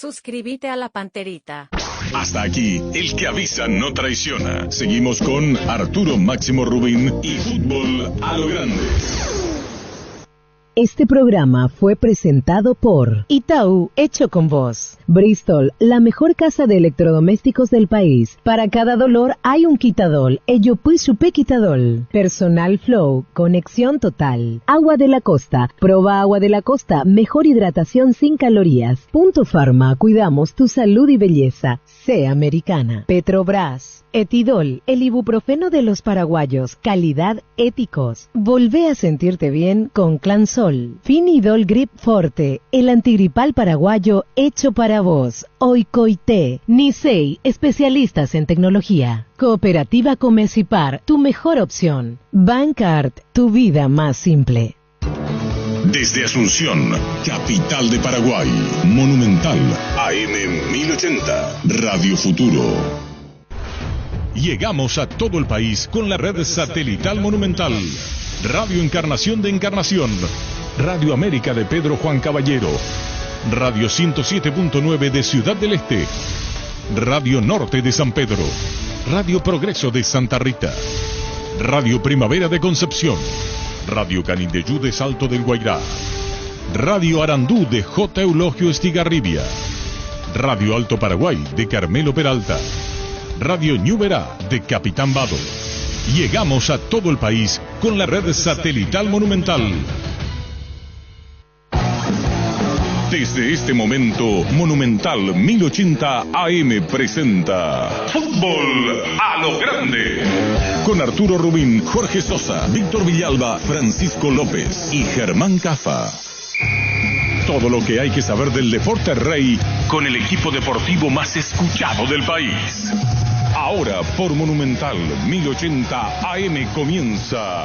Suscríbete a La Panterita. Hasta aquí, el que avisa no traiciona. Seguimos con Arturo Máximo Rubín y Fútbol a lo Grande. Este programa fue presentado por Itaú, hecho con vos. Bristol, la mejor casa de electrodomésticos del país. Para cada dolor hay un quitadol. Ello pues supe quitadol. Personal Flow, conexión total. Agua de la Costa, proba Agua de la Costa, mejor hidratación sin calorías. Punto Pharma, cuidamos tu salud y belleza. Sé americana. Petrobras. Etidol, el ibuprofeno de los paraguayos, calidad éticos. Volvé a sentirte bien con Clansol. Finidol Grip Forte, el antigripal paraguayo hecho para vos. Oikoité, Nisei, especialistas en tecnología. Cooperativa Comecipar, tu mejor opción. Bancart, tu vida más simple. Desde Asunción, capital de Paraguay, Monumental, AM 1080, Radio Futuro. Llegamos a todo el país con la red satelital Monumental. Radio Encarnación de Encarnación. Radio América de Pedro Juan Caballero. Radio 107.9 de Ciudad del Este. Radio Norte de San Pedro. Radio Progreso de Santa Rita. Radio Primavera de Concepción. Radio Canindeyú de Salto del Guairá. Radio Arandú de J. Eulogio Estigarribia. Radio Alto Paraguay de Carmelo Peralta. Radio Ñuberá de Capitán Vado. Llegamos a todo el país con la red satelital Monumental. Desde este momento, Monumental 1080 AM presenta Fútbol a lo Grande. Con Arturo Rubín, Jorge Sosa, Víctor Villalba, Francisco López y Germán Cafa. Todo lo que hay que saber del deporte rey con el equipo deportivo más escuchado del país. Ahora por Monumental 1080 AM comienza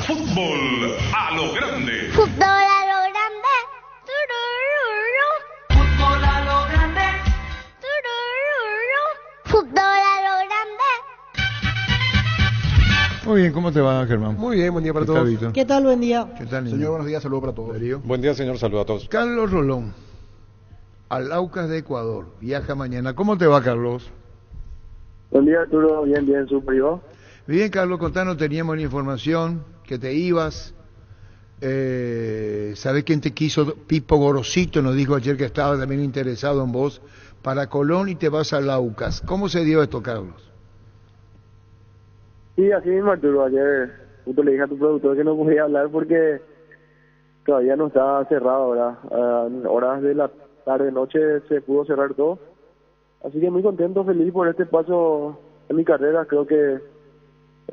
Fútbol a lo Grande. Fútbol a lo grande. Turururu. Fútbol a lo grande. Turururu. Fútbol a lo grande. Muy bien, ¿cómo te va, Germán? Muy bien, buen día para todos. Vito? ¿Qué tal? Buen día. ¿Qué tal, niño? Señor, buenos días, saludos para todos. Darío. Buen día, señor, saludos a todos. Carlos Rolón, al Aucas de Ecuador, viaja mañana. ¿Cómo te va, Carlos? Buen día, Arturo. Bien, súper. ¿Y vos? Bien, Carlos, contanos, teníamos la información que te ibas. ¿Sabés quién te quiso? Pipo Gorosito nos dijo ayer que estaba también interesado en vos para Colón y te vas al Aucas. ¿Cómo se dio esto, Carlos? Sí, así mismo, Arturo. Ayer justo le dije a tu productor que no podía hablar porque todavía no está cerrado, ¿verdad? A horas de la tarde-noche se pudo cerrar todo. Así que muy contento, feliz por este paso en mi carrera. Creo que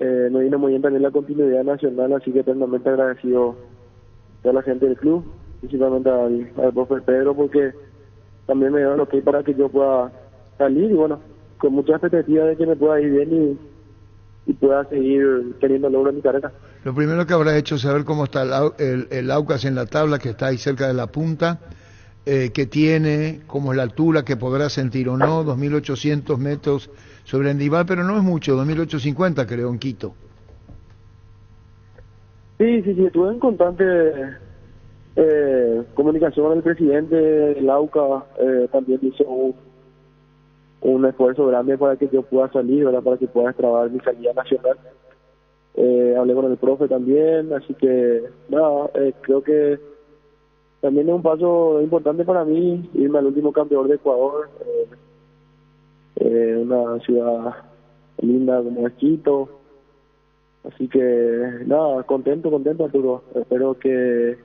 me vino muy bien también la continuidad nacional, así que eternamente agradecido a toda la gente del club, principalmente al profe Pedro, porque también me dio lo que para que yo pueda salir y bueno, con mucha expectativa de que me pueda ir bien y pueda seguir teniendo logro en mi carrera. Lo primero que habrá hecho es saber cómo está el Aucas en la tabla, que está ahí cerca de la punta. Que tiene, cómo es la altura que podrá sentir o no, 2.800 metros sobre el nivel, pero no es mucho, 2.850 creo en Quito. Sí, estuve en constante comunicación con el presidente del AUCA, también hizo un esfuerzo grande para que yo pueda salir, ¿verdad? Para que pueda extrabar mi salida nacional. Hablé con el profe también, así que nada, creo que también es un paso importante para mí irme al último campeón de Ecuador, una ciudad linda como es Quito. Así que nada, contento Arturo. Espero que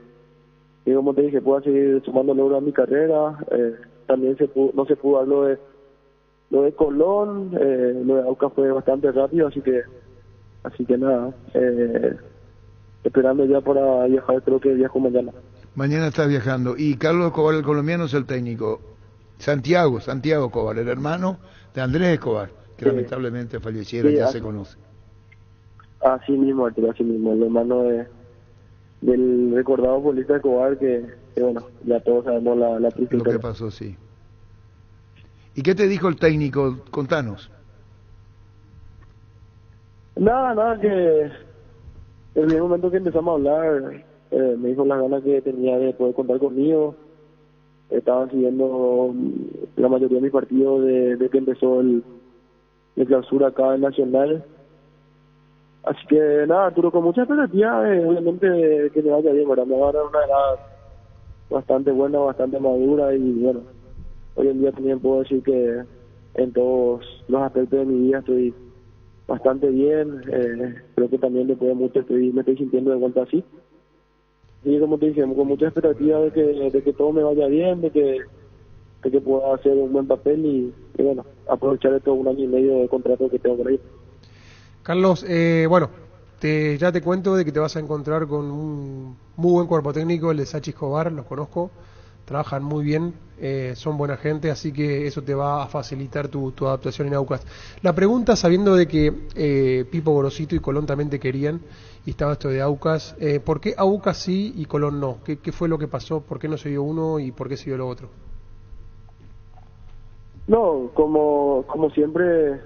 como te dije, pueda seguir sumando logros a mi carrera. También no se pudo dar lo de Colón, lo de Aucas fue bastante rápido, así que nada, esperando ya para viajar, creo que viajo mañana. Mañana estás viajando. Y Carlos Escobar, el colombiano, es el técnico. Santiago Escobar, el hermano de Andrés Escobar, que lamentablemente falleciera, ya se conoce. Así mismo, Arturo, así mismo, el hermano del recordado futbolista Escobar, que bueno, ya todos sabemos la triste lo que pasó, sí. ¿Y qué te dijo el técnico? Contanos. Nada, que en el momento que empezamos a hablar, me dijo las ganas que tenía de poder contar conmigo, estaban siguiendo la mayoría de mis partidos de que empezó el clausura acá en Nacional. Así que nada, Arturo, con mucha expectativa, obviamente que me vaya bien, ¿verdad? Me va a dar una edad bastante buena, bastante madura y bueno, hoy en día también puedo decir que en todos los aspectos de mi vida estoy bastante bien, creo que también después de mucho me estoy sintiendo de vuelta así. Y como te dije, con mucha expectativa de que todo me vaya bien, de que pueda hacer un buen papel y bueno, aprovechar estos 1 año y medio de contrato que tengo por ahí. Carlos, bueno, ya te cuento de que te vas a encontrar con un muy buen cuerpo técnico, el de Sachi Escobar, los conozco, trabajan muy bien, son buena gente, así que eso te va a facilitar tu adaptación en Aucas. La pregunta, sabiendo de que Pipo Gorosito y Colón también te querían, y estaba esto de Aucas, ¿por qué Aucas sí y Colón no? ¿Qué fue lo que pasó? ¿Por qué no se dio uno y por qué se dio lo otro? No, como siempre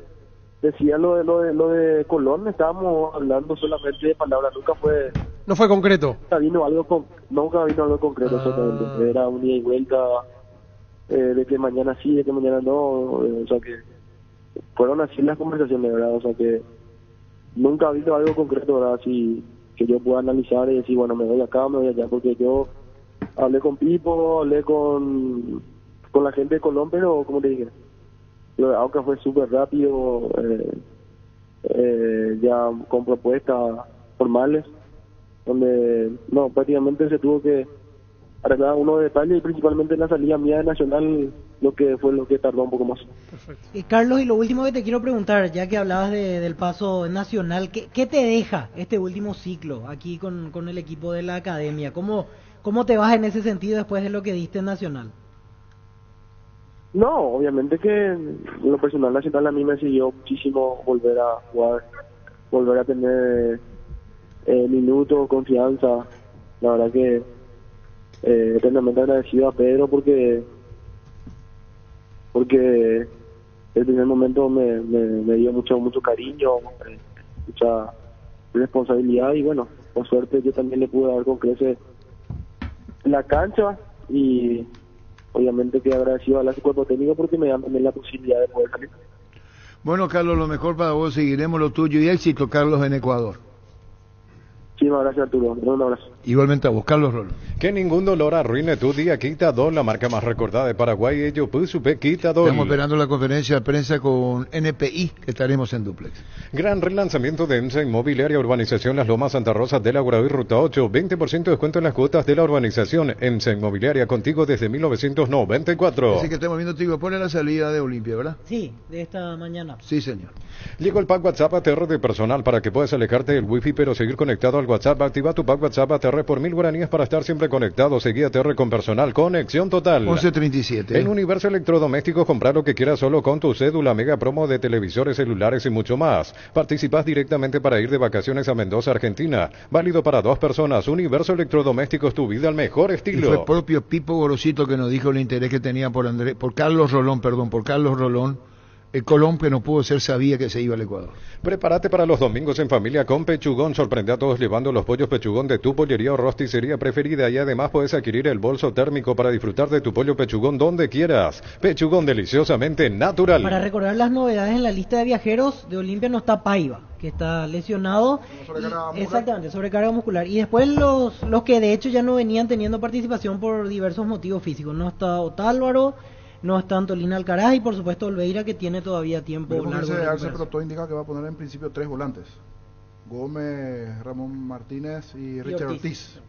decía lo de Colón, estábamos hablando solamente de palabras, No fue concreto. nunca vino algo concreto, exactamente. Era un ida y vuelta, de que mañana sí, de que mañana no, o sea que fueron así las conversaciones, ¿verdad? O sea que nunca ha habido algo concreto, ¿verdad? Así que yo pueda analizar y decir, bueno, me voy acá, me voy allá, porque yo hablé con Pipo, hablé con la gente de Colón, pero como te dije, lo de Aucas fue súper rápido, ya con propuestas formales, donde no, prácticamente se tuvo que arreglar unos detalles y principalmente la salida mía de Nacional, lo que tardó un poco más. Perfecto. Carlos, y lo último que te quiero preguntar, ya que hablabas del paso nacional, ¿qué te deja este último ciclo aquí con el equipo de la academia? ¿Cómo te vas en ese sentido después de lo que diste en Nacional? No, obviamente que en lo personal Nacional a mí me siguió muchísimo volver a jugar, volver a tener minutos, confianza. La verdad que eternamente agradecido a Pedro porque el primer momento me dio mucho cariño, mucha responsabilidad y bueno, por suerte yo también le pude dar con creces en la cancha y obviamente que agradecido a su cuerpo técnico porque me dan también la posibilidad de poder salir. Bueno, Carlos, lo mejor para vos, seguiremos lo tuyo y éxito, Carlos, en Ecuador. Muchísimas gracias, Arturo. Un abrazo. Igualmente a vos, Carlos Rolo. Que ningún dolor arruine tu día. Quitadol, la marca más recordada de Paraguay. Ello, Pusupe, Quitadol. Estamos esperando la conferencia de prensa con NPI, que estaremos en duplex. Gran relanzamiento de EMSA Inmobiliaria, Urbanización Las Lomas, Santa Rosa de la Guaraví, Ruta 8. 20% de descuento en las cuotas de la urbanización. EMSA Inmobiliaria, contigo desde 1994. Así que estamos viendo, Tigo, pone la salida de Olimpia, ¿verdad? Sí, de esta mañana. Sí, señor. Llegó el pack WhatsApp ATR de personal para que puedas alejarte del wifi pero seguir conectado al WhatsApp. Activa tu pack WhatsApp ATR por 1000 guaraníes para estar siempre conectado. Seguí ATR con personal. Conexión total. 11:37. En Universo Electrodomésticos, comprar lo que quieras solo con tu cédula. Mega promo de televisores, celulares y mucho más. Participas directamente para ir de vacaciones a Mendoza, Argentina. Válido para 2 personas. Universo Electrodomésticos, tu vida al mejor Y estilo. fue propio Pipo Gorosito que nos dijo el interés que tenía por Carlos Rolón. El Colón, que no pudo ser, sabía que se iba al Ecuador. Prepárate para los domingos en familia con Pechugón. Sorprende a todos llevando los pollos Pechugón de tu pollería o rosticería preferida. Y además puedes adquirir el bolso térmico para disfrutar de tu pollo Pechugón donde quieras. Pechugón, deliciosamente natural. Para recordar las novedades en la lista de viajeros de Olimpia no está Paiva, que está lesionado. Exactamente, sobrecarga muscular. Y después los que de hecho ya no venían teniendo participación por diversos motivos físicos. No está Otálvaro, no está Antolina Alcaraz y por supuesto Olveira, que tiene todavía tiempo largo. Pero todo indica que va a poner en principio 3 volantes: Gómez, Ramón Martínez y Richard Ortiz.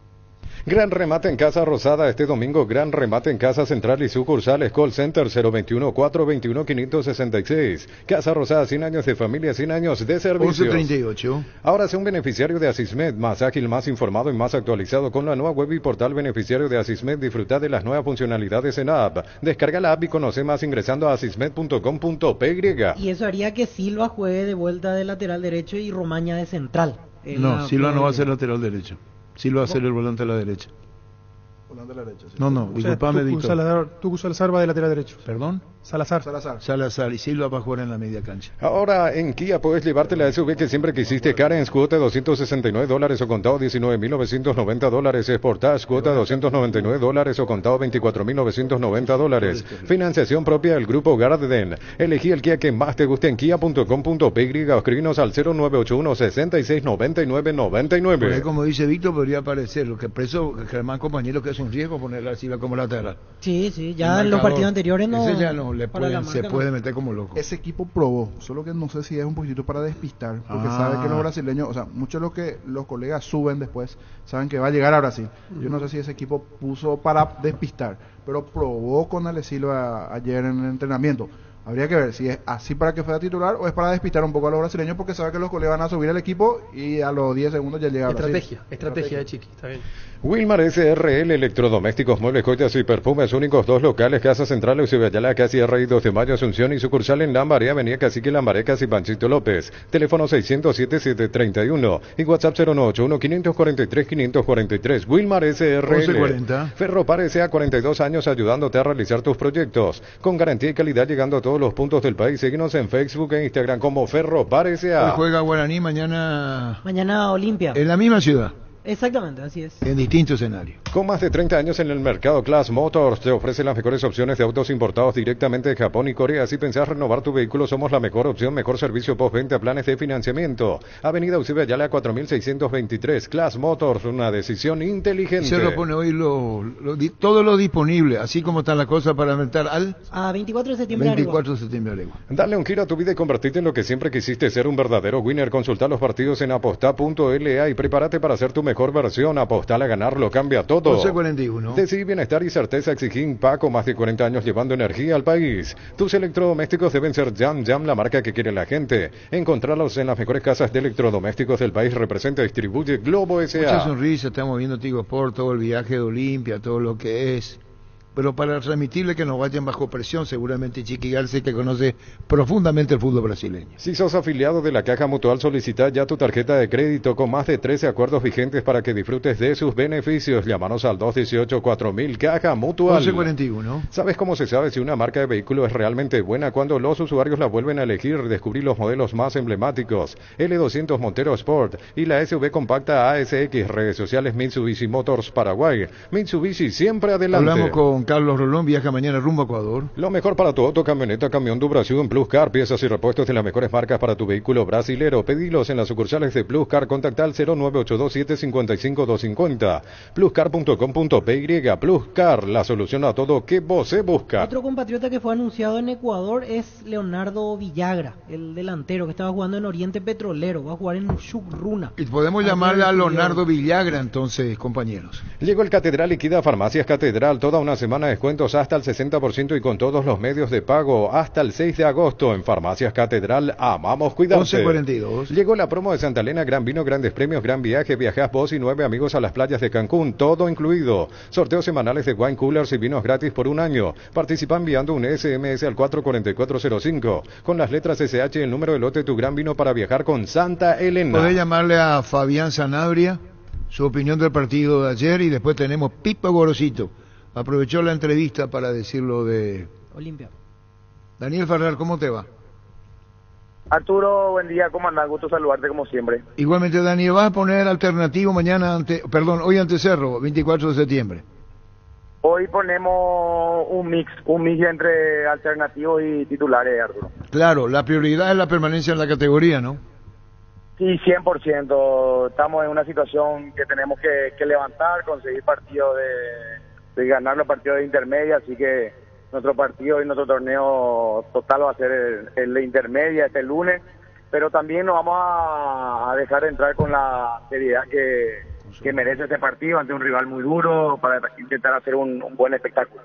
Gran remate en Casa Rosada este domingo. Gran remate en Casa Central y sucursales. Call Center 021-421-566. Casa Rosada, 100 años de familia, 100 años de servicios. 11:38. Ahora sea un beneficiario de Asismed, más ágil, más informado y más actualizado con la nueva web y portal beneficiario de Asismed. Disfruta de las nuevas funcionalidades en la app. Descarga la app y conoce más ingresando a asismed.com.py. Y eso haría que Silva juegue de vuelta de lateral derecho y Romaña de central. No, Silva no va a ser lateral derecho. Silva va a ser el volante a la derecha. Volante de la derecha. Sí. No, O sea, disculpame, Víctor. Tucu Salazar va de lateral derecho. ¿Perdón? Salazar. Salazar y Silva va a jugar en la media cancha. Ahora en Kia puedes llevarte la SUV que siempre quisiste, Carens, cuota $269 o contado $19.990, Sportage, cuota $299 o contado $24.990. Financiación propia del grupo Garden. Elegí el Kia que más te guste en kia.com.py o escribinos al 0981 669999. Por ahí, como dice Víctor, podría aparecer lo que preso Germán Compañero, que es un riesgo poner a Silva como lateral. Sí, ya en los partidos anteriores no. Ese ya no le para la se marca puede no. meter como loco. Ese equipo probó, solo que no sé si es un poquitito para despistar, porque sabe que los brasileños, o sea, muchos de lo que los colegas suben después, saben que va a llegar a Brasil. Yo no sé si ese equipo puso para despistar, pero probó con Ale Silva ayer en el entrenamiento. Habría que ver si es así para que fuera titular o es para despistar un poco a los brasileños, porque sabe que los colegas van a subir al equipo y a los 10 segundos ya llega a Brasil. Estrategia de Chiqui, está bien. Wilmar SRL, electrodomésticos, muebles, joyas y perfumes únicos, 2 locales, Casa Central, Eusebio Ayala, casi RI 2 de Mayo, Asunción y sucursal en Lambaré, Avenida Cacique Lambaré, casi Panchito López. Teléfono 607-731 y WhatsApp 091-543-543. Wilmar SRL. 1140. Ferropar S.A. 42 años ayudándote a realizar tus proyectos. Con garantía y calidad llegando a todos los puntos del país. Síguenos en Facebook e Instagram como Ferropar S.A. Hoy juega Guaraní, mañana Olimpia. en la misma ciudad, Exactamente, así es. en distintos escenarios. Con más de 30 años en el mercado, Class Motors te ofrece las mejores opciones de autos importados directamente de Japón y Corea. Si pensás renovar tu vehículo, somos la mejor opción, mejor servicio postventa, planes de financiamiento. Avenida Eusebio Ayala 4623. Class Motors, una decisión inteligente. Se lo pone hoy todo lo disponible, así como está la cosa para aumentar al A 24 de septiembre. 24 de septiembre. Alegua. Dale un giro a tu vida y convertirte en lo que siempre quisiste ser, un verdadero winner. Consulta los partidos en aposta.la y prepárate para ser tu mejor versión. Apostar a ganar lo cambia todo. 11:41. Decidí bienestar y certeza, exigí Paco, más de 40 años llevando energía al país. Tus electrodomésticos deben ser Jam, la marca que quiere la gente. Encontrarlos en las mejores casas de electrodomésticos del país. Representa y distribuye Globo S.A. Mucha sonrisa, estamos viendo Tigo Sport, todo el viaje de Olimpia, todo lo que es. Pero para transmitirle que nos vayan bajo presión, seguramente Chiqui García, que conoce profundamente el fútbol brasileño. Si sos afiliado de la Caja Mutual, solicita ya tu tarjeta de crédito con más de 13 acuerdos vigentes para que disfrutes de sus beneficios. Llámanos al 218-4000 Caja Mutual. 11:41. ¿Sabes cómo se sabe si una marca de vehículo es realmente buena? Cuando los usuarios la vuelven a elegir. Descubrí los modelos más emblemáticos: L200 Montero Sport y la SUV compacta ASX. Redes sociales Mitsubishi Motors Paraguay. Mitsubishi siempre adelante. Hablamos con Carlos Rolón, viaja mañana rumbo a Ecuador. Lo mejor para tu auto, camioneta, camión du Brasil en Plus Car. Piezas y repuestos de las mejores marcas para tu vehículo brasilero. Pedilos en las sucursales de Plus Car. Contacta al 0982755250. Pluscar.com.py. Plus Car, la solución a todo que vos se busca. Otro compatriota que fue anunciado en Ecuador es Leonardo Villagra, el delantero que estaba jugando en Oriente Petrolero. Va a jugar en Shukruna. Y podemos llamarle a Leonardo Villagra entonces, compañeros. Llegó el Catedral Liquida Farmacias Catedral. Toda una semana de descuentos hasta el 60% y con todos los medios de pago hasta el 6 de agosto en Farmacias Catedral. Amamos cuidarte. 11:42. Llegó la promo de Santa Elena, gran vino, grandes premios, gran viaje. Viajás vos y 9 amigos a las playas de Cancún, todo incluido. Sorteos semanales de wine coolers y vinos gratis por un año. Participa enviando un SMS al 44405 con las letras SH y el número de lote de tu gran vino para viajar con Santa Elena. Podés llamarle a Fabián Sanabria, su opinión del partido de ayer, y después tenemos Pipo Gorosito. Aprovechó la entrevista para decirlo de Olimpia. Daniel Ferrer, ¿cómo te va? Arturo, buen día, ¿cómo andás? Gusto saludarte como siempre. Igualmente, Daniel, ¿vas a poner alternativo mañana hoy ante Cerro, 24 de septiembre? Hoy ponemos un mix entre alternativos y titulares, Arturo. Claro, la prioridad es la permanencia en la categoría, ¿no? Sí, 100%. Estamos en una situación que tenemos que levantar, conseguir partidos de ganar los partidos de intermedia, así que nuestro partido y nuestro torneo total va a ser el de intermedia este lunes, pero también nos vamos a dejar entrar con la seriedad que merece este partido ante un rival muy duro para intentar hacer un buen espectáculo.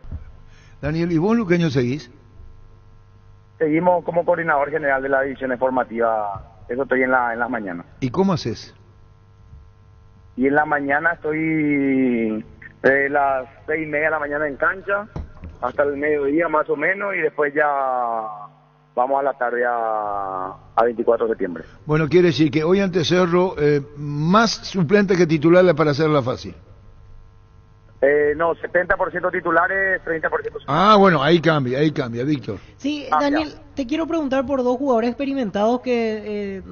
Daniel, ¿y vos, Luqueño, seguís? Seguimos como coordinador general de la división formativa, eso estoy en las mañanas. ¿Y cómo haces? Y en la mañana estoy de las 6:30 de la mañana en cancha hasta el mediodía más o menos, y después ya vamos a la tarde a 24 de septiembre. Bueno, quiere decir que hoy ante Cerro, más suplente que titulares para hacerla fácil. No, 70% titulares, 30%. Ah, bueno, ahí cambia, Víctor. Sí, Daniel, te quiero preguntar por dos jugadores experimentados que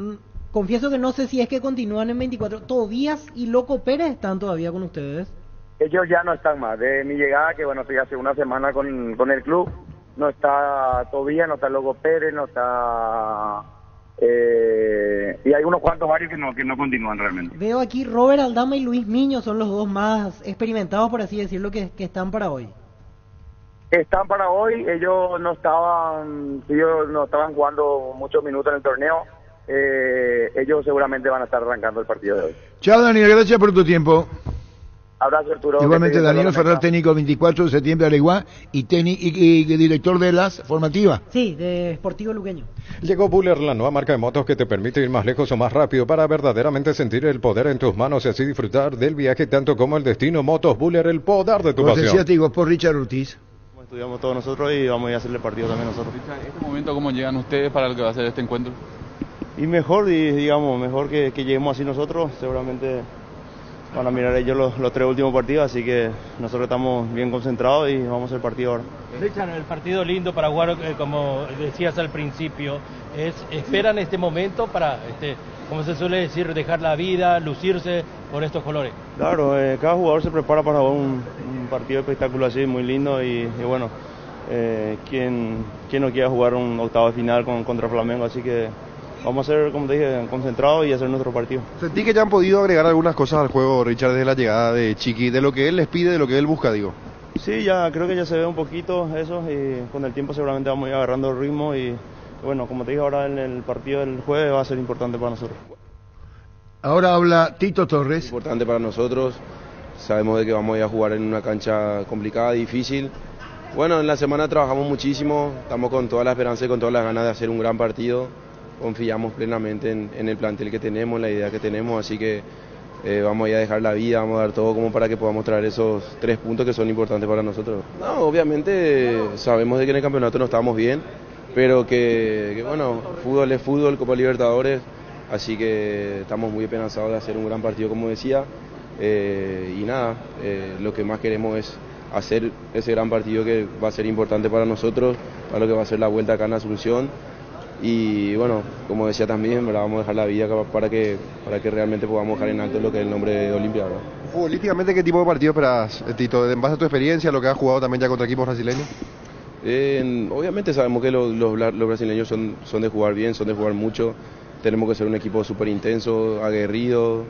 confieso que no sé si es que continúan en 24. Tobías y Loco Pérez están todavía con ustedes. Ellos ya no están más. De mi llegada, que bueno, estoy hace una semana con el club, no está Tobías, no está Loco Pérez, no está... y hay unos cuantos varios que no continúan realmente. Veo aquí Robert Aldama y Luis Miño son los dos más experimentados, por así decirlo, que están para hoy. Están para hoy, ellos no estaban jugando muchos minutos en el torneo. Ellos seguramente van a estar arrancando el partido de hoy. Chao, Daniel, gracias por tu tiempo. Abrazo, Arturo. Igualmente, Daniel Ferrer, técnico 24 de septiembre de Areguá y director de las formativas. Sí, de Sportivo Luqueño. Llegó Buller, la nueva marca de motos que te permite ir más lejos o más rápido para verdaderamente sentir el poder en tus manos y así disfrutar del viaje tanto como el destino. Motos Buller, el poder de tu pasión. Digo, por Richard Ortiz. Estudiamos todos nosotros y vamos a ir a hacerle partido también nosotros. En este momento, ¿cómo llegan ustedes para lo que va a ser este encuentro? Y mejor que lleguemos así nosotros, seguramente van a mirar ellos los 3 últimos partidos, así que nosotros estamos bien concentrados y vamos a hacer partido ahora. Richard, el partido lindo para jugar, como decías al principio, esperan este momento para, como se suele decir, dejar la vida, lucirse con estos colores. Claro, cada jugador se prepara para jugar un partido espectacular así, muy lindo y bueno, ¿quién no quiere jugar un octavo de final contra Flamengo? Así que vamos a ser, como te dije, concentrados y hacer nuestro partido. Sentí que ya han podido agregar algunas cosas al juego, Richard, desde la llegada de Chiqui, de lo que él les pide, de lo que él busca, digo. Sí, ya creo que ya se ve un poquito eso y con el tiempo seguramente vamos a ir agarrando el ritmo y bueno, como te dije, ahora en el partido del jueves va a ser importante para nosotros. Ahora habla Tito Torres. Importante para nosotros, sabemos de que vamos a ir a jugar en una cancha complicada, difícil. Bueno, en la semana trabajamos muchísimo, estamos con toda la esperanza y con todas las ganas de hacer un gran partido. Confiamos plenamente en el plantel que tenemos, en la idea que tenemos, así que vamos a ir a dejar la vida, vamos a dar todo como para que podamos traer esos 3 puntos que son importantes para nosotros. No, obviamente sabemos de que en el campeonato no estamos bien, pero que bueno, fútbol es fútbol, Copa Libertadores, así que estamos muy esperanzados de hacer un gran partido, como decía, y nada, lo que más queremos es hacer ese gran partido que va a ser importante para nosotros, para lo que va a ser la vuelta acá en Asunción. Y bueno, como decía también, ¿verdad? Vamos a dejar la vida para que realmente podamos dejar en alto lo que es el nombre de Olimpia, ¿verdad? Futbolísticamente, ¿qué tipo de partido esperas, Tito? En base a tu experiencia, lo que has jugado también ya contra equipos brasileños. Obviamente sabemos que los brasileños son de jugar bien, son de jugar mucho. Tenemos que ser un equipo súper intenso, aguerrido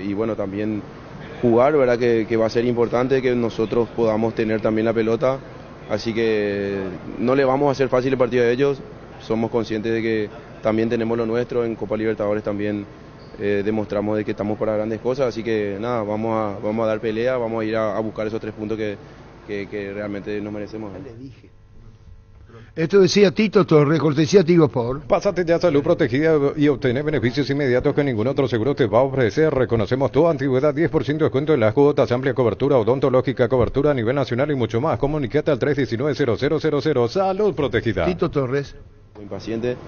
y bueno, también jugar, ¿verdad? Que va a ser importante que nosotros podamos tener también la pelota. Así que no le vamos a hacer fácil el partido a ellos. Somos conscientes de que también tenemos lo nuestro, en Copa Libertadores también demostramos de que estamos para grandes cosas, así que nada, vamos a dar pelea, vamos a ir a buscar esos 3 puntos que realmente nos merecemos. Esto decía Tito Torres, cortesía Tigo Sport. Pásate ya a Salud Protegida y obtener beneficios inmediatos que ningún otro seguro te va a ofrecer. Reconocemos tu antigüedad, 10% de descuento en las cuotas, amplia cobertura odontológica, cobertura a nivel nacional y mucho más. Comunicate al 319-0000. Salud Protegida. Tito Torres. Muy impaciente,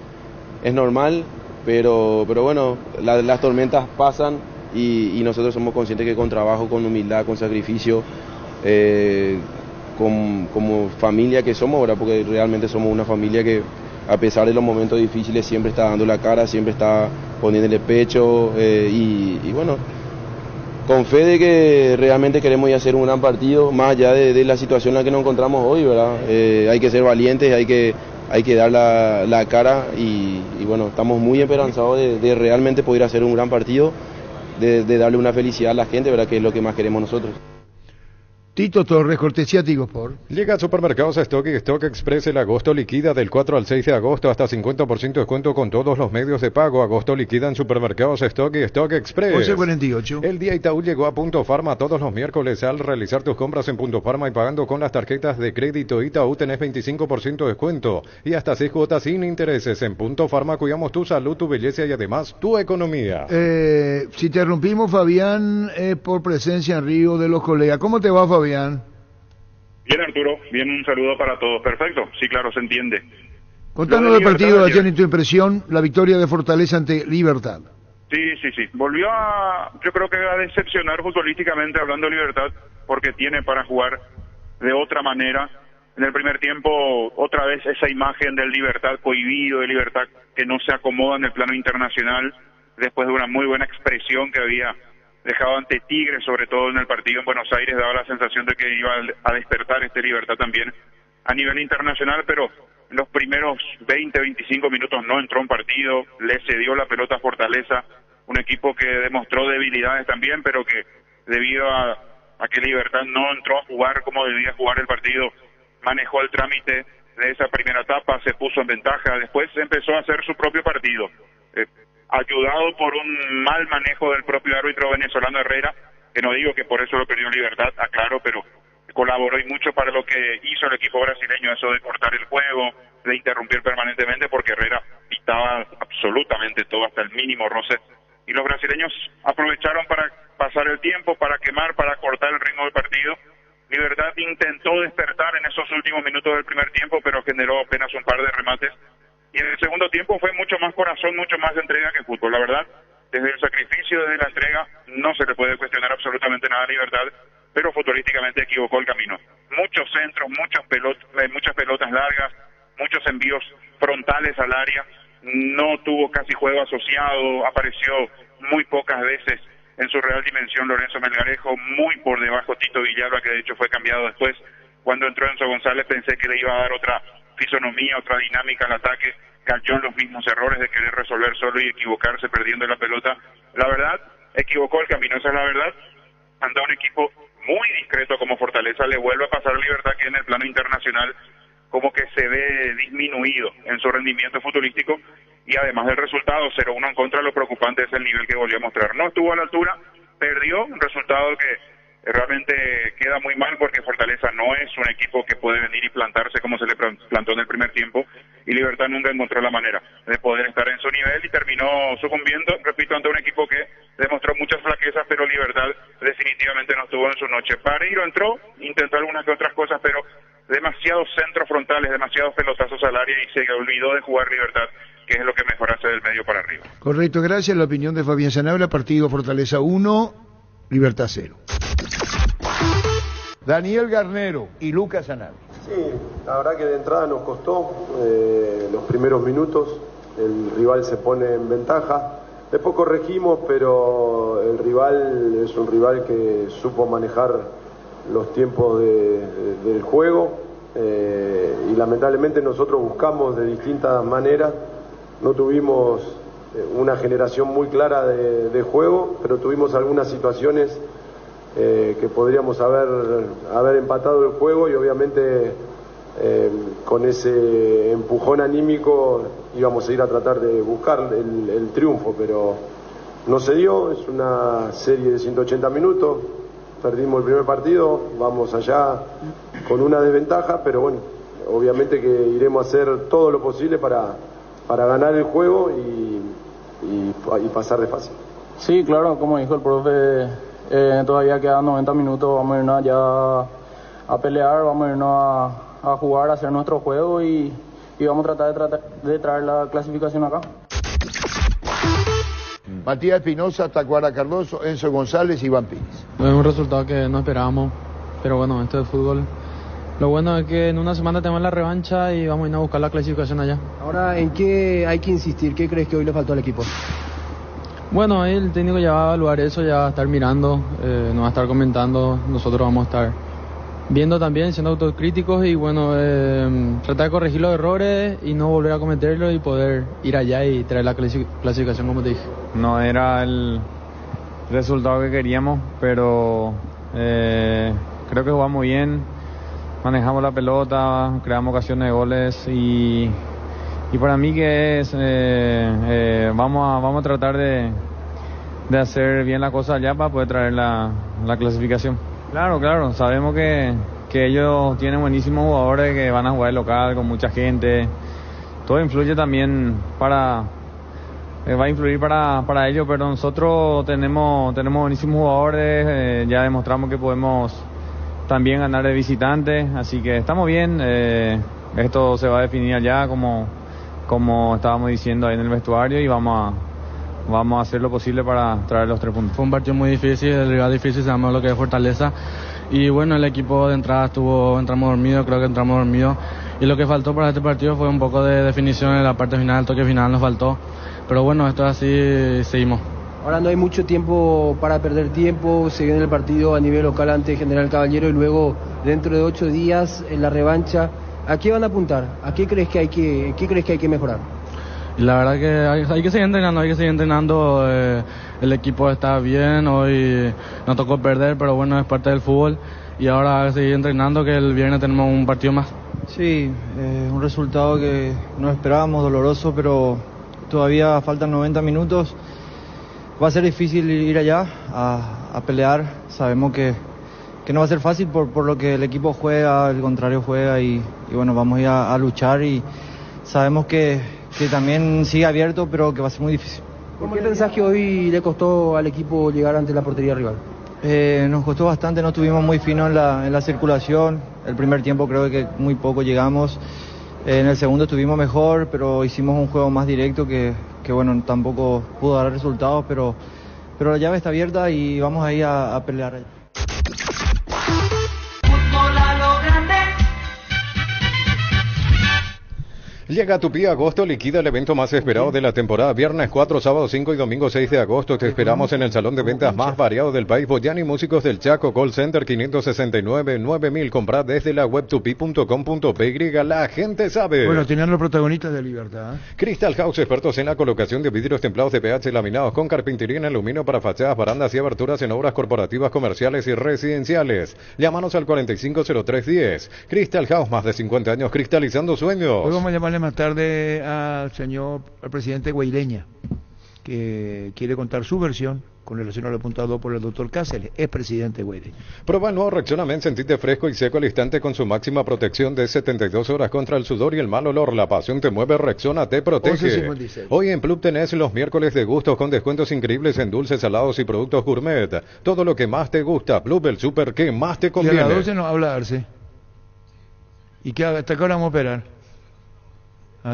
es normal, pero bueno, las tormentas pasan y nosotros somos conscientes que con trabajo, con humildad, con sacrificio, como familia que somos, ¿verdad? Porque realmente somos una familia que a pesar de los momentos difíciles siempre está dando la cara, siempre está poniéndole pecho y bueno, con fe de que realmente queremos ir a hacer un gran partido, más allá de la situación en la que nos encontramos hoy, ¿verdad? Hay que ser valientes, hay que dar la cara y bueno, estamos muy esperanzados de realmente poder hacer un gran partido, de darle una felicidad a la gente, ¿verdad? Que es lo que más queremos nosotros. Tito Torres, cortesía Tigo Sport. Llega a Supermercados Stock y Stock Express el agosto liquida del 4 al 6 de agosto hasta 50% de descuento con todos los medios de pago. Agosto liquida en Supermercados Stock y Stock Express. 11:48. El día Itaú llegó a Punto Farma todos los miércoles. Al realizar tus compras en Punto Farma y pagando con las tarjetas de crédito Itaú tenés 25% de descuento y hasta 6 cuotas sin intereses. En Punto Farma cuidamos tu salud, tu belleza y además tu economía. Si te rompimos, Fabián, por presencia en Río de los colegas. ¿Cómo te va, Fabián? Bien, Arturo, bien, un saludo para todos. Perfecto, sí, claro, se entiende. Contanos del partido de ayer y tu impresión, la victoria de Fortaleza ante Libertad. Sí. Volvió yo creo que a decepcionar futbolísticamente hablando de Libertad, porque tiene para jugar de otra manera. En el primer tiempo, otra vez esa imagen del Libertad cohibido, de Libertad que no se acomoda en el plano internacional, después de una muy buena expresión que había dejado ante Tigre, sobre todo en el partido en Buenos Aires, daba la sensación de que iba a despertar este Libertad también a nivel internacional, pero en los primeros 20-25 minutos no entró en partido, le cedió la pelota a Fortaleza, un equipo que demostró debilidades también, pero que debido a que Libertad no entró a jugar como debía jugar el partido, manejó el trámite de esa primera etapa, se puso en ventaja, después empezó a hacer su propio partido, ayudado por un mal manejo del propio árbitro venezolano Herrera, que no digo que por eso lo perdió Libertad, aclaro, pero colaboró y mucho para lo que hizo el equipo brasileño, eso de cortar el juego, de interrumpir permanentemente, porque Herrera pitaba absolutamente todo hasta el mínimo roce, y los brasileños aprovecharon para pasar el tiempo, para quemar, para cortar el ritmo del partido. Libertad intentó despertar en esos últimos minutos del primer tiempo, pero generó apenas un par de remates, y en el segundo tiempo fue mucho más corazón, mucho más entrega que fútbol, la verdad. Desde el sacrificio, desde la entrega, no se le puede cuestionar absolutamente nada a Libertad, pero futbolísticamente equivocó el camino. Muchos centros, muchas pelotas largas, muchos envíos frontales al área, no tuvo casi juego asociado, apareció muy pocas veces en su real dimensión Lorenzo Melgarejo, muy por debajo Tito Villalba, que de hecho fue cambiado después. Cuando entró Enzo González pensé que le iba a dar otra fisonomía, otra dinámica al ataque, cayó en los mismos errores de querer resolver solo y equivocarse perdiendo la pelota. La verdad, equivocó el camino, esa es la verdad. Anda un equipo muy discreto como Fortaleza, le vuelve a pasar Libertad que en el plano internacional como que se ve disminuido en su rendimiento futbolístico, y además del resultado 0-1 en contra, lo preocupante es el nivel que volvió a mostrar. No estuvo a la altura, perdió, un resultado que realmente queda muy mal porque Fortaleza no es un equipo que puede venir y plantarse como se le plantó en el primer tiempo, y Libertad nunca encontró la manera de poder estar en su nivel y terminó sucumbiendo, repito, ante un equipo que demostró muchas flaquezas, pero Libertad definitivamente no estuvo en su noche. Pareiro entró, intentó algunas que otras cosas, pero demasiados centros frontales, demasiados pelotazos al área, y se olvidó de jugar Libertad, que es lo que mejor hace del medio para arriba. Correcto, gracias. La opinión de Fabián Sanabria, partido Fortaleza 1, Libertad 0. Daniel Garnero y Lucas Sanabria. Sí, la verdad que de entrada nos costó los primeros minutos, el rival se pone en ventaja, después corregimos, pero el rival es un rival que supo manejar los tiempos del juego, y lamentablemente nosotros buscamos de distintas maneras, no tuvimos una generación muy clara de juego, pero tuvimos algunas situaciones que podríamos haber empatado el juego, y obviamente con ese empujón anímico íbamos a ir a tratar de buscar el triunfo, pero no se dio. Es una serie de 180 minutos, perdimos el primer partido, vamos allá con una desventaja, pero bueno, obviamente que iremos a hacer todo lo posible para ganar el juego y pasar de fase. Sí, claro, como dijo el profe, todavía quedan 90 minutos, vamos a irnos allá a pelear, vamos a irnos a jugar, a hacer nuestro juego y vamos a tratar de traer la clasificación acá. Matías Espinosa, Tacuara Cardoso, Enzo González y Iván Pires. Es un resultado que no esperábamos, pero bueno, esto es fútbol. Lo bueno es que en una semana tenemos la revancha y vamos a ir a buscar la clasificación allá. Ahora, ¿en qué hay que insistir? ¿Qué crees que hoy le faltó al equipo? Bueno, ahí el técnico ya va a evaluar eso, ya va a estar mirando, nos va a estar comentando, nosotros vamos a estar viendo también, siendo autocríticos y bueno, tratar de corregir los errores y no volver a cometerlos y poder ir allá y traer la clasificación como te dije. No era el resultado que queríamos, pero creo que jugamos bien, manejamos la pelota, creamos ocasiones de goles y para mí que es vamos a tratar de hacer bien la cosa allá para poder traer la clasificación. Claro, sabemos que ellos tienen buenísimos jugadores que van a jugar el local con mucha gente. Todo influye también va a influir para ellos, pero nosotros tenemos buenísimos jugadores, ya demostramos que podemos también ganar de visitante, así que estamos bien. Esto se va a definir allá como estábamos diciendo ahí en el vestuario, y vamos vamos a hacer lo posible para traer los 3 puntos. Fue un partido muy difícil, el rival difícil, sabemos lo que es Fortaleza. Y bueno, el equipo de entrada entramos dormidos, creo que entramos dormidos. Y lo que faltó para este partido fue un poco de definición en la parte final, el toque final nos faltó. Pero bueno, esto es así, seguimos. Ahora no hay mucho tiempo para perder tiempo, se viene el partido a nivel local ante General Caballero y luego dentro de 8 días en la revancha. ¿A qué van a apuntar? ¿A qué crees que hay que mejorar? La verdad que hay que seguir entrenando, el equipo está bien, hoy nos tocó perder, pero bueno, es parte del fútbol y ahora hay que seguir entrenando, que el viernes tenemos un partido más. Sí, un resultado que no esperábamos, doloroso, pero todavía faltan 90 minutos. Va a ser difícil ir allá a pelear, sabemos que no va a ser fácil por lo que el equipo juega, el contrario juega y bueno, vamos a ir a luchar y sabemos que también sigue abierto, pero que va a ser muy difícil. ¿Por qué pensás que hoy le costó al equipo llegar ante la portería rival? Nos costó bastante, no estuvimos muy finos en la circulación. El primer tiempo creo que muy poco llegamos. En el segundo estuvimos mejor, pero hicimos un juego más directo que bueno, tampoco pudo dar resultados, pero la llave está abierta y vamos a ir a pelear. Fútbol a lo grande. Llega Tupí Agosto, liquida el evento más esperado de la temporada. Viernes 4, sábado 5 y domingo 6 de agosto. Te esperamos en el salón de ventas más variado del país. Boyani Músicos del Chaco, Call Center 569-9000. Comprad desde la web tupi.com.py. La gente sabe. Bueno, tenían los protagonistas de Libertad. Crystal House, expertos en la colocación de vidrios templados de pH laminados con carpintería en aluminio para fachadas, barandas y aberturas en obras corporativas, comerciales y residenciales. Llámanos al 450310. Crystal House, más de 50 años cristalizando sueños. Hoy vamos a llamarle más tarde al presidente Guaireña, que quiere contar su versión con relación a lo apuntado por el doctor Cáceres, es presidente Guaireña. Prueba el nuevo Rexona Men, sentite fresco y seco al instante con su máxima protección de 72 horas contra el sudor y el mal olor. La pasión te mueve, Rexona te protege. 11:56. Hoy en Club tenés los miércoles de gustos con descuentos increíbles en dulces, salados y productos gourmet. Todo lo que más te gusta, Club, el súper que más te conviene. Y a las 12 nos habla Arce. ¿Y qué, hasta qué hora vamos a esperar?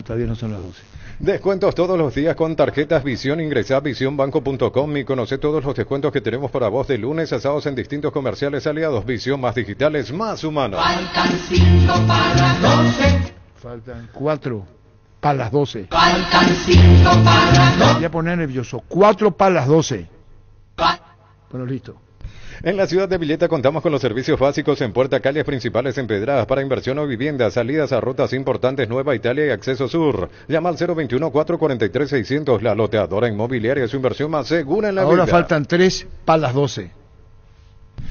Todavía no son las 12. Descuentos todos los días con tarjetas Visión. Ingresá a visionbanco.com y conoce todos los descuentos que tenemos para vos de lunes a sábados en distintos comerciales aliados. Visión, más digitales, más humanos. Faltan 5 para las 12. Faltan 4 para las 12. Faltan 5 para las 12. Voy a poner nervioso. 4 para las 12. Bueno, listo. En la ciudad de Villeta contamos con los servicios básicos en puerta, calles principales empedradas para inversión o vivienda, salidas a rutas importantes Nueva Italia y Acceso Sur. Llama al 021-443-600. La loteadora inmobiliaria es su inversión más segura en la vida. Ahora faltan 3 para las 12.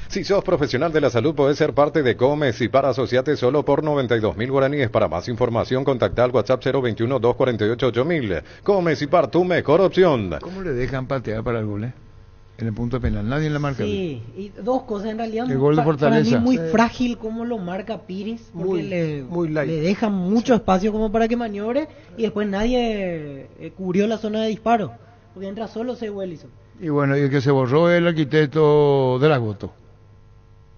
Si sos profesional de la salud, podés ser parte de Comes y para asociate solo por 92.000 guaraníes. Para más información, contacta al WhatsApp 021-248-8000. Comes y Par, tu mejor opción. ¿Cómo le dejan patear para el gol, en el punto penal? Nadie la marca. Sí, y dos cosas en realidad. El gol de Fortaleza. Para mí muy frágil como lo marca Piris, porque le deja mucho espacio como para que maniobre y después nadie cubrió la zona de disparo, porque entra solo Wellison. Y bueno, y el que se borró es el arquitecto de la Goto.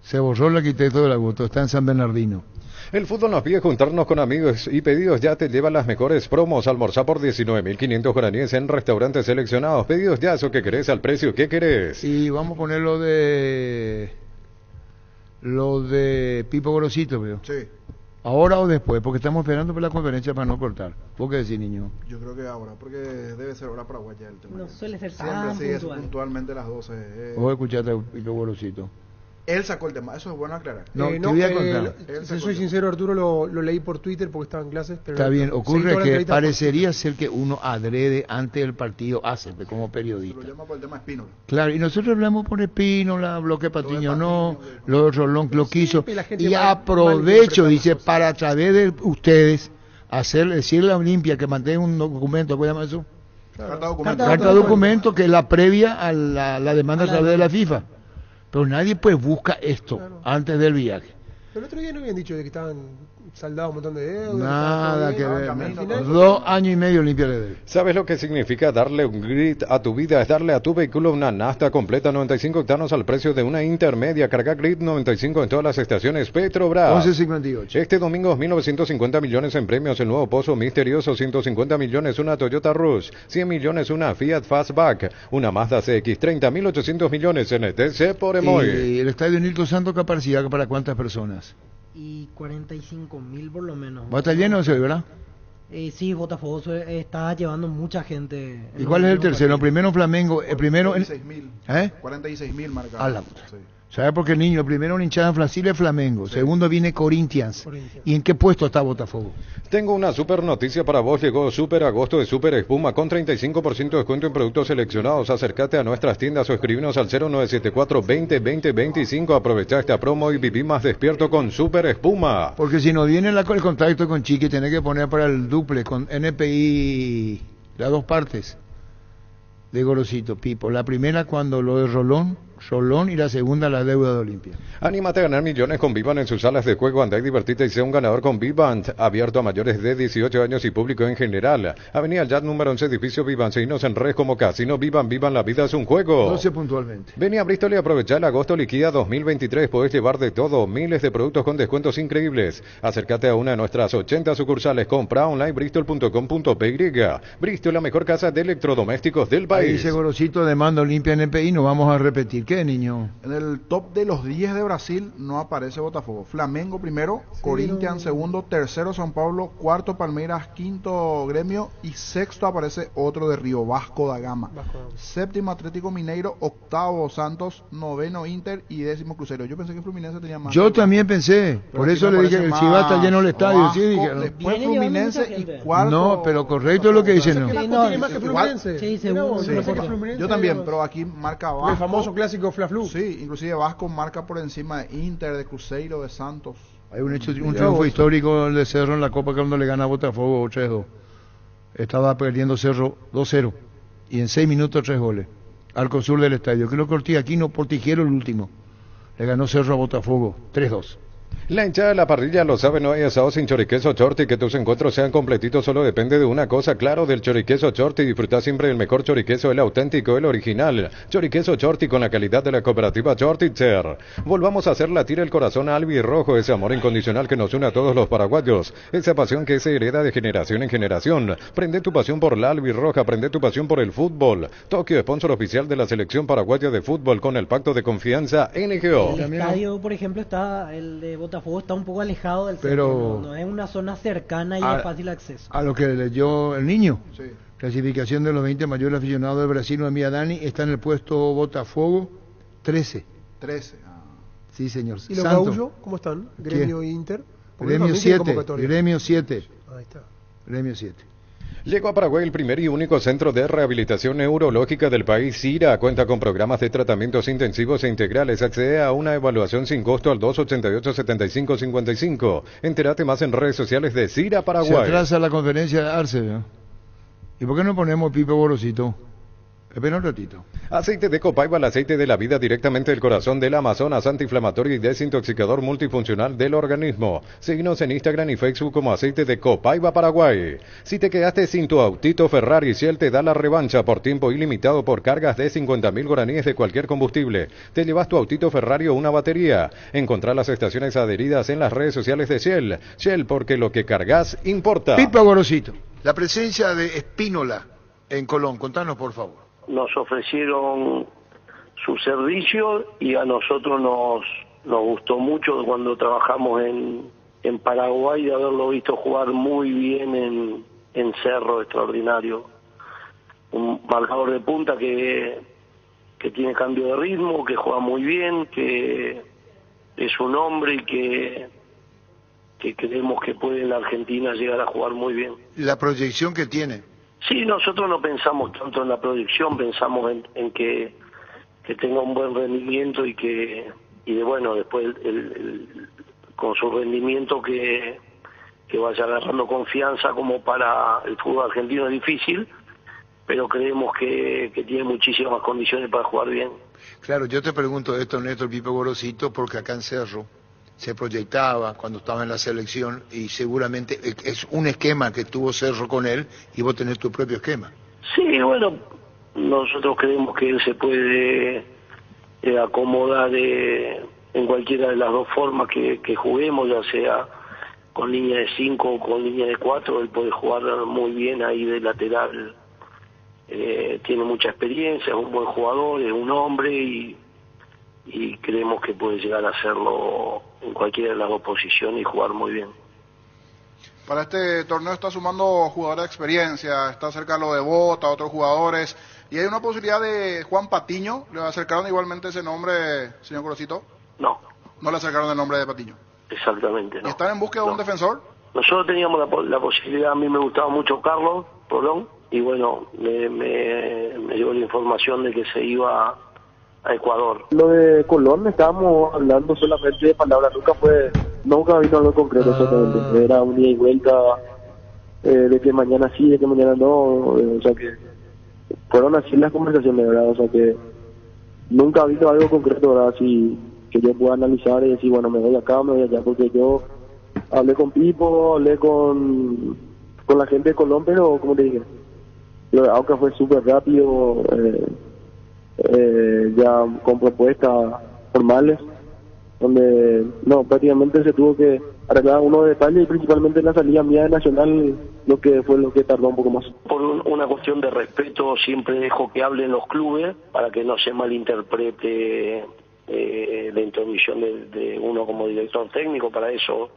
Se borró el arquitecto de la Goto, está en San Bernardino. El fútbol nos pide juntarnos con amigos y Pedidos Ya te lleva las mejores promos. Almorzar por 19.500 guaraníes en restaurantes seleccionados. Pedidos Ya, eso que querés al precio que querés. Y vamos a poner lo de Pipo Gorosito, veo. Sí. ¿Ahora o después? Porque estamos esperando por la conferencia para no cortar. ¿Vos qué decís, niño? Yo creo que ahora, porque debe ser hora paraguaya el tema. No suele ser siempre tan sí, es puntual. puntualmente a las 12. Vos escuchaste a Pipo Gorosito. Él sacó el tema, eso es bueno aclarar. No, te voy a contar. Si soy sincero, Arturo, lo leí por Twitter porque estaba en clases. Pero está bien, ocurre que parecería ser que uno adrede antes del partido hace como periodista. Lo llama por el tema Espínola. Claro, y nosotros hablamos por Espínola, Bloque Patiño no, lo Rolón lo quiso. Y aprovecho, dice, para a través de ustedes decirle a Olimpia que mantenga un documento, ¿cómo se llama eso? Carta documento, que es la previa a la demanda a través de la FIFA. Pero nadie pues busca esto antes del viaje. Pero el otro día no habían dicho de que estaban saldado un montón de deudas. Nada que ver. Al final, 2 años y medio Olimpia le debe. ¿Sabes lo que significa darle un grit a tu vida? Es darle a tu vehículo una nafta completa 95 octanos al precio de una intermedia. Carga Grit 95 en todas las estaciones Petrobras. 11.58. Este domingo 1.950 millones en premios. El nuevo pozo misterioso. 150 millones una Toyota Rush. 100 millones una Fiat Fastback. Una Mazda CX-30. 1.800 millones en ETC por Emoy. ¿Y el estadio Nilton Santos capacidad para cuántas personas? Y 45.000 por lo menos. Va a estar lleno ese hoy, ¿verdad? Sí, Botafogo está llevando mucha gente. ¿Y cuál es el tercero? El primero Flamengo, el primero... 46.000. 46.000 marcados. A la puta. Sí. ¿Sabe por qué el niño? El primero una hinchada en Brasil es Flamengo. Sí. Segundo viene Corinthians. ¿Y en qué puesto está Botafogo? Tengo una super noticia para vos. Llegó Super Agosto de Super Espuma con 35% de descuento en productos seleccionados. Acércate a nuestras tiendas o escribinos al 0974 20 20 25. Aprovecha esta promo y viví más despierto con Super Espuma. Porque si no viene el contacto con Chiqui, tenés que poner para el duple con NPI las dos partes de Gorosito, Pipo. La primera cuando lo de Rolón, y la segunda la deuda de Olimpia. Anímate a ganar millones con Vivant en sus salas de juego. Anda y divertite y sea un ganador con Vivant. Abierto a mayores de 18 años y público en general. Avenida Yat número 11, edificio Vivant. Seguinos en redes como Casino Vivant. Vivant, la vida es un juego. 12 puntualmente. Vení a Bristol y aprovecha el agosto liquida 2023. Podés llevar de todo. Miles de productos con descuentos increíbles. Acércate a una de nuestras 80 sucursales. Compra online bristol.com.py. Bristol, la mejor casa de electrodomésticos del país. Ahí dice Gorosito, demanda Olimpia NPI. No vamos a repetir. ¿Qué, niño? En el top de los 10 de Brasil no aparece Botafogo. Flamengo primero, sí, Corinthians segundo, tercero São Paulo, cuarto Palmeiras, quinto Gremio y sexto aparece otro de Río, Vasco da Gama. Séptimo Atlético Mineiro, octavo Santos, noveno Inter y décimo Cruzeiro. Yo pensé que Fluminense tenía más. Yo también pensé, por eso le dije que el Chivas está lleno el estadio. Vasco, sí, dije, después Fluminense y cuarto. No, pero correcto es lo que dicen. No. Tiene más que Fluminense. Sí, seguro. Sí. Yo también, pero aquí marca Vasco. El famoso clásico Fla-Flu. Sí, inclusive Vasco marca por encima de Inter, de Cruzeiro, de Santos. Hay un triunfo histórico el de Cerro en la Copa cuando le gana a Botafogo 3-2. Estaba perdiendo Cerro 2-0 y en 6 minutos 3 goles. Arco sur del estadio. Creo que Ortiz Aquino Portijero el último. Le ganó Cerro a Botafogo 3-2. La hinchada de la parrilla lo sabe, no hay asado sin choriqueso Chorti. Que tus encuentros sean completitos solo depende de una cosa, claro, del choriqueso Chorti. Disfruta siempre el mejor choriqueso, el auténtico, el original. Choriqueso Chorti con la calidad de la cooperativa Chortitzer. Volvamos a hacer latir el corazón albirrojo, ese amor incondicional que nos une a todos los paraguayos. Esa pasión que se hereda de generación en generación. Prende tu pasión por la albirroja, prende tu pasión por el fútbol. Tokio, sponsor oficial de la selección paraguaya de fútbol con el pacto de confianza NGO. El estadio, por ejemplo, el de Botafogo está un poco alejado del pero centro, no es una zona cercana y de fácil acceso. A lo que leyó el niño. Sí. Clasificación de los 20 mayores aficionados de Brasil, no envía Dani, está en el puesto Botafogo 13. 13. Sí, señor. ¿Y los Gaullo cómo están? Gremio e Inter. Gremio 7. Gremio 7. Ahí está. Gremio 7. Llegó a Paraguay el primer y único centro de rehabilitación neurológica del país, CIRA. Cuenta con programas de tratamientos intensivos e integrales. Accede a una evaluación sin costo al 288-7555. Entérate más en redes sociales de CIRA Paraguay. Se atrasa la conferencia de Arce, ¿no? ¿Y por qué no ponemos Pipe Gorosito? Espera un ratito. Aceite de Copaiba, el aceite de la vida directamente del corazón del Amazonas, antiinflamatorio y desintoxicador multifuncional del organismo. Síguenos en Instagram y Facebook como Aceite de Copaiba Paraguay. Si te quedaste sin tu autito Ferrari, Shell te da la revancha por tiempo ilimitado por cargas de 50.000 guaraníes de cualquier combustible. Te llevas tu autito Ferrari o una batería. Encontrá las estaciones adheridas en las redes sociales de Shell. Shell, porque lo que cargas importa. Pipe Gorosito. La presencia de Espínola en Colón, contanos por favor. Nos ofrecieron su servicio y a nosotros nos gustó mucho cuando trabajamos en Paraguay de haberlo visto jugar muy bien en Cerro, extraordinario. Un marcador de punta que tiene cambio de ritmo, que juega muy bien, que es un hombre y que creemos que puede en la Argentina llegar a jugar muy bien. La proyección que tiene. Sí, nosotros no pensamos tanto en la proyección, pensamos en que tenga un buen rendimiento y bueno, después con su rendimiento que vaya agarrando confianza, como para el fútbol argentino es difícil, pero creemos que tiene muchísimas condiciones para jugar bien. Claro, yo te pregunto esto, Néstor Pipe Gorosito, porque acá en Cerro se proyectaba cuando estaba en la selección, y seguramente es un esquema que tuvo Cerro con él y vos tenés tu propio esquema. Sí, bueno, nosotros creemos que él se puede acomodar en cualquiera de las dos formas que juguemos, ya sea con línea de 5 o con línea de 4, él puede jugar muy bien ahí de lateral. Tiene mucha experiencia, es un buen jugador, es un hombre y creemos que puede llegar a hacerlo en cualquiera de las dos posiciones y jugar muy bien. Para este torneo está sumando jugadores de experiencia, está cerca lo de Bota, otros jugadores, y hay una posibilidad de Juan Patiño. ¿Le acercaron igualmente ese nombre, señor Gorosito? No. No le acercaron el nombre de Patiño. Exactamente, no. ¿Y están en búsqueda de un defensor? Nosotros teníamos la posibilidad, a mí me gustaba mucho Carlos Rolón, y bueno, me llegó la información de que se iba a Ecuador. Lo de Colón estábamos hablando solamente de palabras, nunca vino algo concreto exactamente. Era un ida y vuelta de que mañana sí, de que mañana no, o sea que fueron así las conversaciones, ¿verdad? O sea que nunca vino algo concreto, ¿verdad? Así que yo pueda analizar y decir, bueno, me voy acá, me voy allá, porque yo hablé con Pipo, hablé con la gente de Colón, pero como te dije, lo de Aucas fue súper rápido, ya con propuestas formales, donde prácticamente se tuvo que arreglar unos detalles y principalmente la salida mía de Nacional, lo que tardó un poco más. Por una cuestión de respeto siempre dejo que hablen los clubes para que no se malinterprete la intromisión de uno como director técnico. Para eso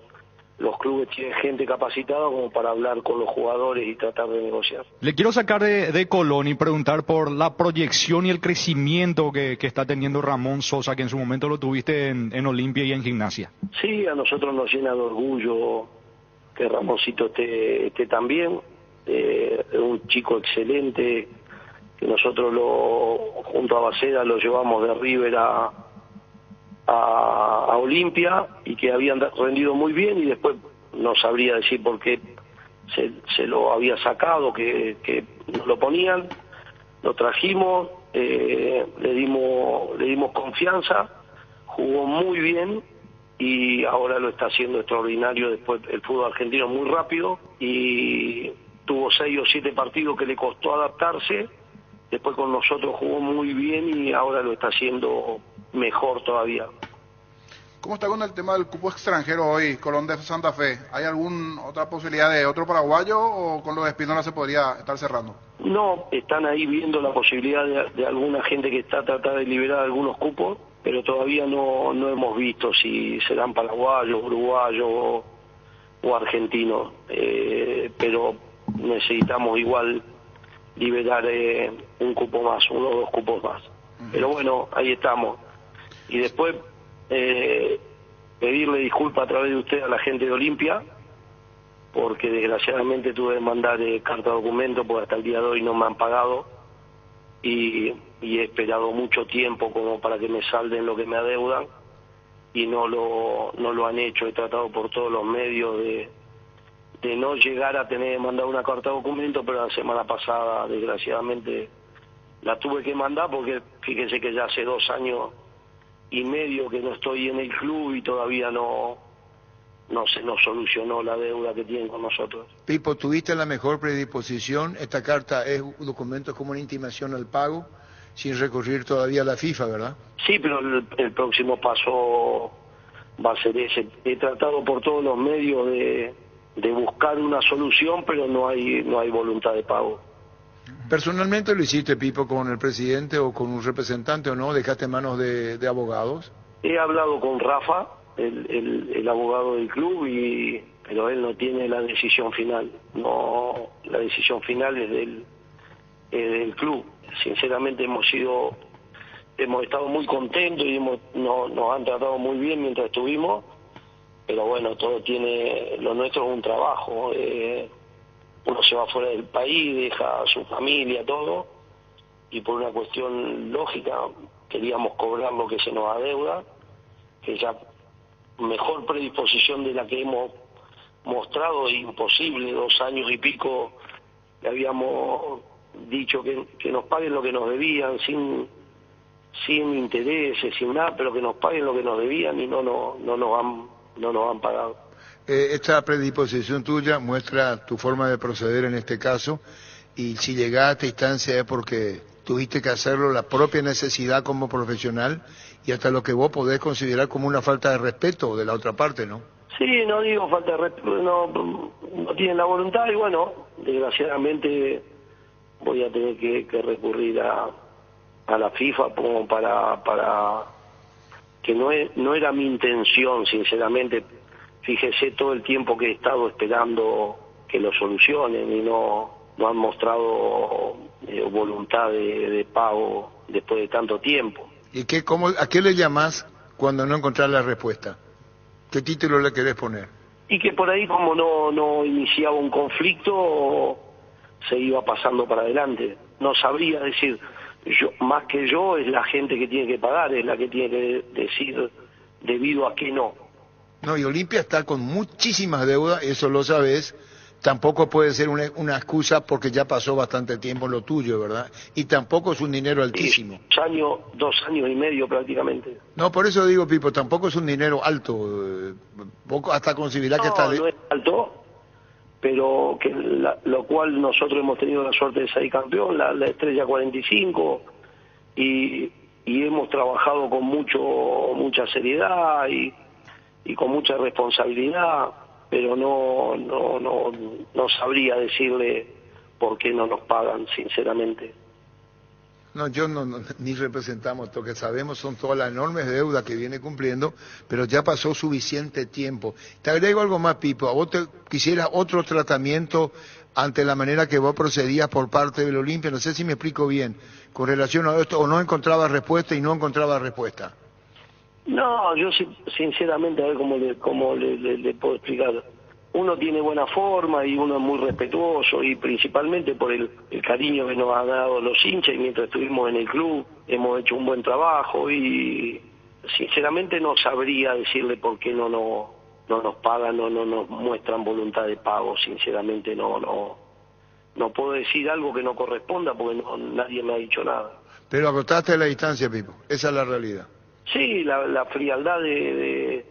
los clubes tienen gente capacitada como para hablar con los jugadores y tratar de negociar. Le quiero sacar de Colón y preguntar por la proyección y el crecimiento que está teniendo Ramón Sosa, que en su momento lo tuviste en Olimpia y en Gimnasia. Sí, a nosotros nos llena de orgullo que Ramoncito esté también. Es un chico excelente, que nosotros junto a Baceda lo llevamos de River a Olimpia y que habían rendido muy bien, y después no sabría decir por qué se lo había sacado, que nos lo ponían, lo trajimos, le dimos confianza, jugó muy bien y ahora lo está haciendo extraordinario. Después el fútbol argentino es muy rápido y tuvo 6 o 7 partidos que le costó adaptarse, después con nosotros jugó muy bien y ahora lo está haciendo mejor todavía. ¿Cómo está con el tema del cupo extranjero hoy, Colón de Santa Fe? ¿Hay alguna otra posibilidad de otro paraguayo o con lo de Espinola se podría estar cerrando? No, están ahí viendo la posibilidad de alguna gente que está tratando de liberar algunos cupos, pero todavía no hemos visto si serán paraguayos, uruguayos o argentinos, pero necesitamos igual liberar un cupo más, 1 o 2 cupos más. Pero bueno, ahí estamos. Y después pedirle disculpas a través de usted a la gente de Olimpia, porque desgraciadamente tuve que mandar carta de documento porque hasta el día de hoy no me han pagado y he esperado mucho tiempo como para que me salden lo que me adeudan y no lo han hecho. He tratado por todos los medios de no llegar a tener que mandar una carta de documento, pero la semana pasada desgraciadamente la tuve que mandar porque fíjense que ya hace 2 años y medio que no estoy en el club y todavía no se nos solucionó la deuda que tienen con nosotros. Pipo, tuviste la mejor predisposición. Esta carta es un documento como una intimación al pago, sin recurrir todavía a la FIFA, ¿verdad? Sí, pero el próximo paso va a ser ese. He tratado por todos los medios de buscar una solución, pero no hay voluntad de pago. ¿Personalmente lo hiciste, Pipo, con el presidente o con un representante o no? ¿Dejaste en manos de abogados? He hablado con Rafa, el abogado del club, pero él no tiene la decisión final. No, la decisión final es del club. Sinceramente hemos estado muy contentos y nos han tratado muy bien mientras estuvimos, pero bueno, lo nuestro es un trabajo. Uno se va fuera del país, deja a su familia, todo, y por una cuestión lógica queríamos cobrar lo que se nos adeuda, que ya mejor predisposición de la que hemos mostrado es imposible. 2 años y pico le habíamos dicho que nos paguen lo que nos debían sin sin intereses, sin nada, pero que nos paguen lo que nos debían y no nos han pagado. Esta predisposición tuya muestra tu forma de proceder en este caso, y si llegas a esta instancia es porque tuviste que hacerlo, la propia necesidad como profesional y hasta lo que vos podés considerar como una falta de respeto de la otra parte, ¿no? Sí, no digo falta de respeto, no tienen la voluntad y bueno, desgraciadamente voy a tener que recurrir a la FIFA como para que no era mi intención, sinceramente. Fíjese todo el tiempo que he estado esperando que lo solucionen y no han mostrado voluntad de pago después de tanto tiempo. ¿Y a qué le llamás cuando no encontrás la respuesta? ¿Qué título le querés poner? Y que por ahí como no iniciaba un conflicto, se iba pasando para adelante. No sabría decir, más que yo, es la gente que tiene que pagar, es la que tiene que decir debido a qué no. No, y Olimpia está con muchísimas deudas, eso lo sabes. Tampoco puede ser una excusa porque ya pasó bastante tiempo en lo tuyo, ¿verdad? Y tampoco es un dinero altísimo. 2 años y medio prácticamente. No, por eso digo, Pipo, tampoco es un dinero alto. Poco hasta considerar que está... No es alto, pero que lo cual nosotros hemos tenido la suerte de salir campeón, la Estrella 45, y hemos trabajado con mucha seriedad y con mucha responsabilidad, pero no sabría decirle por qué no nos pagan, sinceramente. No, yo ni representamos, lo que sabemos son todas las enormes deudas que viene cumpliendo, pero ya pasó suficiente tiempo. Te agrego algo más, Pipo, ¿a vos te quisieras otro tratamiento ante la manera que vos procedías por parte del Olimpia? No sé si me explico bien, con relación a esto, o no encontraba respuesta y no encontraba respuesta. No, yo sinceramente, a ver cómo le puedo explicar. Uno tiene buena forma y uno es muy respetuoso, y principalmente por el cariño que nos han dado los hinchas, y mientras estuvimos en el club hemos hecho un buen trabajo, y sinceramente no sabría decirle por qué no nos pagan, no nos muestran voluntad de pago. Sinceramente no puedo decir algo que no corresponda porque nadie me ha dicho nada. Pero agotaste la distancia, Pipo, esa es la realidad. Sí, la frialdad de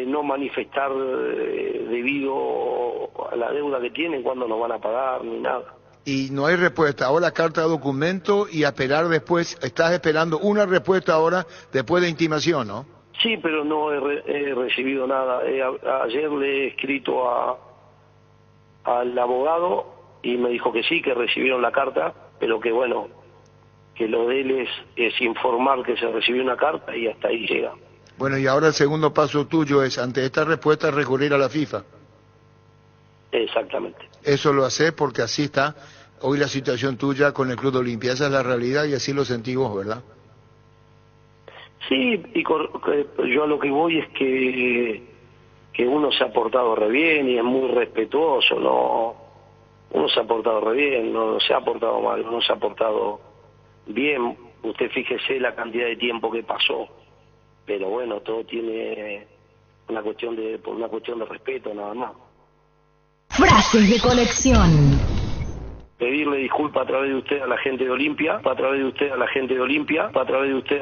no manifestar debido a la deuda que tienen, cuándo nos van a pagar, ni nada. Y no hay respuesta. Ahora carta de documento y a esperar después. Estás esperando una respuesta ahora después de intimación, ¿no? Sí, pero no he recibido nada. Ayer le he escrito al abogado y me dijo que sí, que recibieron la carta, pero que bueno, que lo de él es informar que se recibió una carta y hasta ahí llega. Bueno, y ahora el segundo paso tuyo es, ante esta respuesta, recurrir a la FIFA. Exactamente. Eso lo haces porque así está hoy la situación tuya con el Club de Olimpia. Esa es la realidad y así lo sentís vos, ¿verdad? Sí, y yo a lo que voy es que uno se ha portado re bien y es muy respetuoso, ¿no? Uno se ha portado re bien, no se ha portado mal, uno se ha portado bien. Usted fíjese la cantidad de tiempo que pasó. Pero bueno, todo tiene una cuestión de respeto, nada más. Frases de colección. Pedirle disculpas a través de usted a la gente de Olimpia, a través de usted a la gente de Olimpia, a través de usted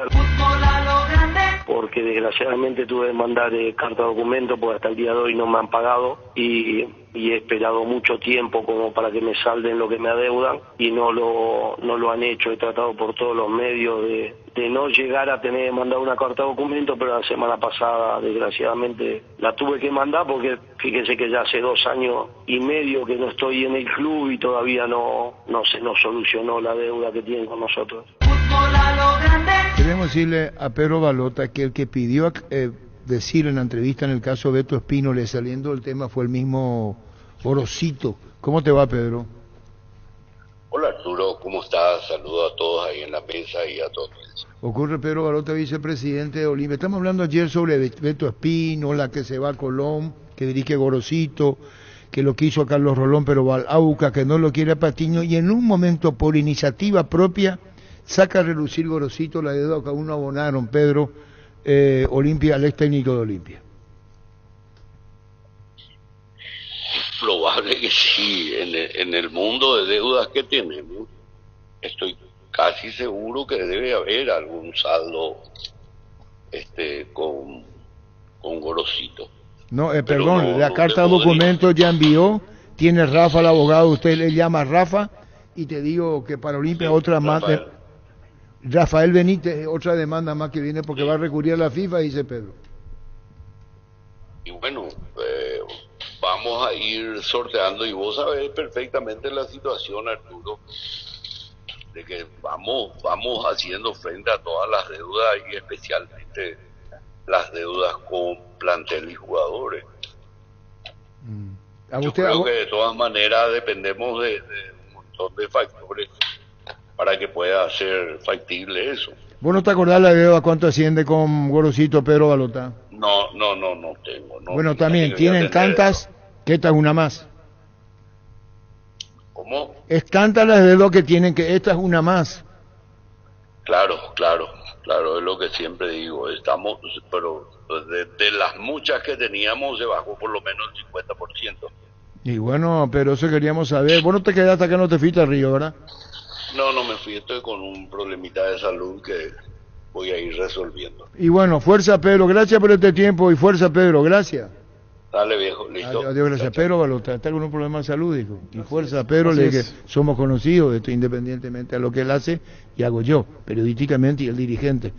porque desgraciadamente tuve que mandar carta de documento porque hasta el día de hoy no me han pagado y he esperado mucho tiempo como para que me salden lo que me adeudan y no lo han hecho. He tratado por todos los medios de no llegar a tener que mandar una carta de documento, pero la semana pasada desgraciadamente la tuve que mandar porque fíjese que ya hace 2 años y medio que no estoy en el club y todavía no se nos solucionó la deuda que tienen con nosotros. Queremos decirle a Pedro Balota que el que pidió decir en la entrevista en el caso Beto Espínole saliendo del tema fue el mismo Gorosito. ¿Cómo te va, Pedro? Hola, Arturo, ¿cómo estás? Saludos a todos ahí en la mesa y a todos. Ocurre Pedro Balota, vicepresidente de Olimpia. Estamos hablando ayer sobre Beto Espínola, que se va a Colón, que dirige Gorosito, que lo quiso a Carlos Rolón, pero va al AUCA, que no lo quiere a Patiño, y en un momento, por iniciativa propia, saca a relucir Gorosito la deuda que aún no abonaron, Pedro, Olimpia, al ex técnico de Olimpia. Probable que sí, en el mundo de deudas que tenemos, estoy casi seguro que debe haber algún saldo con Gorosito. No, Pero perdón, no- la no carta te de podría. documento ya envió, tiene Rafa el abogado, usted le llama Rafa y te digo que para Olimpia otra más, Rafael Benítez, otra demanda más que viene porque va a recurrir a la FIFA, dice Pedro. Y bueno, vamos a ir sorteando y vos sabés perfectamente la situación, Arturo, de que vamos haciendo frente a todas las deudas y especialmente las deudas con plantel y jugadores. A Yo usted, creo que de todas maneras dependemos de un montón de factores para que pueda ser factible eso. ¿Vos no te acordás la deuda cuánto asciende con Gorosito Pedro Balota? No tengo. No, Bueno, fíjate también que voy a tienen tener- tantas que esta es una más. ¿Cómo? Es tantas las deudas que tienen que esta es una más. Claro, es lo que siempre digo, pero de las muchas que teníamos se bajó por lo menos el 50%. Y bueno, pero eso queríamos saber. Vos no te quedaste acá, no te fuiste al río, ¿verdad? No me fui, estoy con un problemita de salud que voy a ir resolviendo. Y bueno, fuerza Pedro, gracias por este tiempo y fuerza Pedro, gracias. Dale viejo, listo. Adiós, gracias. Pedro Balota está con un problema de salud, dijo. Y fuerza Pedro, Así le dije, es. somos conocidos, esto independientemente a lo que él hace, y hago yo, periodísticamente y el dirigente.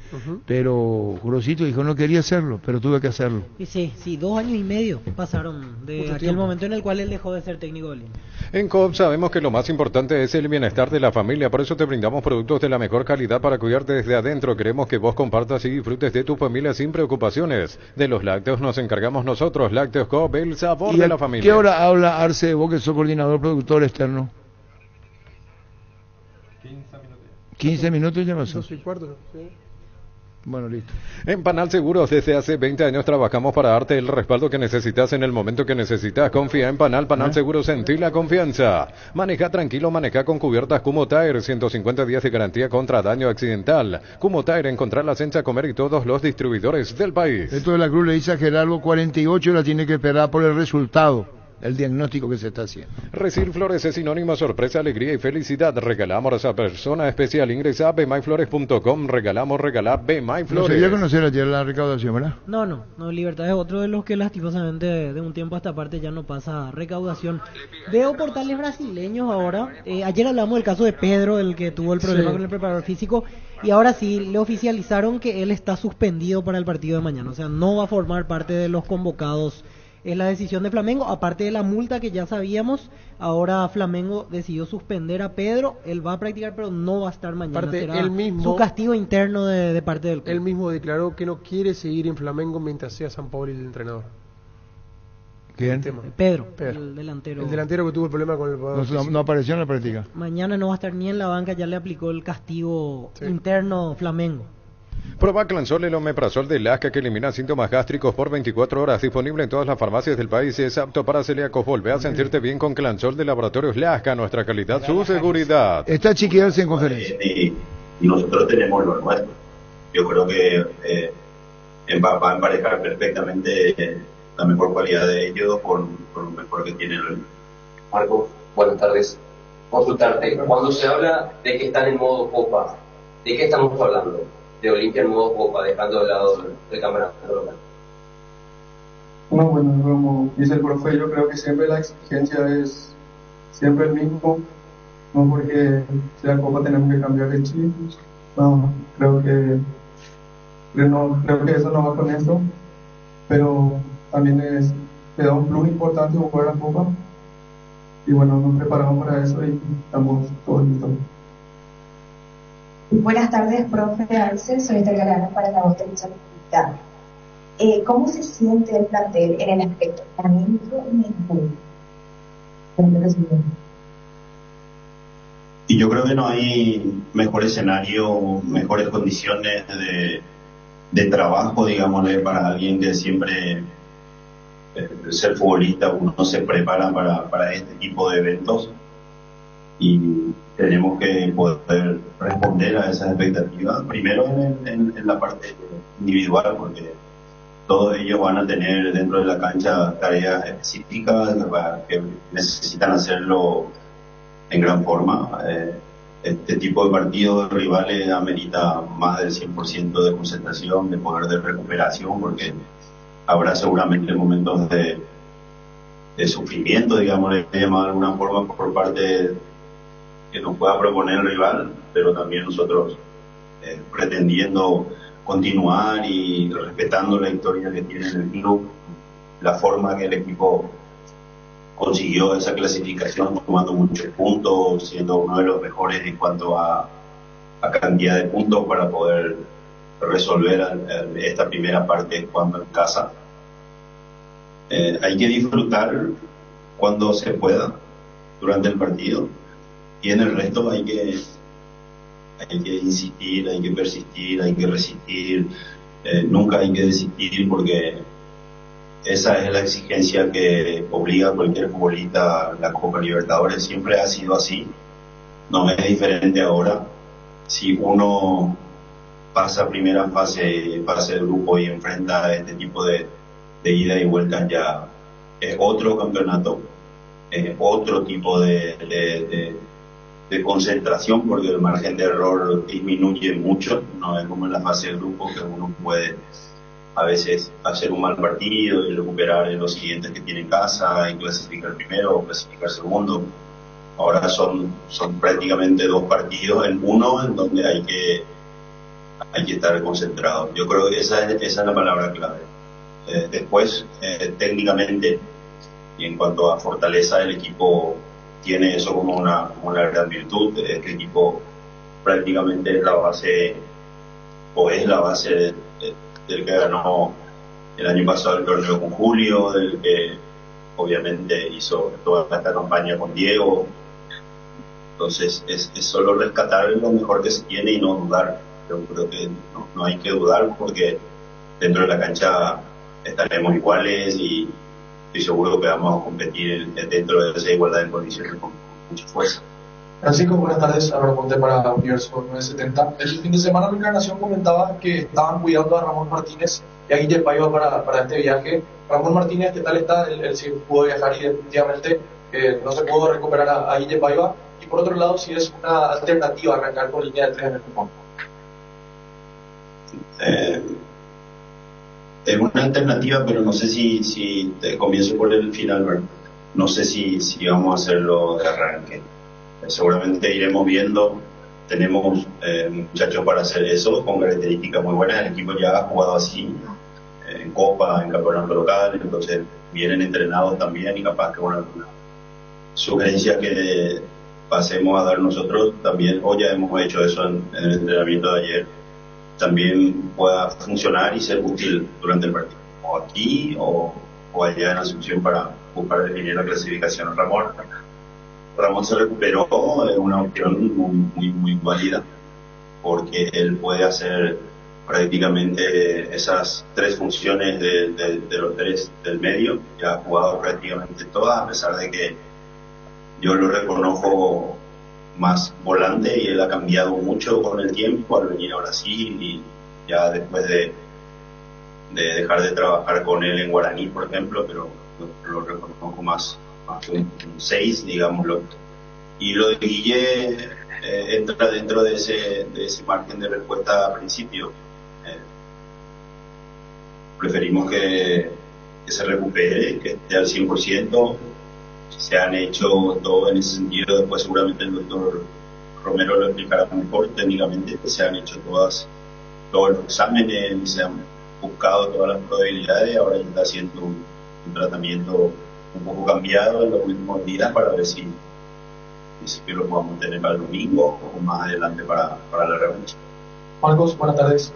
Pero Gorosito dijo, no quería hacerlo, pero tuve que hacerlo. Y sí, 2 años y medio pasaron de Mucho aquel tiempo. momento en el cual él dejó de ser técnico de Olimpia. En Coop sabemos que lo más importante es el bienestar de la familia, por eso te brindamos productos de la mejor calidad para cuidarte desde adentro. Queremos que vos compartas y disfrutes de tu familia sin preocupaciones. De los lácteos nos encargamos nosotros, Lácteos Coop, el sabor ¿Y de a la familia. qué hora habla Arce, vos que sos coordinador productor externo? 15 minutos ya pasó. 2:15, sí. Bueno, listo. En Panal Seguros, desde hace 20 años trabajamos para darte el respaldo que necesitas en el momento que necesitas. Confía en Panal Seguros, en ti la confianza. Maneja tranquilo, maneja con cubiertas Kumo Tire, 150 días de garantía contra daño accidental. Kumo Tire, encontrarlas en Chacomer y todos los distribuidores del país. Esto de la Cruz le dice a Gerardo 48 horas tiene que esperar por el resultado, el diagnóstico que se está haciendo. Recibir flores es sinónimo de sorpresa, alegría y felicidad. Regalamos a esa persona especial. Ingresa a bmyflores.com. Regalamos No se Flores. dio a conocer ayer la recaudación, ¿verdad? No, Libertad es otro de los que lastimosamente de un tiempo a esta parte ya no pasa recaudación. Veo portales brasileños ahora. Ayer hablamos del caso de Pedro, el que tuvo el problema Sí. con el preparador físico, y ahora sí le oficializaron que él está suspendido para el partido de mañana. O sea, no va a formar parte de los convocados. Es la decisión de Flamengo, aparte de la multa que ya sabíamos. Ahora Flamengo decidió suspender a Pedro. Él va a practicar, pero no va a estar mañana. Aparte, Será él mismo- su castigo interno de parte del club. Él mismo declaró que no quiere seguir en Flamengo mientras sea San Paolo el entrenador. ¿Quién? Pedro, el delantero. El delantero que tuvo el problema con el No apareció en la práctica. Mañana no va a estar ni en la banca, ya le aplicó el castigo interno Flamengo. Proba Clansol, el omeprazol de Lasca que elimina síntomas gástricos por 24 horas. Disponible en todas las farmacias del país y es apto para celíacos. Volvé a sentirte bien con Clansol de Laboratorios Lasca. Nuestra calidad, su seguridad. Está Chiquiarse en conferencia. Y nosotros tenemos lo nuestro. Yo creo que va a emparejar perfectamente la mejor cualidad de ellos con lo mejor que tienen. Marco, buenas tardes. Consultarte, cuando se habla de que están en modo Copa, ¿de qué estamos hablando? De Olimpia en modo Copa, dejando de lado el campeonato local. No, bueno, como dice el profe, yo creo que siempre la exigencia es siempre el mismo, no porque sea Copa tenemos que cambiar de chip, no, creo que eso no va con eso, pero también te da un plus importante jugar la Copa, y bueno, nos preparamos para eso y estamos todos listos. Buenas tardes, profe Arce, soy Esther Galano para la voz de Lucha Comunitaria. ¿Cómo se siente el plantel en el aspecto anímico y mental? Y yo creo que no hay mejor escenario, mejores condiciones de trabajo, digámosle, para alguien que siempre ser futbolista, uno se prepara para este tipo de eventos y tenemos que poder responder a esas expectativas, primero en la parte individual, porque todos ellos van a tener dentro de la cancha tareas específicas que necesitan hacerlo en gran forma. este tipo de partidos rivales amerita más del 100% de concentración, de poder de recuperación, porque habrá seguramente momentos de sufrimiento, digamos, de llamar de alguna forma, por parte que nos pueda proponer el rival, pero también nosotros pretendiendo continuar y respetando la historia que tiene el club, la forma que el equipo consiguió esa clasificación, tomando muchos puntos, siendo uno de los mejores en cuanto a cantidad de puntos para poder resolver esta primera parte jugando en casa. Hay que disfrutar cuando se pueda durante el partido, y en el resto hay que insistir, hay que persistir, hay que resistir, nunca hay que desistir, porque esa es la exigencia que obliga a cualquier futbolista a la Copa Libertadores. Siempre ha sido así, no es diferente ahora. Si uno pasa primera fase del grupo y enfrenta este tipo de ida y vuelta, ya es otro campeonato, es otro tipo de concentración, porque el margen de error disminuye mucho. No es como en la fase del grupo, que uno puede a veces hacer un mal partido y recuperar en los siguientes que tiene en casa y clasificar primero o clasificar segundo. Ahora son prácticamente 2 partidos en uno, en donde hay que estar concentrado. Yo creo que esa es la palabra clave. Después, técnicamente, y en cuanto a fortaleza, el equipo tiene eso como una gran virtud. Este equipo prácticamente es la base, del que ganó el año pasado el torneo con Julio, del que obviamente hizo toda esta campaña con Diego. Entonces es solo rescatar lo mejor que se tiene y no dudar. Yo creo que no hay que dudar, porque dentro de la cancha estaremos iguales y estoy seguro que vamos a competir dentro de esa igualdad de condiciones con mucha fuerza. Francisco, buenas tardes. Ahora Ponte para Universo 970. El fin de semana la Encarnación comentaba que estaban cuidando a Ramón Martínez y a Guille Paiva para este viaje. Ramón Martínez, ¿qué tal está? Él sí pudo viajar y definitivamente no se pudo recuperar a Guille Paiva. Y por otro lado, si es una alternativa arrancar con línea de 3 en el fútbol. Es una alternativa, pero no sé si te comienzo por el final, ¿verdad? No sé si vamos a hacerlo de arranque. Seguramente iremos viendo. Tenemos muchachos para hacer eso, con características muy buenas. El equipo ya ha jugado así, en Copa, en campeonato local, entonces vienen entrenados también, y capaz que una sugerencia que pasemos a dar nosotros también, o ya hemos hecho eso en el entrenamiento de ayer, también pueda funcionar y ser útil durante el partido, o aquí o allá en Asunción, para buscar definir la clasificación. Ramón se recuperó, es una opción muy válida, porque él puede hacer prácticamente esas 3 funciones de los 3 del medio. Ya ha jugado prácticamente todas, a pesar de que yo lo reconozco más volante, y él ha cambiado mucho con el tiempo al venir a Brasil, y ya después de dejar de trabajar con él en Guaraní, por ejemplo, pero lo reconozco más un 6, digámoslo. Y lo de Guille entra dentro de ese margen de respuesta al principio. Preferimos que se recupere, que esté al 100%. Se han hecho todo en ese sentido. Después seguramente el doctor Romero lo explicará mejor técnicamente. Se han hecho todos los exámenes, se han buscado todas las probabilidades. Ahora ya está haciendo un tratamiento un poco cambiado en los últimos días, para ver si lo podamos tener para el domingo o más adelante para la revancha. Marcos, buenas tardes.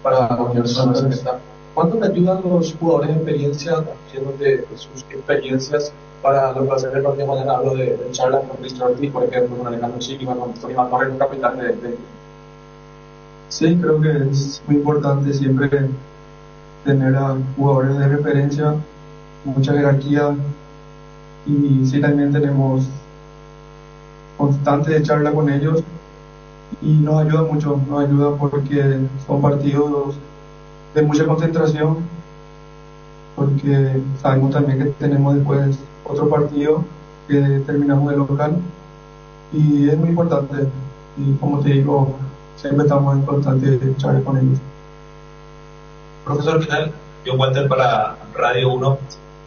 Para Universo 970. ¿Cuánto le ayudan los jugadores de experiencia, haciéndote sus experiencias para lo que va a ser el partido de mañana? Hablo de charlas con Cristian Ortiz, por ejemplo, con Alejandro Silva, con Tony Matorre, un capitán de... Sí, creo que es muy importante siempre tener a jugadores de referencia, mucha jerarquía, y sí, también tenemos constante charla con ellos, y nos ayuda mucho, porque son partidos de mucha concentración, porque sabemos también que tenemos después otro partido que terminamos de local, y es muy importante y como te digo, siempre estamos en constante charla con ellos. Profesor, ¿qué tal? Yo Walter para Radio 1.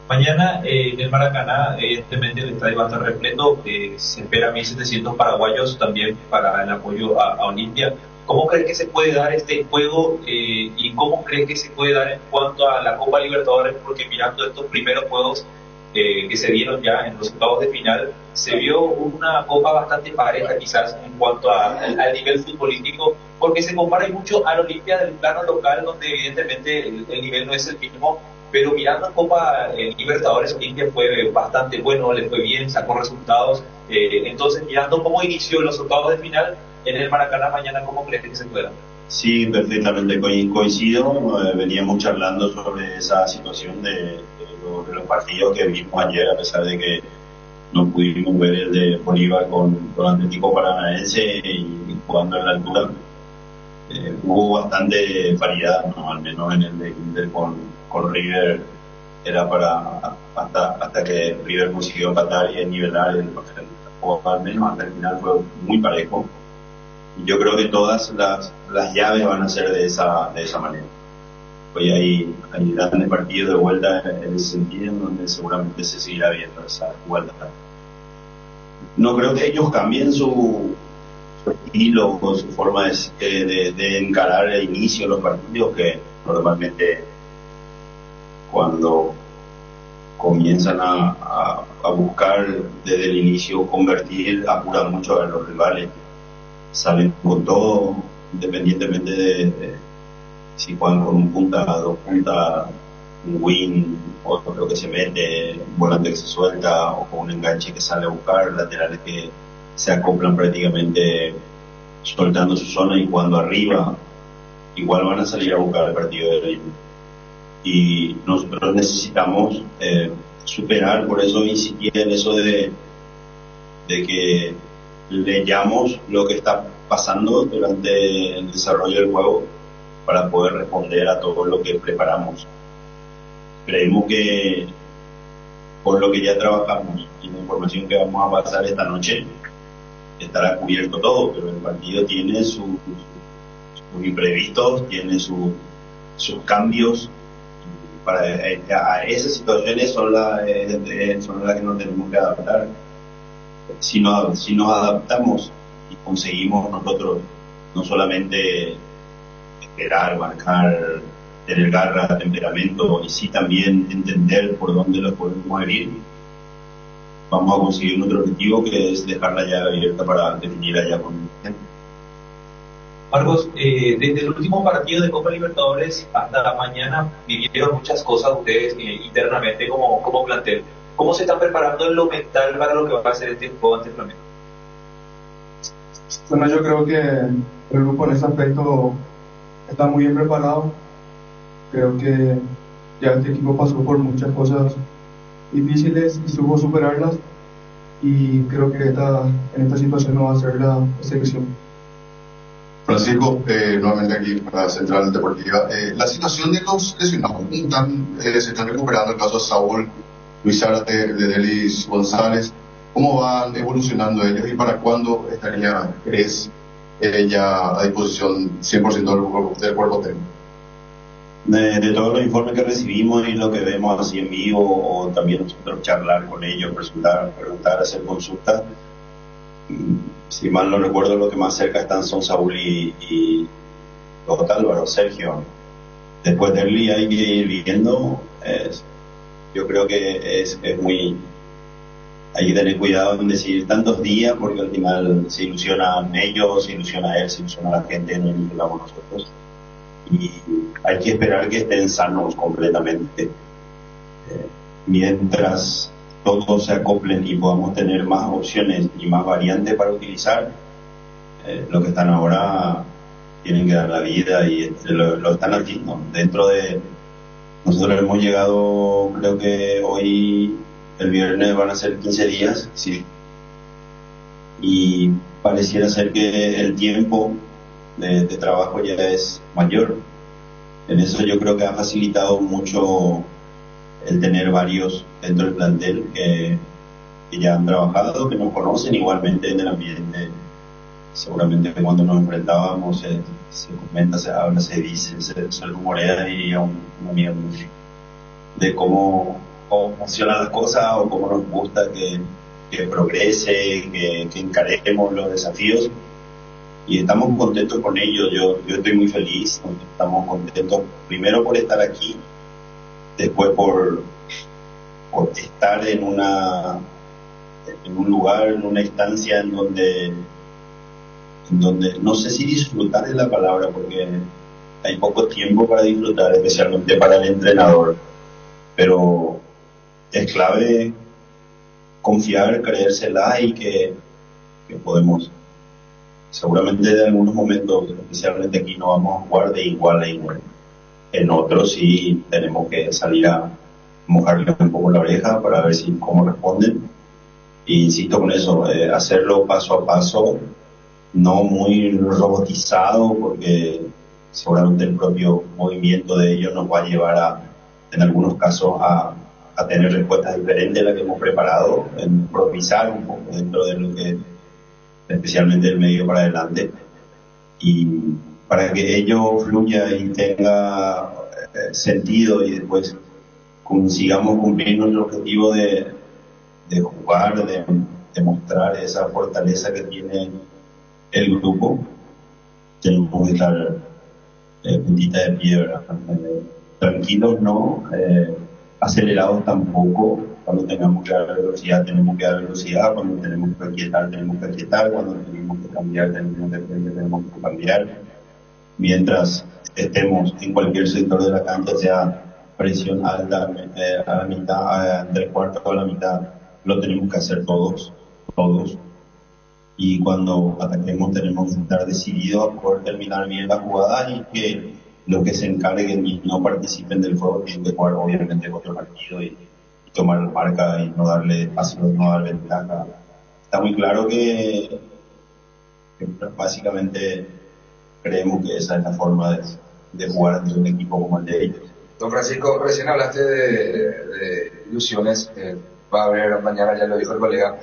Mañana en el Maracaná, evidentemente el estadio va a estar repleto, se espera 1.700 paraguayos también para el apoyo a Olimpia. ¿Cómo crees que se puede dar este juego y cómo crees que se puede dar en cuanto a la Copa Libertadores? Porque mirando estos primeros juegos que se dieron ya en los octavos de final, se vio una Copa bastante pareja quizás en cuanto al nivel futbolístico, porque se compara mucho a la Olimpia del plano local, donde evidentemente el nivel no es el mismo. Pero mirando Copa Libertadores, Olimpia fue bastante bueno, le fue bien, sacó resultados. Entonces, mirando cómo inició los octavos de final en el Maracaná mañana, ¿cómo crees que se pueda? Sí, perfectamente coincido. Veníamos charlando sobre esa situación de los partidos que vimos ayer, a pesar de que no pudimos ver el de Bolívar con Atlético Paranaense y jugando en la altura. Hubo bastante paridad, ¿no? Al menos en el de Inter con River, era para hasta que River consiguió empatar y nivelar o al menos hasta el final fue muy parejo. Y yo creo que todas las llaves van a ser de esa manera. Hoy hay grandes partidos de vuelta en ese sentido, en donde seguramente se seguirá viendo esa vuelta. No creo que ellos cambien su estilo o su forma de encarar el inicio de los partidos, que normalmente cuando comienzan a buscar desde el inicio convertir, apuran mucho a los rivales, salen con todo, independientemente de si juegan con un punta, dos puntas, un win, otro que se mete, un volante que se suelta o con un enganche que sale a buscar, laterales que se acoplan prácticamente soltando su zona y jugando arriba, igual van a salir a buscar el partido de ritmo. Y nosotros necesitamos superar, por eso insistí en eso de que leyamos lo que está pasando durante el desarrollo del juego para poder responder a todo lo que preparamos. Creemos que por lo que ya trabajamos y la información que vamos a pasar esta noche estará cubierto todo, pero el partido tiene sus imprevistos, tiene sus cambios. A esas situaciones son las que nos tenemos que adaptar. Si nos adaptamos y conseguimos nosotros no solamente esperar, marcar, tener garra, temperamento, y sí también entender por dónde los podemos herir, vamos a conseguir nuestro objetivo, que es dejar la llave abierta para definir allá con gente. Marcos, desde el último partido de Copa Libertadores hasta la mañana vivieron muchas cosas ustedes internamente como plantel. ¿Cómo se están preparando en lo mental para lo que va a ser este juego ante Flamengo? Bueno, yo creo que el grupo en ese aspecto está muy bien preparado. Creo que ya este equipo pasó por muchas cosas difíciles y supo superarlas, y creo que en esta situación no va a ser la excepción. Francisco, nuevamente aquí para Central Deportiva. La situación de los lesionados, se están recuperando el caso de Saúl, Luis Zárate, de Delis González. ¿Cómo van evolucionando ellos y para cuándo crees ya a disposición 100% del cuerpo técnico? De todos los informes que recibimos y lo que vemos así en vivo, o también nosotros charlar con ellos, preguntar, hacer consultas, si mal no recuerdo, lo que más cerca están son Saúl y Álvaro, Sergio. Después de él hay que ir viendo. Yo creo que es muy... Hay que tener cuidado en decir tantos días, porque al final se ilusionan ellos, se ilusiona él, se ilusiona la gente, no ilusionamos nosotros. Y hay que esperar que estén sanos completamente. Mientras todos se acoplen y podamos tener más opciones y más variantes para utilizar, los que están ahora tienen que dar la vida y lo están haciendo. Nosotros hemos llegado, creo que hoy, el viernes van a ser 15 días, sí, y pareciera ser que el tiempo de trabajo ya es mayor. En eso yo creo que ha facilitado mucho el tener varios dentro del plantel que ya han trabajado, que nos conocen igualmente en el ambiente seguramente cuando nos enfrentábamos se comenta, se habla, se dice, se rumorea, diría un amigo, de cómo funcionan las cosas o cómo nos gusta que progrese, que encaremos los desafíos, y estamos contentos con ello. Yo estoy muy feliz, estamos contentos primero por estar aquí, después por estar en un lugar, en una instancia en donde no sé si disfrutar es la palabra, porque hay poco tiempo para disfrutar, especialmente para el entrenador, pero es clave confiar, creérsela y que podemos. Seguramente en algunos momentos, especialmente aquí, no vamos a jugar de igual a igual. En otros sí tenemos que salir a mojarle un poco la oreja para ver cómo responden. Y insisto con eso, hacerlo paso a paso, no muy robotizado, porque seguramente el propio movimiento de ellos nos va a llevar en algunos casos a tener respuestas diferentes a las que hemos preparado, en improvisar un poco dentro de lo que, especialmente el medio para adelante, y para que ello fluya y tenga sentido, y después consigamos cumplir nuestro objetivo de jugar, de mostrar esa fortaleza que tiene el grupo. Tenemos que estar puntita de piedra, tranquilos, no acelerados tampoco. Cuando tengamos que dar velocidad, tenemos que dar velocidad. Cuando tenemos que aquietar, tenemos que aquietar. Cuando tenemos que cambiar, tenemos que cambiar. Mientras estemos en cualquier sector de la cancha, sea presión alta, a la mitad, tres cuartos o a la mitad, lo tenemos que hacer todos. Y cuando ataquemos tenemos que estar decididos a poder terminar bien la jugada, y que los que se encarguen y no participen del juego tienen que jugar obviamente otro partido y tomar la marca y no darle paso, no dar ventaja. Está muy claro que básicamente creemos que esa es la forma de jugar ante un equipo como el de ellos. Don Francisco, recién hablaste de ilusiones. Va a haber mañana, ya lo dijo el colega,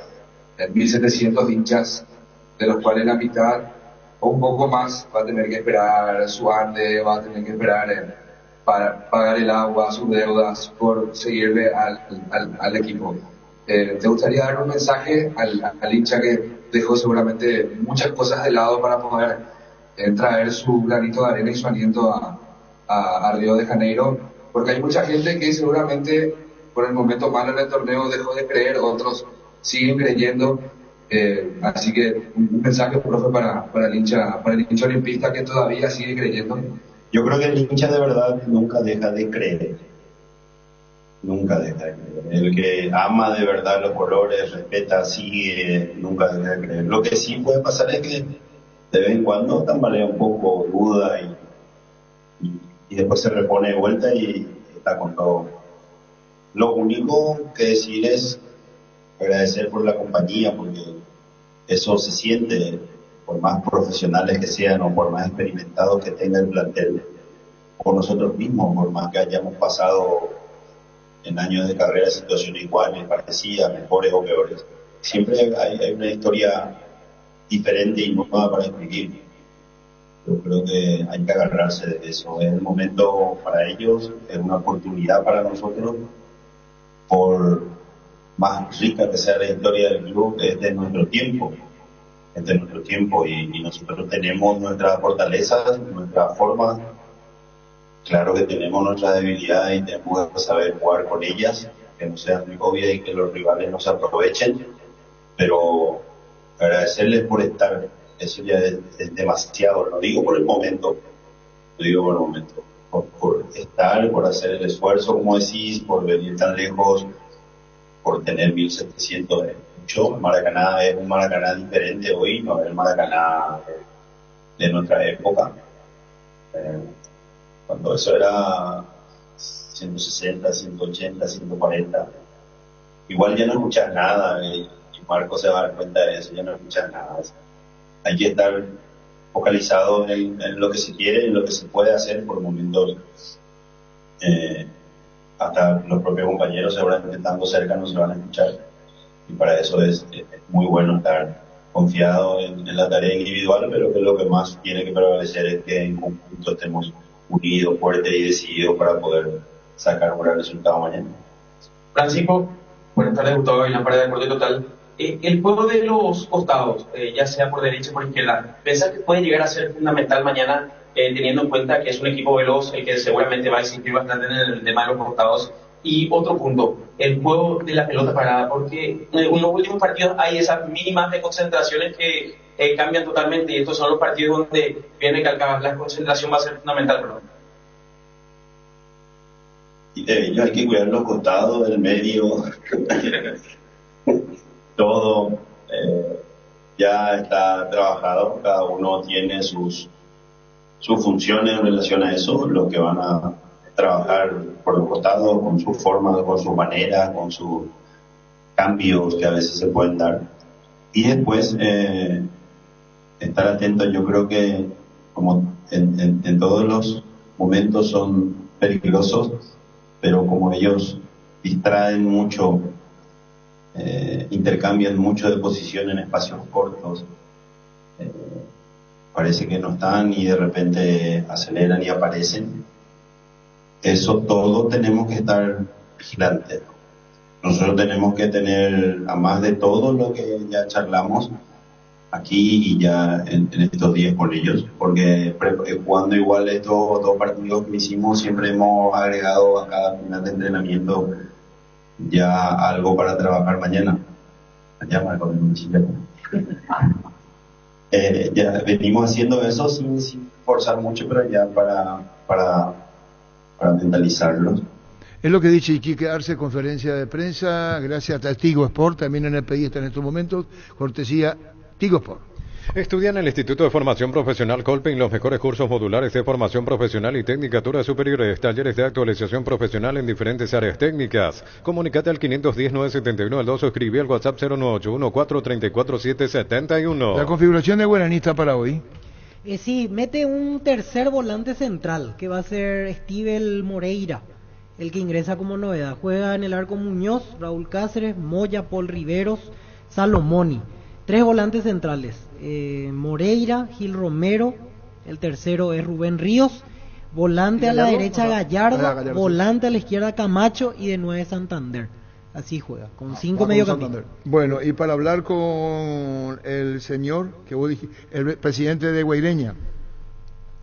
1.700 hinchas, de los cuales la mitad o un poco más va a tener que esperar su ande, va a tener que esperar para pagar el agua, sus deudas, por seguirle al equipo. ¿Te gustaría dar un mensaje al hincha que dejó seguramente muchas cosas de lado para poder traer su granito de arena y su aliento a Río de Janeiro? Porque hay mucha gente que seguramente por el momento malo en el torneo dejó de creer, otros siguen creyendo. Así que un mensaje, profe, para el hincha olimpista que todavía sigue creyendo. Yo creo que el hincha de verdad nunca deja de creer. Nunca deja de creer. El que ama de verdad los colores, respeta, sigue, nunca deja de creer. Lo que sí puede pasar es que de vez en cuando tambalea un poco, duda y después se repone de vuelta y está con todo. Lo único que decir es agradecer por la compañía, porque eso se siente, por más profesionales que sean o por más experimentados que tenga el plantel, por nosotros mismos, por más que hayamos pasado en años de carrera situaciones iguales, parecidas, mejores o peores. Siempre hay una historia diferente y nueva para escribir. Yo creo que hay que agarrarse de eso. Es el momento para ellos, es una oportunidad para nosotros. Por más rica que sea la historia del club, es de nuestro tiempo. Y nosotros tenemos nuestras fortalezas, nuestras formas. Claro que tenemos nuestras debilidades y tenemos que saber jugar con ellas, que no sean muy obvias y que los rivales no se aprovechen, pero agradecerles por estar, eso ya es demasiado, lo digo por el momento, por estar, por hacer el esfuerzo, como decís, por venir tan lejos, por tener 1.700 de mucho. Maracaná es un Maracaná diferente hoy, no es el Maracaná de nuestra época. Cuando eso era 160, 180, 140, igual ya no escuchas nada, y Marco se va a dar cuenta de eso, ya no escuchas nada. Hay que estar focalizado en lo que se quiere, en lo que se puede hacer por momentos. Hasta los propios compañeros seguramente estando cerca no se van a escuchar, y para eso es muy bueno estar confiado en la tarea individual, pero que lo que más tiene que prevalecer es que en conjunto estemos unidos, fuertes y decididos para poder sacar un gran resultado mañana. Francisco, buenas tardes, Gustavo Gavilán para Deporte Total. El juego de los costados, ya sea por derecha o por izquierda, ¿pensás que puede llegar a ser fundamental mañana, teniendo en cuenta que es un equipo veloz, el que seguramente va a existir bastante en el tema de los costados? Y otro punto, el juego de la pelota parada, porque en los últimos partidos hay esas mínimas de concentraciones que cambian totalmente, y estos son los partidos donde viene calcada la concentración va a ser fundamental, ¿verdad? Y de ello hay que cuidar los costados, el medio, todo ya está trabajado, cada uno tiene sus funciones en relación a eso, los que van a trabajar por los costados, con su forma, con su manera, con sus cambios que a veces se pueden dar. Y después estar atentos, yo creo que como en todos los momentos son peligrosos, pero como ellos distraen mucho, intercambian mucho de posición en espacios cortos, parece que no están y de repente aceleran y aparecen. Eso todo tenemos que estar vigilantes. Nosotros tenemos que tener, a más de todo lo que ya charlamos aquí y ya en estos días con ellos, porque jugando igual estos dos partidos que hicimos, siempre hemos agregado a cada final de entrenamiento ya algo para trabajar mañana. Ya venimos haciendo eso sin forzar mucho, pero ya para mentalizarlos. Es lo que dice Iquique Arce, conferencia de prensa, gracias a Tigo Sport, también en el país está en estos momentos, cortesía Tigo Sport. Estudia en el Instituto de Formación Profesional Colping los mejores cursos modulares de formación profesional y tecnicaturas superiores, talleres de actualización profesional en diferentes áreas técnicas. Comunicate al 510-971-2 o escribí al WhatsApp 0981-434-771. La configuración de Guaranista para hoy. Sí, mete un tercer volante central, que va a ser Stivel Moreira, el que ingresa como novedad. Juega en el arco Muñoz, Raúl Cáceres, Moya, Paul Riveros, Salomoni. 3 volantes centrales, Moreira, Gil Romero, el tercero es Rubén Ríos, volante a la derecha Gallardo, volante a la izquierda Camacho y de 9 Santander. Así juega, con 5 mediocampistas. Bueno, y para hablar con el señor, que vos dijiste, el presidente de Guaireña.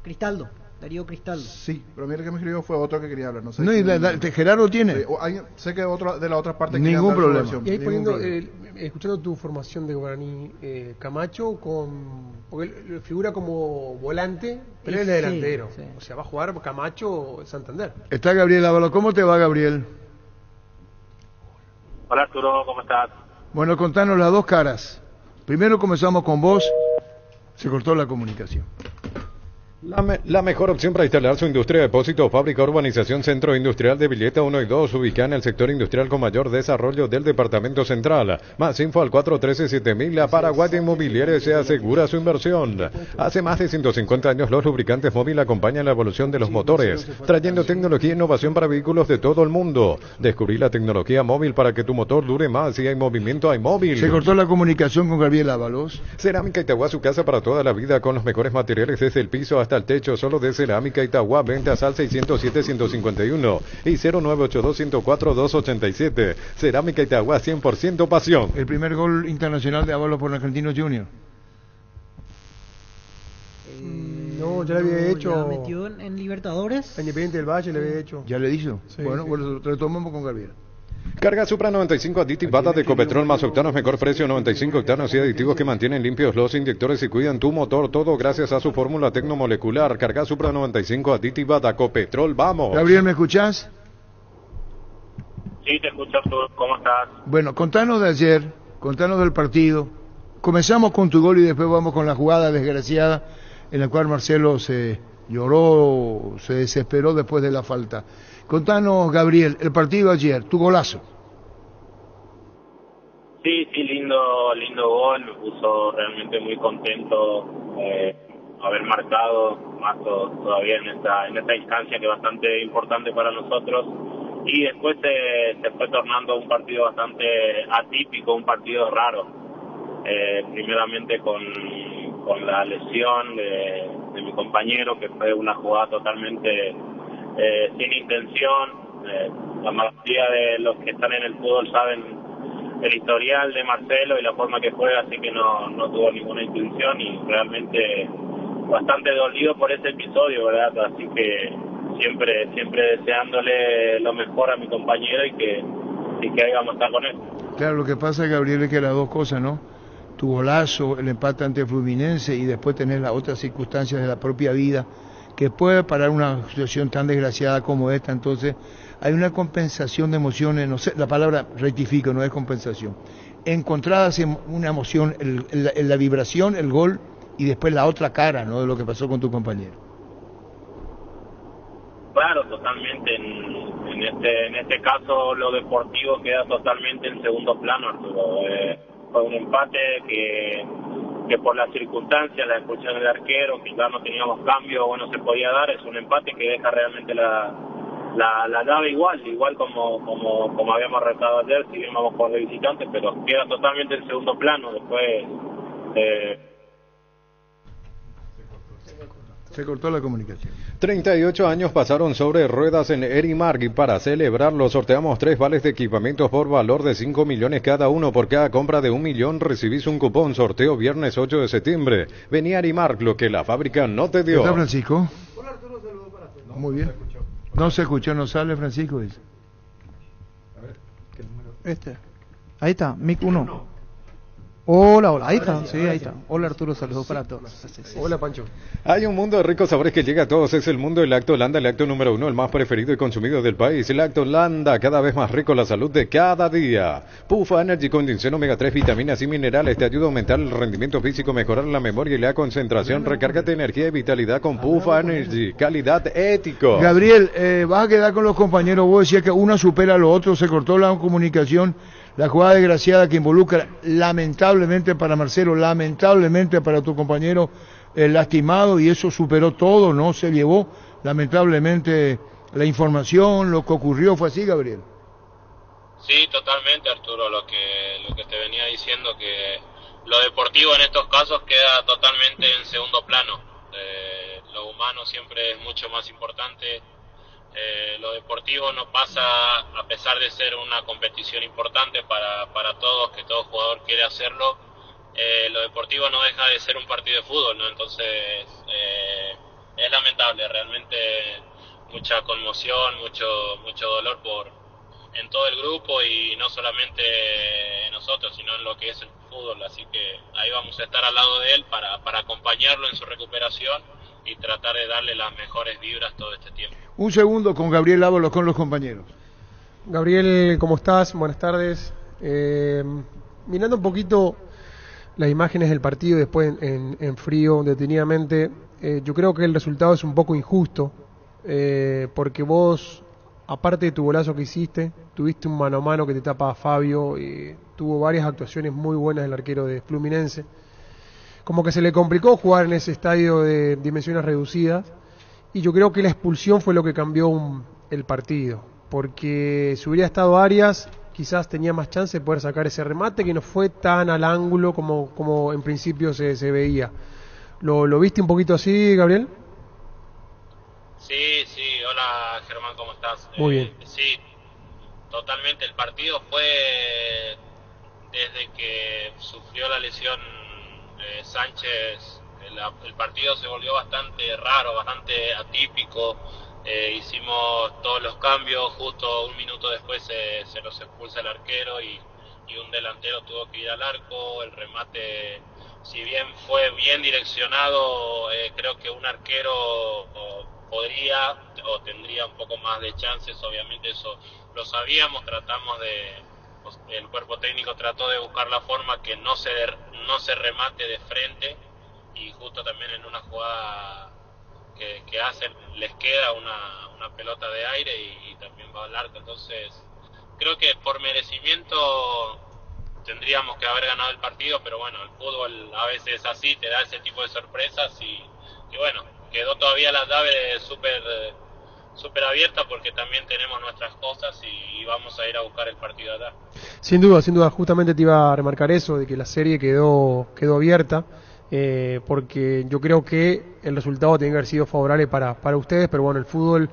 Cristaldo, Darío Cristaldo. Sí, pero mira que me escribió fue otro que quería hablar. No sé no, y Gerardo tiene. Sé que otro de la otra parte. Ningún problema. Y ahí poniendo, escuchando tu formación de Guaraní, Camacho, porque él figura como volante, pero él es delantero. Sí. O sea, va a jugar Camacho Santander. Está Gabriel Ábalos. ¿Cómo te va, Gabriel? Hola Arturo, ¿cómo estás? Bueno, contanos las dos caras. Primero comenzamos con vos. Se cortó la comunicación. La mejor opción para instalar su industria, depósito, fábrica, urbanización, centro industrial de Villeta 1 y 2, ubicada en el sector industrial con mayor desarrollo del departamento central. Más info al 413-7000. La Paraguay Inmobiliaria se asegura su inversión. Hace más de 150 años los lubricantes móvil acompañan la evolución de los motores, trayendo tecnología e innovación para vehículos de todo el mundo. Descubrí la tecnología móvil para que tu motor dure más. Si hay movimiento, hay móvil. Se cortó la comunicación con Gabriel Ábalos. Cerámica Itagua, su casa para toda la vida, con los mejores materiales desde el piso hasta el techo, solo de Cerámica Itagua. Ventas al 607-151 y 0982-104-287. Cerámica Itagua, 100% pasión. El primer gol internacional de Ábalos por Argentinos Junior. No, ya le había hecho. Ya metió en Libertadores. Independiente del Valle le había hecho. ¿Ya le hizo? Sí, bueno, sí. Bueno, retomamos con Gabriel. Carga Supra 95 aditivada de Copetrol más octanos, mejor precio, 95 octanos y aditivos que mantienen limpios los inyectores y cuidan tu motor, todo gracias a su fórmula tecnomolecular. Carga Supra 95 aditivada Copetrol, vamos. Gabriel, ¿me escuchás? Sí, te escucho, ¿cómo estás? Bueno, contanos de ayer, contanos del partido. Comenzamos con tu gol y después vamos con la jugada desgraciada en la cual Marcelo se lloró, se desesperó después de la falta. Contanos, Gabriel, el partido ayer, tu golazo. Sí, lindo gol, me puso realmente muy contento haber marcado, más todavía en esta instancia que es bastante importante para nosotros, y después se fue tornando un partido bastante atípico, un partido raro. primeramente con la lesión de mi compañero, que fue una jugada totalmente sin intención. La mayoría de los que están en el fútbol saben el historial de Marcelo y la forma que juega, así que no tuvo ninguna intención, y realmente bastante dolido por ese episodio, ¿verdad? Así que siempre deseándole lo mejor a mi compañero y que ahí vamos a estar con él. Claro, lo que pasa, Gabriel, es que las dos cosas, ¿no? Tu golazo, el empate ante Fluminense, y después tener las otras circunstancias de la propia vida que puede parar una situación tan desgraciada como esta. Entonces hay una compensación de emociones, no sé, la palabra rectifico, no es compensación, encontradas en una emoción, la vibración, el gol, y después la otra cara, ¿no?, de lo que pasó con tu compañero. Claro, totalmente. En este caso lo deportivo queda totalmente en segundo plano, Arturo. Fue un empate que por las circunstancias, la expulsión del arquero, quizás no teníamos cambio o no se podía dar. Es un empate que deja realmente la llave igual como habíamos retado ayer, si bien vamos por de visitantes, pero queda totalmente en segundo plano. Después se cortó la comunicación. 38 años pasaron sobre ruedas en Erimark, y para celebrarlo sorteamos 3 vales de equipamientos por valor de 5 millones cada uno. Por cada compra de 1 millón recibís un cupón. Sorteo viernes 8 de septiembre. Vení a Erimark, lo que la fábrica no te dio. ¿Está Francisco? Hola, Arturo, saludos para todos. Muy bien. No se escuchó, no sale Francisco, dice. A ver, ¿qué número? Ahí está, mic 1. Hola, ahí está, sí, ahí está. Hola, Arturo, saludos para todos. Sí. Hola, Pancho. Hay un mundo de ricos sabores que llega a todos, es el mundo del Lactolanda, el lácteo número 1, el más preferido y consumido del país. Lactolanda, cada vez más rico, la salud de cada día. Pufa Energy, condición omega 3, vitaminas y minerales, te ayuda a aumentar el rendimiento físico, mejorar la memoria y la concentración. Recárgate energía y vitalidad con Pufa Energy, calidad ético. Gabriel, vas a quedar con los compañeros, vos decías que uno supera a lo otro, se cortó la comunicación. La jugada desgraciada que involucra, lamentablemente para Marcelo, lamentablemente para tu compañero lastimado, y eso superó todo, ¿no? Se llevó, lamentablemente, la información, lo que ocurrió. ¿Fue así, Gabriel? Sí, totalmente, Arturo. Lo que te venía diciendo, que lo deportivo en estos casos queda totalmente en segundo plano. Lo humano siempre es mucho más importante. Lo deportivo no pasa, a pesar de ser una competición importante para todos, que todo jugador quiere hacerlo, lo deportivo no deja de ser un partido de fútbol, ¿no? Entonces es lamentable, realmente mucha conmoción, mucho dolor en todo el grupo, y no solamente nosotros, sino en lo que es el fútbol. Así que ahí vamos a estar al lado de él para acompañarlo en su recuperación y tratar de darle las mejores vibras todo este tiempo. Un segundo con Gabriel Ábalos, con los compañeros. Gabriel, ¿cómo estás? Buenas tardes. Mirando un poquito las imágenes del partido después en frío, detenidamente, yo creo que el resultado es un poco injusto, porque vos, aparte de tu golazo que hiciste, tuviste un mano a mano que te tapa a Fabio, tuvo varias actuaciones muy buenas del arquero de Fluminense. Como que se le complicó jugar en ese estadio de dimensiones reducidas, y yo creo que la expulsión fue lo que cambió el partido, porque si hubiera estado Arias, quizás tenía más chance de poder sacar ese remate, que no fue tan al ángulo como en principio se veía. ¿Lo viste un poquito así, Gabriel? Sí, hola Germán, ¿cómo estás? Muy bien. Sí, totalmente. El partido fue, desde que sufrió la lesión Sánchez, el partido se volvió bastante raro, bastante atípico. Hicimos todos los cambios, justo un minuto después se nos expulsa el arquero y un delantero tuvo que ir al arco. El remate, si bien fue bien direccionado, creo que un arquero podría o tendría un poco más de chances. Obviamente eso lo sabíamos, el cuerpo técnico trató de buscar la forma que no se remate de frente, y justo también en una jugada que hacen les queda una pelota de aire y también va al arco. Entonces creo que por merecimiento tendríamos que haber ganado el partido, pero bueno, el fútbol a veces es así, te da ese tipo de sorpresas, y bueno, quedó todavía la llave súper abierta porque también tenemos nuestras cosas y vamos a ir a buscar el partido allá. Sin duda, justamente te iba a remarcar eso, de que la serie quedó abierta, porque yo creo que el resultado tiene que haber sido favorable para ustedes, pero bueno, el fútbol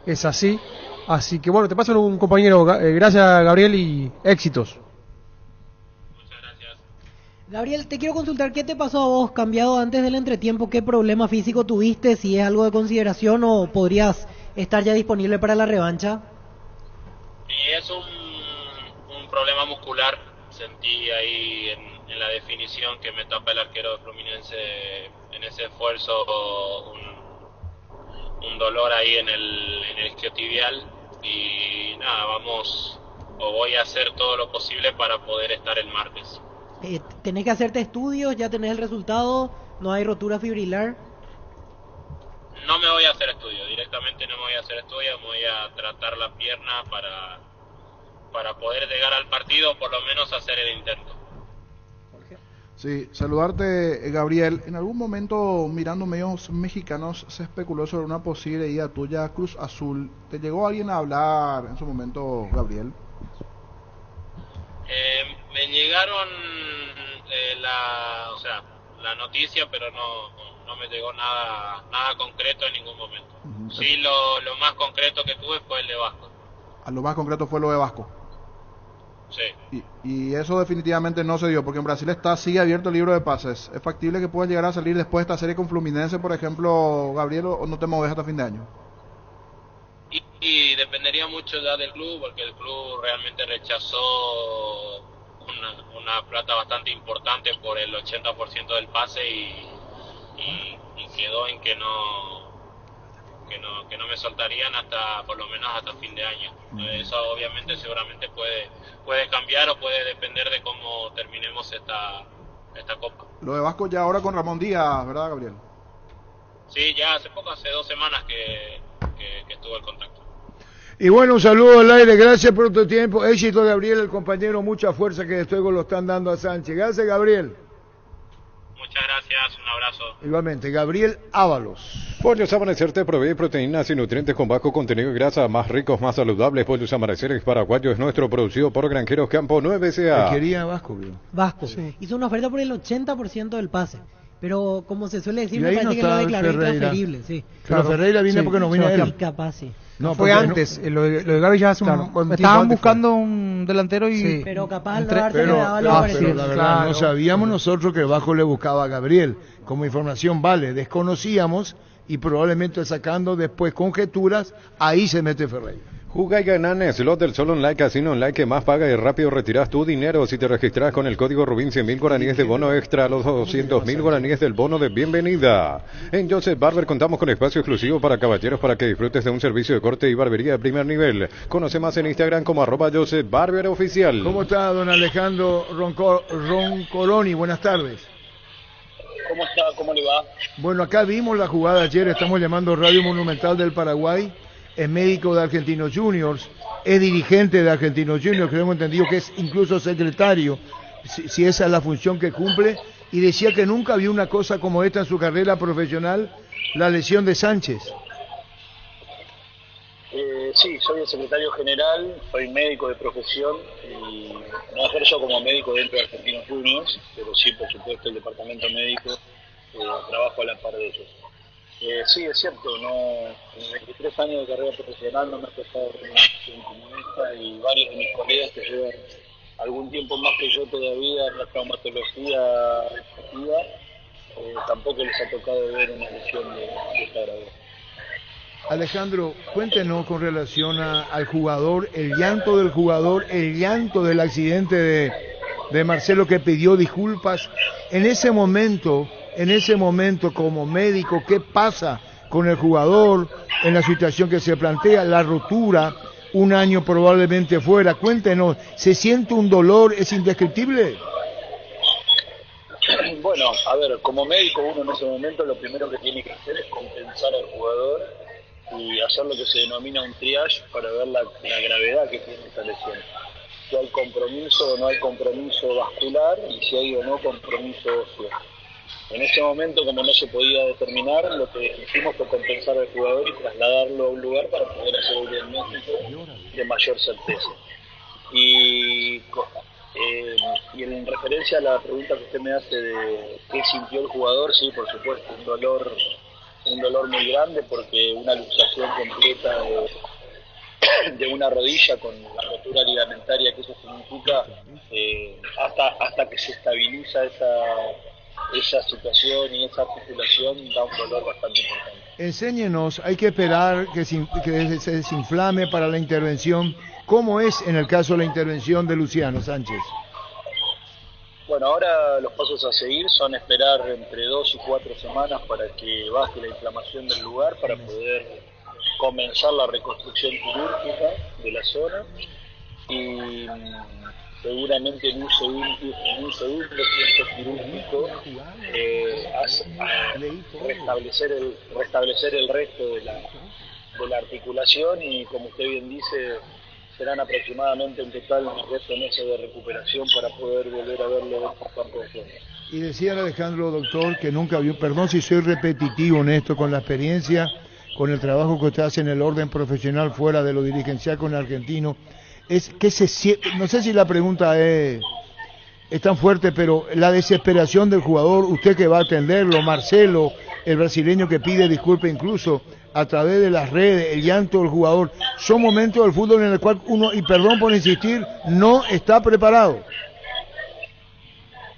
es así. Así que bueno, te paso un compañero. Gracias, Gabriel, y éxitos. Gabriel, te quiero consultar, ¿qué te pasó a vos cambiado antes del entretiempo? ¿Qué problema físico tuviste? Si es algo de consideración o podrías estar ya disponible para la revancha. Y es un problema muscular. Sentí ahí en la definición que me tapa el arquero de Fluminense en ese esfuerzo un dolor ahí en el isquiotibial. Y nada, voy a hacer todo lo posible para poder estar el martes. ¿Tenés que hacerte estudios? ¿Ya tenés el resultado? ¿No hay rotura fibrilar? No me voy a hacer estudios, directamente no me voy a hacer estudios, me voy a tratar la pierna para poder llegar al partido, por lo menos hacer el intento. Sí, saludarte, Gabriel. En algún momento, mirando medios mexicanos, se especuló sobre una posible ida tuya a Cruz Azul. ¿Te llegó alguien a hablar en su momento, Gabriel? Me llegaron la noticia, pero no me llegó nada concreto en ningún momento. Sí, lo más concreto que tuve fue el de Vasco. A lo más concreto fue lo de Vasco. Sí. Y eso definitivamente no se dio, porque en Brasil sigue abierto el libro de pases. ¿Es factible que puedan llegar a salir después de esta serie con Fluminense, por ejemplo, Gabriel, o no te mueves hasta fin de año? Y dependería mucho ya del club, porque el club realmente rechazó una plata bastante importante por el 80% del pase y quedó en que no me soltarían hasta por lo menos hasta fin de año. Eso obviamente seguramente puede cambiar o puede depender de cómo terminemos esta copa. Lo de Vasco ya ahora con Ramón Díaz, ¿verdad, Gabriel? Sí, ya hace 2 semanas que estuvo el contacto. Y bueno, un saludo al aire, gracias por tu tiempo, éxito, Gabriel, el compañero, mucha fuerza que después lo están dando a Sánchez. Gracias, Gabriel. Muchas gracias, un abrazo. Igualmente, Gabriel Ábalos. Pollos Amanecer te provee proteínas y nutrientes con bajo contenido de grasa, más ricos, más saludables. Pollos Amaneceres Paraguayos es nuestro, producido por Granjeros Campo 9SA. Quería Vasco, ¿vio? Vasco, sí. Hizo una oferta por el 80% del pase. Pero como se suele decir, y me ahí parece no que lo está declaró Ferreira. Intransferible, sí. Pero Ferreira viene porque no viene él. Capaz, sí. No, fue antes, lo de Gaby ya hace un buen tiempo. Estaban buscando un delantero y... Sí. Pero capaz al darse le daba pero parecido. la verdad, no sabíamos nosotros que Vasco le buscaba a Gabriel. Como información vale, desconocíamos y probablemente sacando después conjeturas, ahí se mete Ferreira. Juga y gana en Slot del Sol Online, Casino Online que más paga y rápido retiras tu dinero si te registras con el código Rubín. 100.000 guaraníes de bono extra a los 200.000 guaraníes del bono de bienvenida. En Joseph Barber contamos con espacio exclusivo para caballeros para que disfrutes de un servicio de corte y barbería de primer nivel. Conoce más en Instagram como @Joseph Barber Oficial. ¿Cómo está don Alejandro Roncoloni? Buenas tardes. ¿Cómo está? ¿Cómo le va? Bueno, acá vimos la jugada ayer, estamos llamando Radio Monumental del Paraguay. Es médico de Argentinos Juniors, es dirigente de Argentinos Juniors, que hemos entendido que es incluso secretario, si esa es la función que cumple, y decía que nunca vio una cosa como esta en su carrera profesional, la lesión de Sánchez. Sí, soy el secretario general, soy médico de profesión y no ejerzo como médico dentro de Argentinos Juniors, pero sí, por supuesto, el departamento médico trabajo a la par de ellos. Sí, es cierto, en 23 años de carrera profesional no me ha tocado una situación como esta y varios de mis colegas que llevan algún tiempo más que yo todavía en la traumatología deportiva, tampoco les ha tocado ver una lesión de esta gravedad. Alejandro, cuéntenos con relación al jugador, el llanto del jugador, el llanto del accidente de Marcelo que pidió disculpas. En ese momento como médico, ¿qué pasa con el jugador en la situación que se plantea? La rotura, un año probablemente fuera. Cuéntenos, ¿se siente un dolor? ¿Es indescriptible? Bueno, a ver, como médico uno en ese momento lo primero que tiene que hacer es compensar al jugador y hacer lo que se denomina un triage para ver la gravedad que tiene esta lesión. Si hay compromiso o no hay compromiso vascular y si hay o no compromiso óseo. En ese momento, como no se podía determinar, lo que hicimos fue compensar al jugador y trasladarlo a un lugar para poder hacer el diagnóstico de mayor certeza. Y en referencia a la pregunta que usted me hace de qué sintió el jugador, sí, por supuesto, un dolor muy grande, porque una luxación completa de una rodilla con la rotura ligamentaria que eso significa, hasta que se estabiliza esa situación y esa articulación, da un dolor bastante importante. Enséñenos, hay que esperar que se desinflame para la intervención. ¿Cómo es en el caso de la intervención de Luciano Sánchez? Bueno, ahora los pasos a seguir son esperar entre 2 y 4 semanas para que baje la inflamación del lugar, para poder comenzar la reconstrucción quirúrgica de la zona, y seguramente en un segundo tiempo quirúrgico restablecer el resto de la articulación, y como usted bien dice, serán aproximadamente en total unos 10 meses de recuperación para poder volver a verlo por campo de juego. Y decía Alejandro, doctor, que nunca vio, perdón si soy repetitivo en esto, con la experiencia, con el trabajo que usted hace en el orden profesional fuera de lo dirigencial con el argentino, es que no sé si la pregunta es tan fuerte, pero la desesperación del jugador, usted que va a atenderlo, Marcelo, el brasileño que pide disculpas incluso a través de las redes, el llanto del jugador, son momentos del fútbol en el cual uno, y perdón por insistir, no está preparado.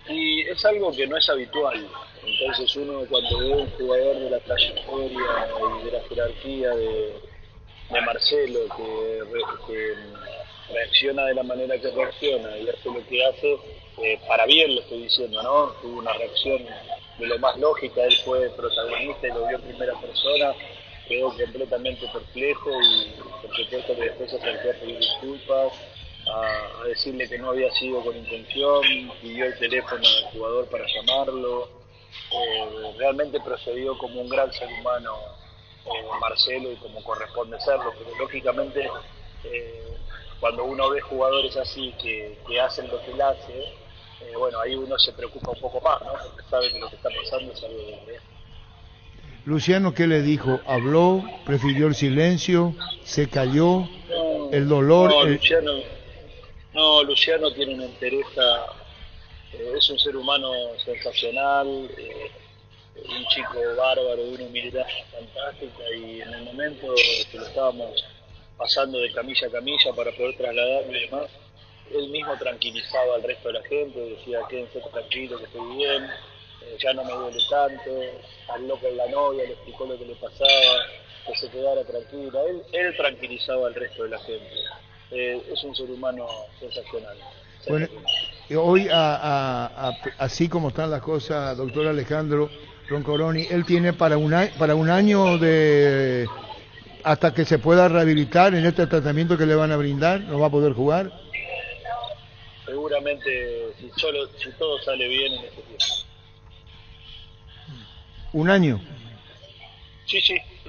Y es algo que no es habitual. Entonces uno, cuando ve un jugador de la trayectoria y de la jerarquía de Marcelo, que reacciona de la manera que reacciona y hace lo que hace, para bien lo estoy diciendo, ¿no? Tuvo una reacción de lo más lógica, él fue protagonista y lo vio en primera persona, quedó completamente perplejo y por supuesto que después se acercó a pedir disculpas, a decirle que no había sido con intención, pidió el teléfono del jugador para llamarlo, realmente procedió como un gran ser humano Marcelo, y como corresponde serlo, pero lógicamente cuando uno ve jugadores así que hacen lo que él hace, bueno, ahí uno se preocupa un poco más, ¿no? Porque sabe que lo que está pasando es algo de verdad. Luciano, ¿qué le dijo? ¿Habló? ¿Prefirió el silencio? ¿Se cayó? ¿El dolor? Luciano tiene una entereza, es un ser humano sensacional, un chico bárbaro, de una humildad fantástica, y en el momento que lo estábamos pasando de camilla a camilla para poder trasladarlo y demás, él mismo tranquilizaba al resto de la gente, decía: quédense tranquilos, que estoy bien, ya no me duele tanto, habló con la novia, le explicó lo que le pasaba, que se quedara tranquila, él tranquilizaba al resto de la gente. Es un ser humano sensacional. Bueno, hoy, así como están las cosas, doctor Alejandro Roncoroni, él tiene para un año de hasta que se pueda rehabilitar en este tratamiento que le van a brindar, ¿no va a poder jugar? Seguramente, si todo sale bien en este tiempo. ¿Un año? Sí,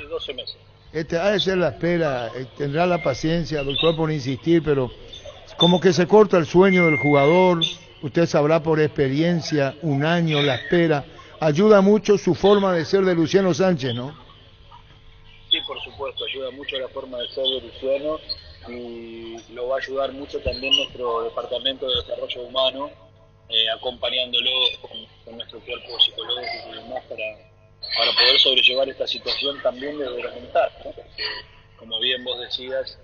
12 meses. Ha de ser la espera, tendrá la paciencia, doctor, por insistir, pero como que se corta el sueño del jugador. Usted sabrá por experiencia, un año, la espera. Ayuda mucho su forma de ser de Luciano Sánchez, ¿no? Sí, por supuesto, ayuda mucho la forma de ser de Luciano, y lo va a ayudar mucho también nuestro departamento de desarrollo humano, acompañándolo con nuestro cuerpo psicológico y demás para poder sobrellevar esta situación también desde lo mental, ¿no? Porque, como bien vos decías,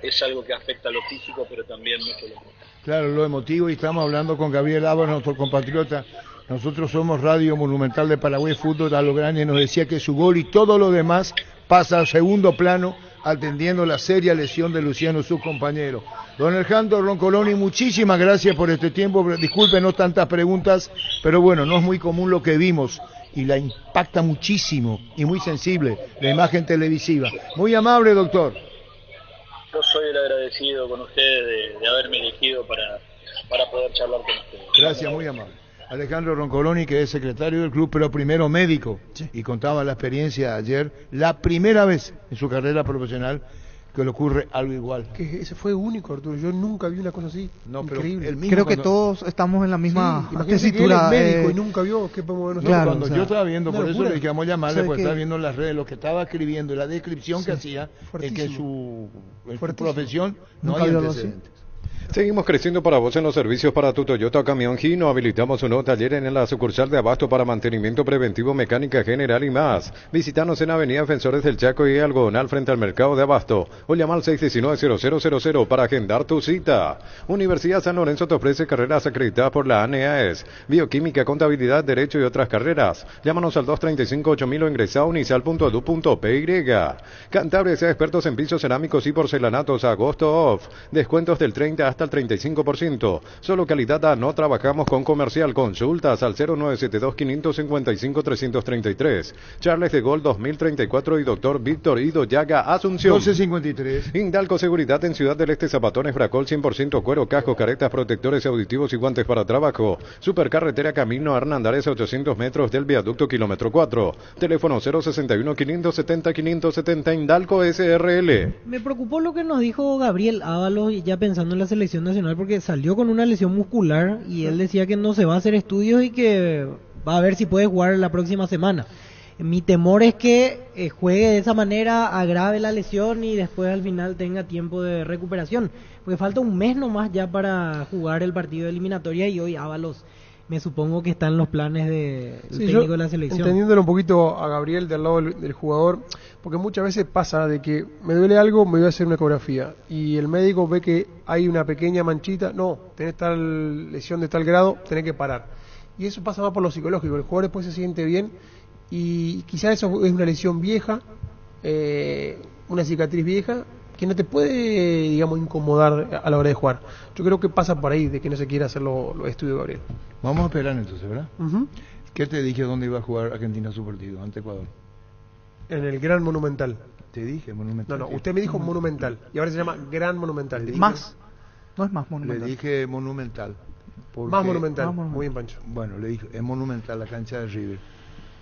es algo que afecta a lo físico, pero también mucho lo mental. Claro, lo emotivo, y estamos hablando con Gabriel Ábalos, nuestro compatriota. Nosotros somos Radio Monumental de Paraguay Fútbol. A lo grande nos decía que su gol y todo lo demás pasa al segundo plano, atendiendo la seria lesión de Luciano, su compañero. Don Alejandro Roncoroni, muchísimas gracias por este tiempo. Discúlpenos tantas preguntas, pero bueno, no es muy común lo que vimos, y la impacta muchísimo y muy sensible la imagen televisiva. Muy amable, doctor. Yo soy el agradecido con ustedes de haberme elegido para poder charlar con ustedes. Gracias, muy amable. Alejandro Roncoroni, que es secretario del club, pero primero médico, sí, y contaba la experiencia ayer, la primera vez en su carrera profesional que le ocurre algo igual. Que ese fue único, Arturo. Yo nunca vi una cosa así. No, pero increíble. el mismo Creo que cuando- todos estamos en la misma Imagínate que él tesitura. es médico y nunca vio qué podemos ver nosotros. Claro, cuando o sea, yo estaba viendo, una por eso locura. le dije, vamos a llamarle, O sea, porque que- estaba viendo en las redes lo que estaba escribiendo y la descripción que hacía, es que fuertísimo. en su Fuertísimo. profesión no Nunca hay vio algo así. antecedentes. Seguimos creciendo para vos en los servicios para tu Toyota Camión Gino. Habilitamos un nuevo taller en la sucursal de Abasto para mantenimiento preventivo, mecánica general y más. Visítanos en Avenida Defensores del Chaco y Algodonal frente al mercado de Abasto. O llama al 619-0000 para agendar tu cita. Universidad San Lorenzo te ofrece carreras acreditadas por la ANEAES. Bioquímica, contabilidad, derecho y otras carreras. Llámanos al 235-8000 o ingresa a unisal.edu.py. Cantabria sea expertos en pisos cerámicos y porcelanatos. Agosto off. Descuentos del 30 hasta el 35%. Solo calidad A, no trabajamos con comercial. Consultas al 0972-555-333. Charles de Gaulle 2034 y Dr. Víctor Ido Llaga Asunción. 1253. Indalco Seguridad en Ciudad del Este, Zapatones, Bracol, 100% cuero, casco, caretas, protectores auditivos y guantes para trabajo. Supercarretera Camino Hernandares, 800 metros del viaducto kilómetro 4. Teléfono 061-570-570 Indalco SRL. Me preocupó lo que nos dijo Gabriel Ábalos, y ya pensando en la selección nacional, porque salió con una lesión muscular y él decía que no se va a hacer estudios y que va a ver si puede jugar la próxima semana. Mi temor es que juegue de esa manera, agrave la lesión y después al final tenga tiempo de recuperación, porque falta un mes nomás ya para jugar el partido de eliminatoria y hoy Ábalos me supongo que está en los planes del técnico de la selección. Entendiéndolo un poquito a Gabriel del lado del jugador, porque muchas veces pasa de que me duele algo, me voy a hacer una ecografía y el médico ve que hay una pequeña manchita, no, tenés tal lesión de tal grado, tenés que parar. Y eso pasa más por lo psicológico, el jugador después se siente bien y quizás eso es una lesión vieja, una cicatriz vieja, que no te puede, digamos, incomodar a la hora de jugar. Yo creo que pasa por ahí, de que no se quiere hacer los estudios, Gabriel. Vamos a esperar entonces, ¿verdad? ¿Qué te dije dónde iba a jugar Argentina su partido ante Ecuador? En el Gran Monumental. Te dije Monumental. No, usted me dijo Monumental y ahora se llama Gran Monumental. Más. No es más Monumental. Le dije Monumental. Más Monumental. Muy bien, Pancho. Bueno, le dije, es Monumental la cancha de River.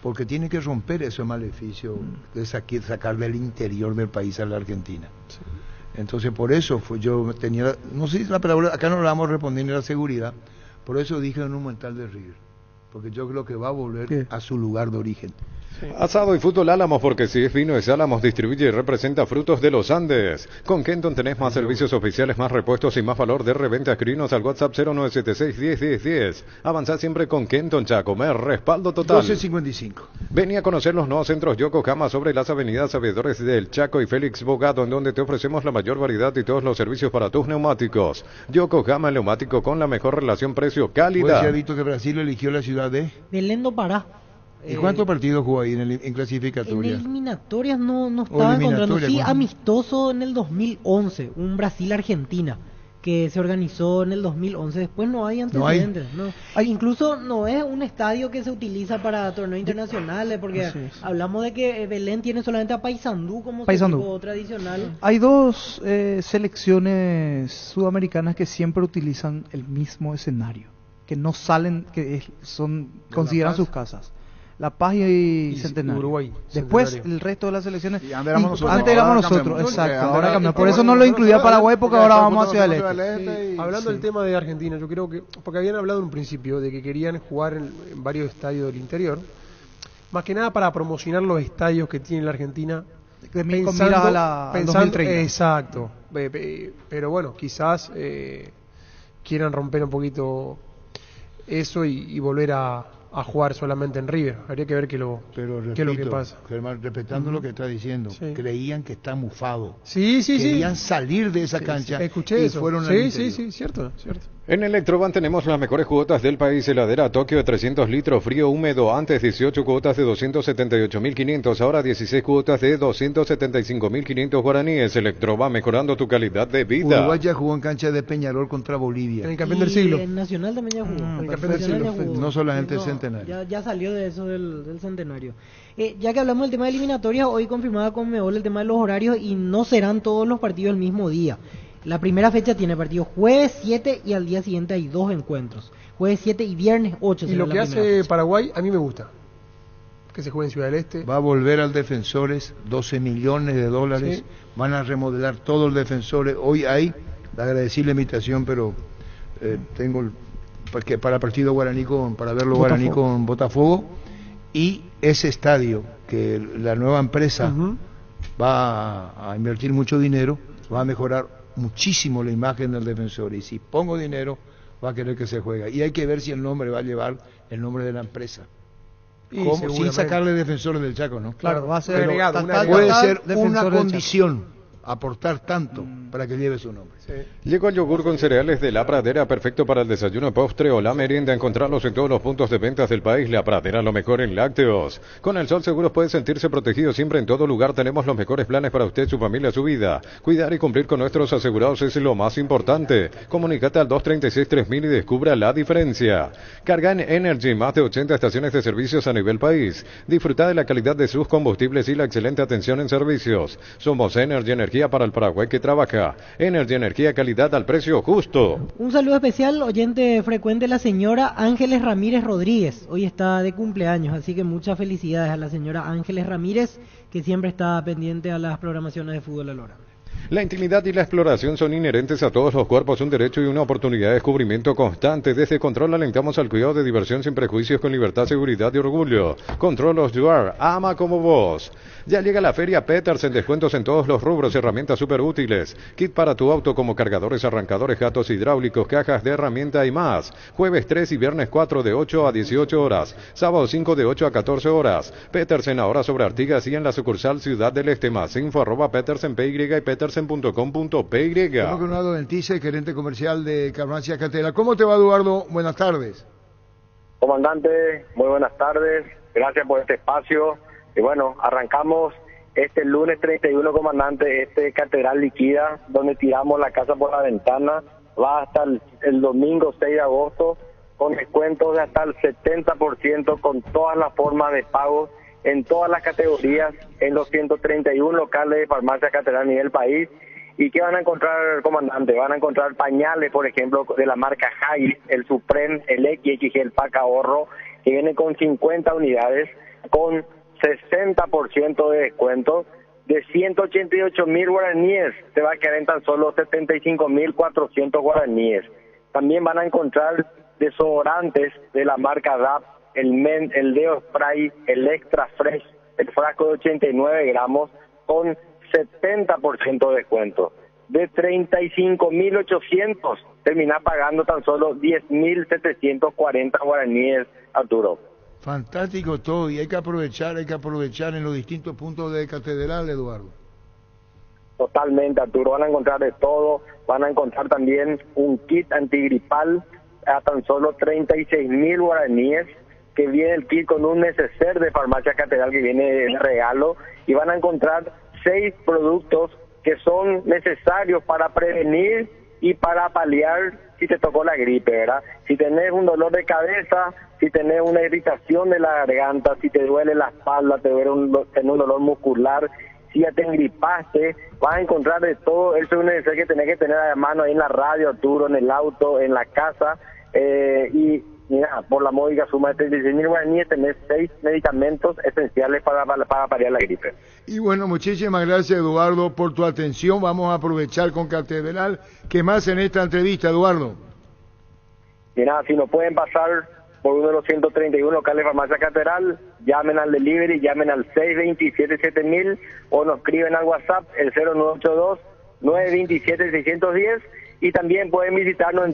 Porque tiene que romper ese maleficio de sacar del interior del país a la Argentina. Sí. Entonces, por eso yo tenía, no sé si la palabra, acá no la vamos a responder ni la seguridad, por eso dije Monumental de River. Porque yo creo que va a volver a su lugar de origen. Sí. Asado y fútbol Álamos, porque si es vino es Álamos, distribuye y representa Frutos de los Andes. Con Kenton tenés más servicios oficiales, más repuestos y más valor de reventa. Escribinos al WhatsApp 0976-101010. Avanzá siempre con Kenton Chacomer, respaldo total. 1255. Vení a conocer los nuevos centros Yokohama sobre las avenidas Aviadores del Chaco y Félix Bogado, en donde te ofrecemos la mayor variedad y todos los servicios para tus neumáticos. Yokohama, el neumático con la mejor relación precio-calidad. Pues ya visto que Brasil eligió la ciudad de Belén do Pará. ¿Y cuántos partidos jugó ahí en clasificatoria? En eliminatorias no estaba encontrando. Sí, amistoso en el 2011, un Brasil-Argentina, que se organizó en el 2011. Después no hay antecedentes. No hay. Incluso no es un estadio que se utiliza para torneos internacionales, porque hablamos de que Belén tiene solamente a Paysandú como su equipo tradicional. Hay dos selecciones sudamericanas que siempre utilizan el mismo escenario, que no salen, que son consideran sus casas. La Paz y Centenario. Uruguay. Después Centenario. el resto de las selecciones. Y antes éramos nosotros, exacto. Ahora cambiamos. Por eso no lo incluía Paraguay, porque ahora vamos hacia el este. Hablando del tema de Argentina, yo creo que, porque habían hablado en un principio de que querían jugar en varios estadios del interior, más que nada para promocionar los estadios que tiene la Argentina. Pensando al 2030. Exacto. Pero bueno, quizás quieran romper un poquito eso y volver a jugar solamente en River. Habría que ver qué es lo que pasa. Germán, respetando lo que está diciendo, creían que está mufado. Sí. Querían salir de esa cancha. Escuché y eso. Fueron Sí, cierto. En Electroban tenemos las mejores cuotas del país. Heladera Tokio de 300 litros, frío húmedo. Antes 18 cuotas de 278.500, ahora 16 cuotas de 275.500 guaraníes. Electroban, mejorando tu calidad de vida. Uruguay ya jugó en cancha de Peñarol contra Bolivia. En el campeón del siglo. En Nacional también ya jugó. El campeón del siglo. No solamente el Centenario. Ya salió de eso del Centenario. Ya que hablamos del tema de eliminatorias, hoy confirmada Conmebol el tema de los horarios y no serán todos los partidos el mismo día. La primera fecha tiene partidos jueves 7 y al día siguiente hay 2 encuentros. Jueves 7 y viernes 8. Y lo que hace Paraguay a mí me gusta. que se juega en Ciudad del Este. Va a volver al Defensores, 12 millones de dólares. Sí. Van a remodelar todo el Defensores. Hoy hay, le agradecí la invitación, pero tengo porque para el partido guaraní para verlo guaraní con Botafogo, y ese estadio que la nueva empresa va a invertir mucho dinero, va a mejorar muchísimo la imagen del Defensor, y si pongo dinero va a querer que se juegue, y hay que ver si el nombre va a llevar el nombre de la empresa. Sin sacarle Defensores del Chaco, ¿no? Claro, va a ser agregado, puede ser una condición aportar tanto para que lleve su nombre. Sí. Llegó el yogur con cereales de La Pradera, perfecto para el desayuno, postre o la merienda. Encontrarlos en todos los puntos de ventas del país. La Pradera, lo mejor en lácteos. Con el Sol Seguros puede sentirse protegido siempre, en todo lugar. Tenemos los mejores planes para usted, su familia, su vida. Cuidar y cumplir con nuestros asegurados es lo más importante. Comunícate al 236-3000 y descubra la diferencia. Carga en Energy, más de 80 estaciones de servicios a nivel país. Disfruta de la calidad de sus combustibles y la excelente atención en servicios. Somos Energy, energía para el Paraguay que trabaja. Energy, energía, calidad al precio justo. Un saludo especial, oyente frecuente, la señora Ángeles Ramírez Rodríguez. Hoy está de cumpleaños, así que muchas felicidades a la señora Ángeles Ramírez, que siempre está pendiente a las programaciones de Fútbol a la Hora. La intimidad y la exploración son inherentes a todos los cuerpos, un derecho y una oportunidad de descubrimiento constante. Desde Control alentamos al cuidado de diversión sin prejuicios, con libertad, seguridad y orgullo. Control Os Yuar, ama como vos. Ya llega la Feria Petersen, descuentos en todos los rubros, herramientas súper útiles. Kit para tu auto como cargadores, arrancadores, gatos hidráulicos, cajas de herramienta y más. Jueves 3 y viernes 4 de 8 a 18 horas. Sábado 5 de 8 a 14 horas. Petersen ahora sobre Artigas y en la sucursal Ciudad del Este. Más info @petersen.py y petersen.com.py. Estamos con Eduardo Ventice, gerente comercial de Farmacia Catedral. ¿Cómo te va, Eduardo? Buenas tardes. Comandante, muy buenas tardes. Gracias por este espacio. Y bueno, arrancamos este lunes 31, comandante, Catedral Liquida, donde tiramos la casa por la ventana. Va hasta el domingo 6 de agosto, con descuentos de hasta el 70%, con todas las formas de pago, en todas las categorías, en los 131 locales de Farmacia Catedral a nivel país. ¿Y qué van a encontrar, comandante? Van a encontrar pañales, por ejemplo, de la marca Hagis, el Supreme, el XXG, el Pack Ahorro, que viene con 50 unidades, con 60% de descuento. De 188.000 guaraníes, te va a quedar en tan solo 75.400 guaraníes. También van a encontrar desodorantes de la marca DAP, el Men, el Deo Spray, el Extra Fresh, el frasco de 89 gramos, con 70% de descuento. De 35.800, termina pagando tan solo 10.740 guaraníes, Arturo. Fantástico todo, y hay que aprovechar en los distintos puntos de Catedral, Eduardo. Totalmente, Arturo, van a encontrar de todo. Van a encontrar también un kit antigripal a tan solo 36.000 guaraníes, que viene el kit con un neceser de Farmacia Catedral que viene de regalo, y van a encontrar 6 productos que son necesarios para prevenir y para paliar si te tocó la gripe, ¿verdad? Si tenés un dolor de cabeza, si tenés una irritación de la garganta, si te duele la espalda, tenés un dolor muscular, si ya te engripaste, vas a encontrar de todo. Eso es un neceser que tenés que tener a mano ahí en la radio, Arturo, en el auto, en la casa, y mira, por la módica suma de 36.000 guaraníes tenés 6 medicamentos esenciales para paliar la gripe. Y bueno, muchísimas gracias, Eduardo, por tu atención. Vamos a aprovechar con Catedral. ¿Qué más en esta entrevista, Eduardo? Mira, si no pueden pasar por uno de los 131 locales de Farmacia Catedral, llamen al delivery, llamen al 627-7000 o nos escriben al WhatsApp el 0982-927-610, y también pueden visitarnos en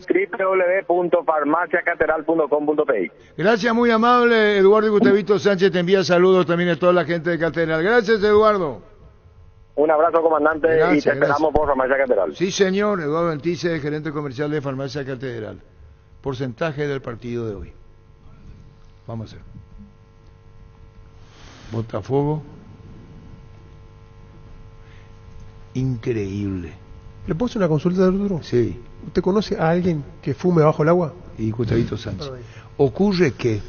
www.farmaciacatedral.com.py. Gracias, muy amable, Eduardo. Y Gustavito Sánchez te envía saludos también a toda la gente de Catedral. Gracias, Eduardo. Un abrazo, comandante, gracias, y te esperamos por Farmacia Catedral. Sí, señor. Eduardo Ventice, gerente comercial de Farmacia Catedral. Porcentaje del partido de hoy. Vamos a ver. Botafogo. Increíble. ¿Le puedo hacer una consulta, Arturo? Sí. ¿Usted conoce a alguien que fume bajo el agua? Y Gustavito Sánchez. Ocurre que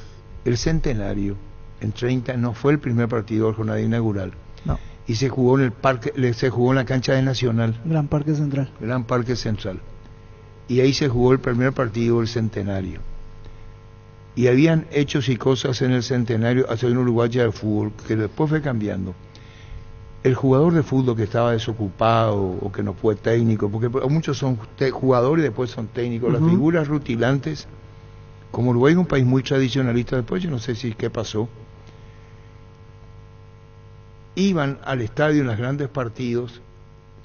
el Centenario, en 30, no fue el primer partido de la jornada inaugural. No. Y se jugó en el parque, se jugó en la cancha de Nacional. Gran Parque Central. Gran Parque Central. Y ahí se jugó el primer partido del Centenario. y habían hechos y cosas en el centenario hacia una uruguaya de fútbol que después fue cambiando. El jugador de fútbol que estaba desocupado o que no fue técnico, porque muchos son jugadores y después son técnicos, las figuras rutilantes, como Uruguay es un país muy tradicionalista, después yo no sé si qué pasó, iban al estadio en los grandes partidos,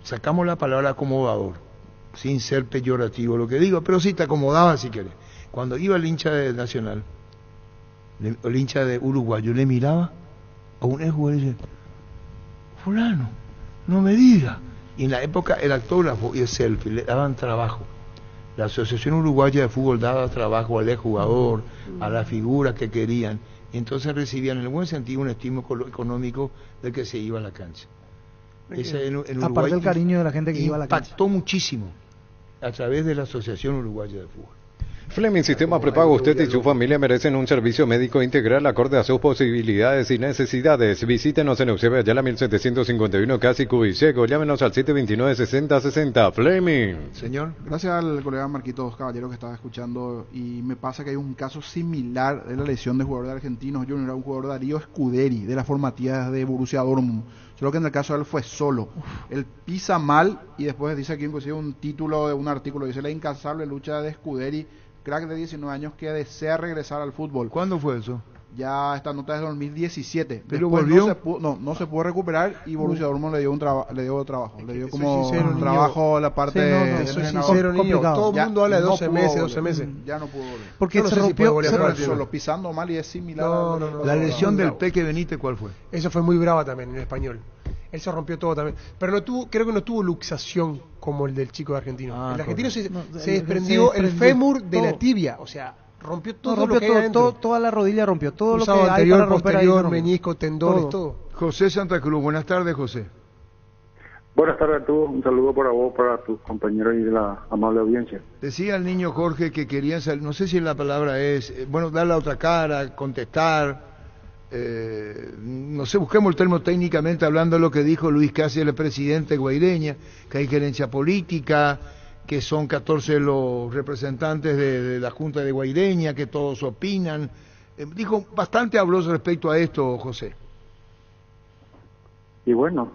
sacamos la palabra acomodador, sin ser peyorativo lo que digo, pero sí te acomodaba si querés. Cuando iba el hincha de Nacional, el hincha de Uruguay, yo le miraba a un exjugador y decía, fulano, no me diga. Y en la época el autógrafo y el selfie le daban trabajo. La Asociación Uruguaya de Fútbol daba trabajo al jugador, a la figura que querían. Y entonces recibían en el buen sentido un estímulo económico del que se iba a la cancha. Ese en Uruguay, aparte del cariño de la gente que iba a la cancha. Impactó muchísimo a través de la Asociación Uruguaya de Fútbol. Fleming Sistema Prepago, usted y su familia merecen un servicio médico integral acorde a sus posibilidades y necesidades. Visítenos en Eusebio Ayala 1751, casi Cubiseco. Llámenos al 729-6060. Fleming. Señor. Gracias al colega Marquitos Caballero que estaba escuchando, y me pasa que hay un caso similar de la lesión de jugador de Argentinos Juniors, era un jugador Darío Scuderi de las formativas de Borussia Dortmund. Solo que en el caso de él fue solo. Él pisa mal y después dice aquí inclusive un título de un artículo, dice la incansable lucha de Scuderi, crack de 19 años que desea regresar al fútbol. ¿Cuándo fue eso? Ya esta nota es de 2017. Pero después volvió. no se pudo recuperar y Borussia Dortmund le dio trabajo, le dio como un trabajo a la parte de sincero, niño. Todo el mundo habla de 12 meses. Ya no pudo volver. Porque se rompió solo pisando mal y es similar. La lesión del Peque Benítez, ¿cuál fue? Eso fue muy brava también en español. Él se rompió todo también. Pero creo que no tuvo luxación como el del chico de Argentino. El argentino se desprendió el fémur de la tibia. O sea, rompió todo lo que hay adentro. Toda la rodilla rompió. Todo Usado lo que anterior, hay para romper posterior, ahí, menisco, tendones, todo. José Santa Cruz, buenas tardes, José. Buenas tardes a todos, un saludo para vos, para tus compañeros y de la amable audiencia. Decía el niño Jorge que querían salir, no sé si la palabra es, dar la otra cara, contestar, no sé, busquemos el término técnicamente hablando de lo que dijo Luis Cáceres, el presidente de Guaireña, que hay gerencia política, que son 14 los representantes de la Junta de Guaireña, que todos opinan. Dijo, bastante habló respecto a esto, José. Y bueno,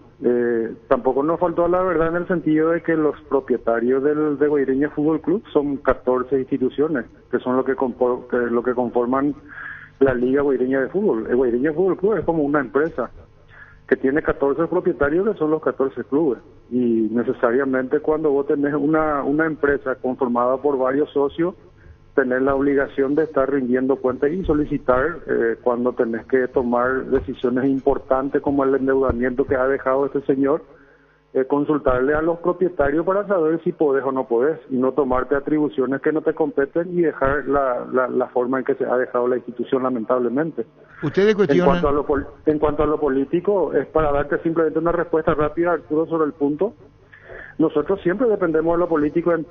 tampoco nos faltó la verdad en el sentido de que los propietarios de Guaireña Fútbol Club son 14 instituciones, que son lo que conforman la Liga Guaireña de Fútbol. El Guaireña Fútbol Club es como una empresa que tiene 14 propietarios, que son los 14 clubes. Y necesariamente cuando vos tenés una empresa conformada por varios socios, tenés la obligación de estar rindiendo cuentas y solicitar cuando tenés que tomar decisiones importantes como el endeudamiento que ha dejado este señor, consultarle a los propietarios para saber si podés o no podés, y no tomarte atribuciones que no te competen y dejar la forma en que se ha dejado la institución, lamentablemente. ¿Ustedes cuestionan? En cuanto a lo político, es para darte simplemente una respuesta rápida, Arturo, sobre el punto. Nosotros siempre dependemos de lo político en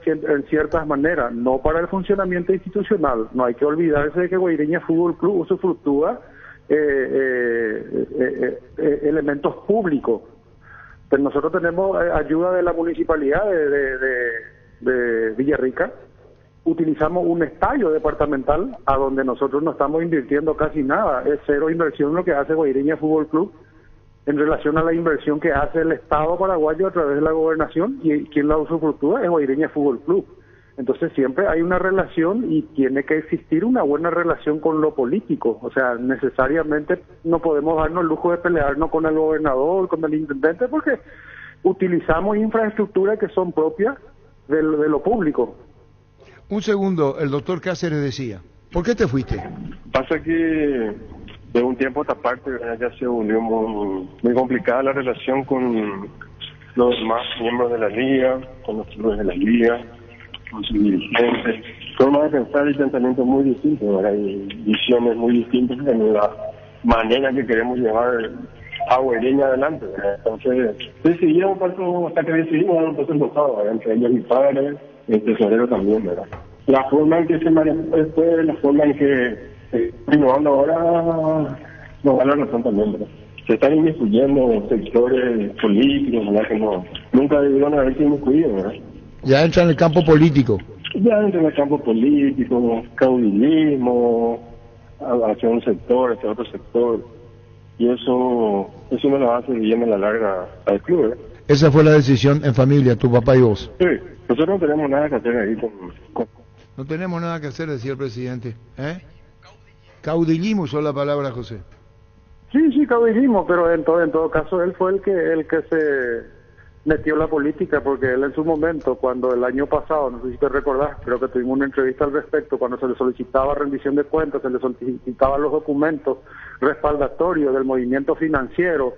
ciertas maneras, no para el funcionamiento institucional. No hay que olvidarse de que Guaireña Fútbol Club usufructúa elementos públicos. Pero nosotros tenemos ayuda de la municipalidad de Villarrica. Utilizamos un estadio departamental a donde nosotros no estamos invirtiendo casi nada. Es cero inversión lo que hace Guaireña Fútbol Club en relación a la inversión que hace el Estado paraguayo a través de la gobernación, y quien la usufructúa es Guaireña Fútbol Club. Entonces siempre hay una relación y tiene que existir una buena relación con lo político. O sea, necesariamente no podemos darnos el lujo de pelearnos con el gobernador, con el intendente, porque utilizamos infraestructuras que son propias de lo público. Un segundo, el doctor Cáceres decía, ¿por qué te fuiste? Pasa que de un tiempo a esta parte ya se volvió muy complicada la relación con los demás miembros de la liga, con los clubes de la liga, con sus dirigentes. Formas de pensar y pensamientos muy distintos, ¿verdad? Hay visiones muy distintas en la manera que queremos llevar a Guaireña adelante, ¿verdad? Entonces, decidimos hasta que decidimos dar un paso empezado, ¿verdad? Entre ellos mi padre, el tesorero también, ¿verdad? La forma en que se manejó después, la forma en que innovando ahora, nos da la razón también, ¿verdad? Se están inmiscuyendo sectores políticos, ¿verdad? Que nunca debieron haberse inmiscuido, ¿verdad? Ya entra en el campo político. Ya entra en el campo político, caudillismo, hacia un sector, hacia otro sector, y eso no lo hace bien en la larga al club. Esa fue la decisión en familia, tu papá y vos. Sí, nosotros no tenemos nada que hacer ahí No tenemos nada que hacer, decía el presidente. Caudillismo usó la palabra, José. Sí, caudillismo, pero en todo caso él fue el que se metió en la política, porque él en su momento, cuando el año pasado, no sé si te recordás, creo que tuvimos una entrevista al respecto, cuando se le solicitaba rendición de cuentas, se le solicitaban los documentos respaldatorios del movimiento financiero,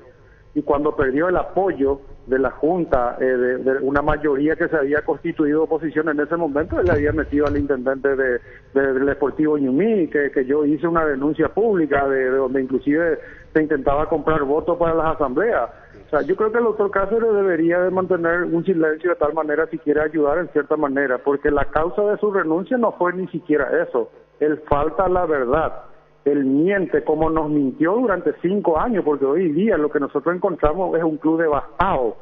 y cuando perdió el apoyo de la Junta, de una mayoría que se había constituido oposición en ese momento, él le había metido al intendente del Deportivo Ñumí, que yo hice una denuncia pública de donde inclusive se intentaba comprar votos para las asambleas. O sea, yo creo que el doctor Cáceres debería de mantener un silencio de tal manera si quiere ayudar en cierta manera, porque la causa de su renuncia no fue ni siquiera eso. Él falta la verdad. Él miente como nos mintió durante 5 años, porque hoy día lo que nosotros encontramos es un club devastado,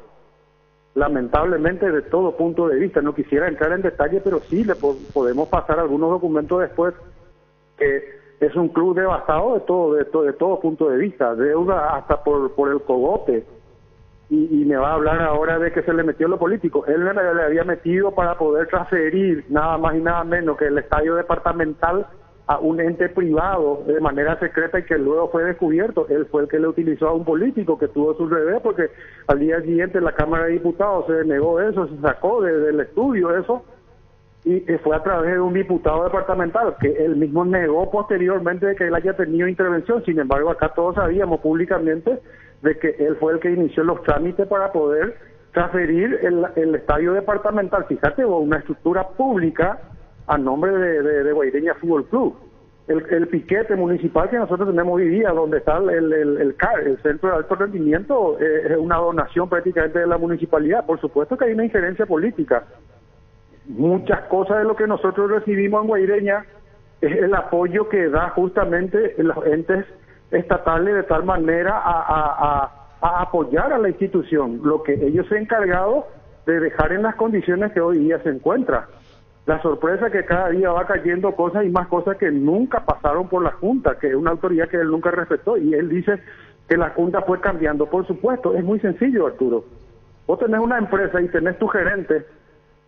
lamentablemente de todo punto de vista. No quisiera entrar en detalle, pero sí le podemos pasar algunos documentos después, que es un club devastado de todo punto de vista, deuda hasta por el cogote, y me va a hablar ahora de que se le metió lo político. Él le había metido para poder transferir nada más y nada menos que el estadio departamental a un ente privado de manera secreta, y que luego fue descubierto. Él fue el que le utilizó a un político que tuvo su revés, porque al día siguiente la Cámara de Diputados se negó eso, se sacó del estudio eso, y fue a través de un diputado departamental que él mismo negó posteriormente de que él haya tenido intervención. Sin embargo, acá todos sabíamos públicamente de que él fue el que inició los trámites para poder transferir el estadio departamental, fíjate, una estructura pública a nombre de Guaireña Fútbol Club. El piquete municipal que nosotros tenemos hoy día, donde está el CAR, el Centro de Alto Rendimiento, es una donación prácticamente de la municipalidad. Por supuesto que hay una injerencia política. Muchas cosas de lo que nosotros recibimos en Guaireña es el apoyo que da justamente los entes estatales, de tal manera a apoyar a la institución, lo que ellos se han encargado de dejar en las condiciones que hoy día se encuentra. La sorpresa que cada día va cayendo cosas y más cosas que nunca pasaron por la Junta, que es una autoridad que él nunca respetó, y él dice que la Junta fue cambiando. Por supuesto, es muy sencillo, Arturo. Vos tenés una empresa y tenés tu gerente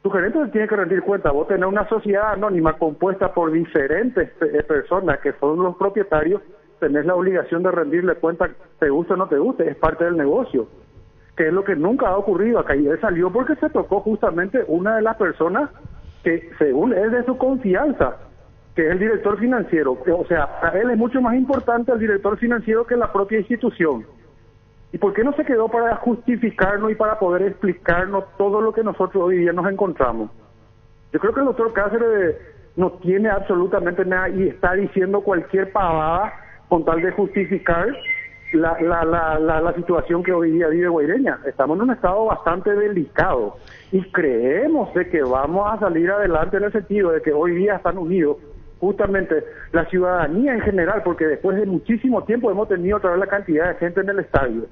te tiene que rendir cuenta. Vos tenés una sociedad anónima compuesta por diferentes personas que son los propietarios, tenés la obligación de rendirle cuenta, te guste o no te guste, es parte del negocio, que es lo que nunca ha ocurrido acá. Y él salió porque se tocó justamente una de las personas que según es de su confianza, que es el director financiero. O sea, para él es mucho más importante el director financiero que la propia institución. ¿Y por qué no se quedó para justificarnos y para poder explicarnos todo lo que nosotros hoy día nos encontramos? Yo creo que el doctor Cáceres no tiene absolutamente nada y está diciendo cualquier pavada con tal de justificar la situación que hoy día vive Guaireña. Estamos en un estado bastante delicado y creemos de que vamos a salir adelante, en el sentido de que hoy día están unidos justamente la ciudadanía en general, porque después de muchísimo tiempo hemos tenido otra vez la cantidad de gente en el estadio,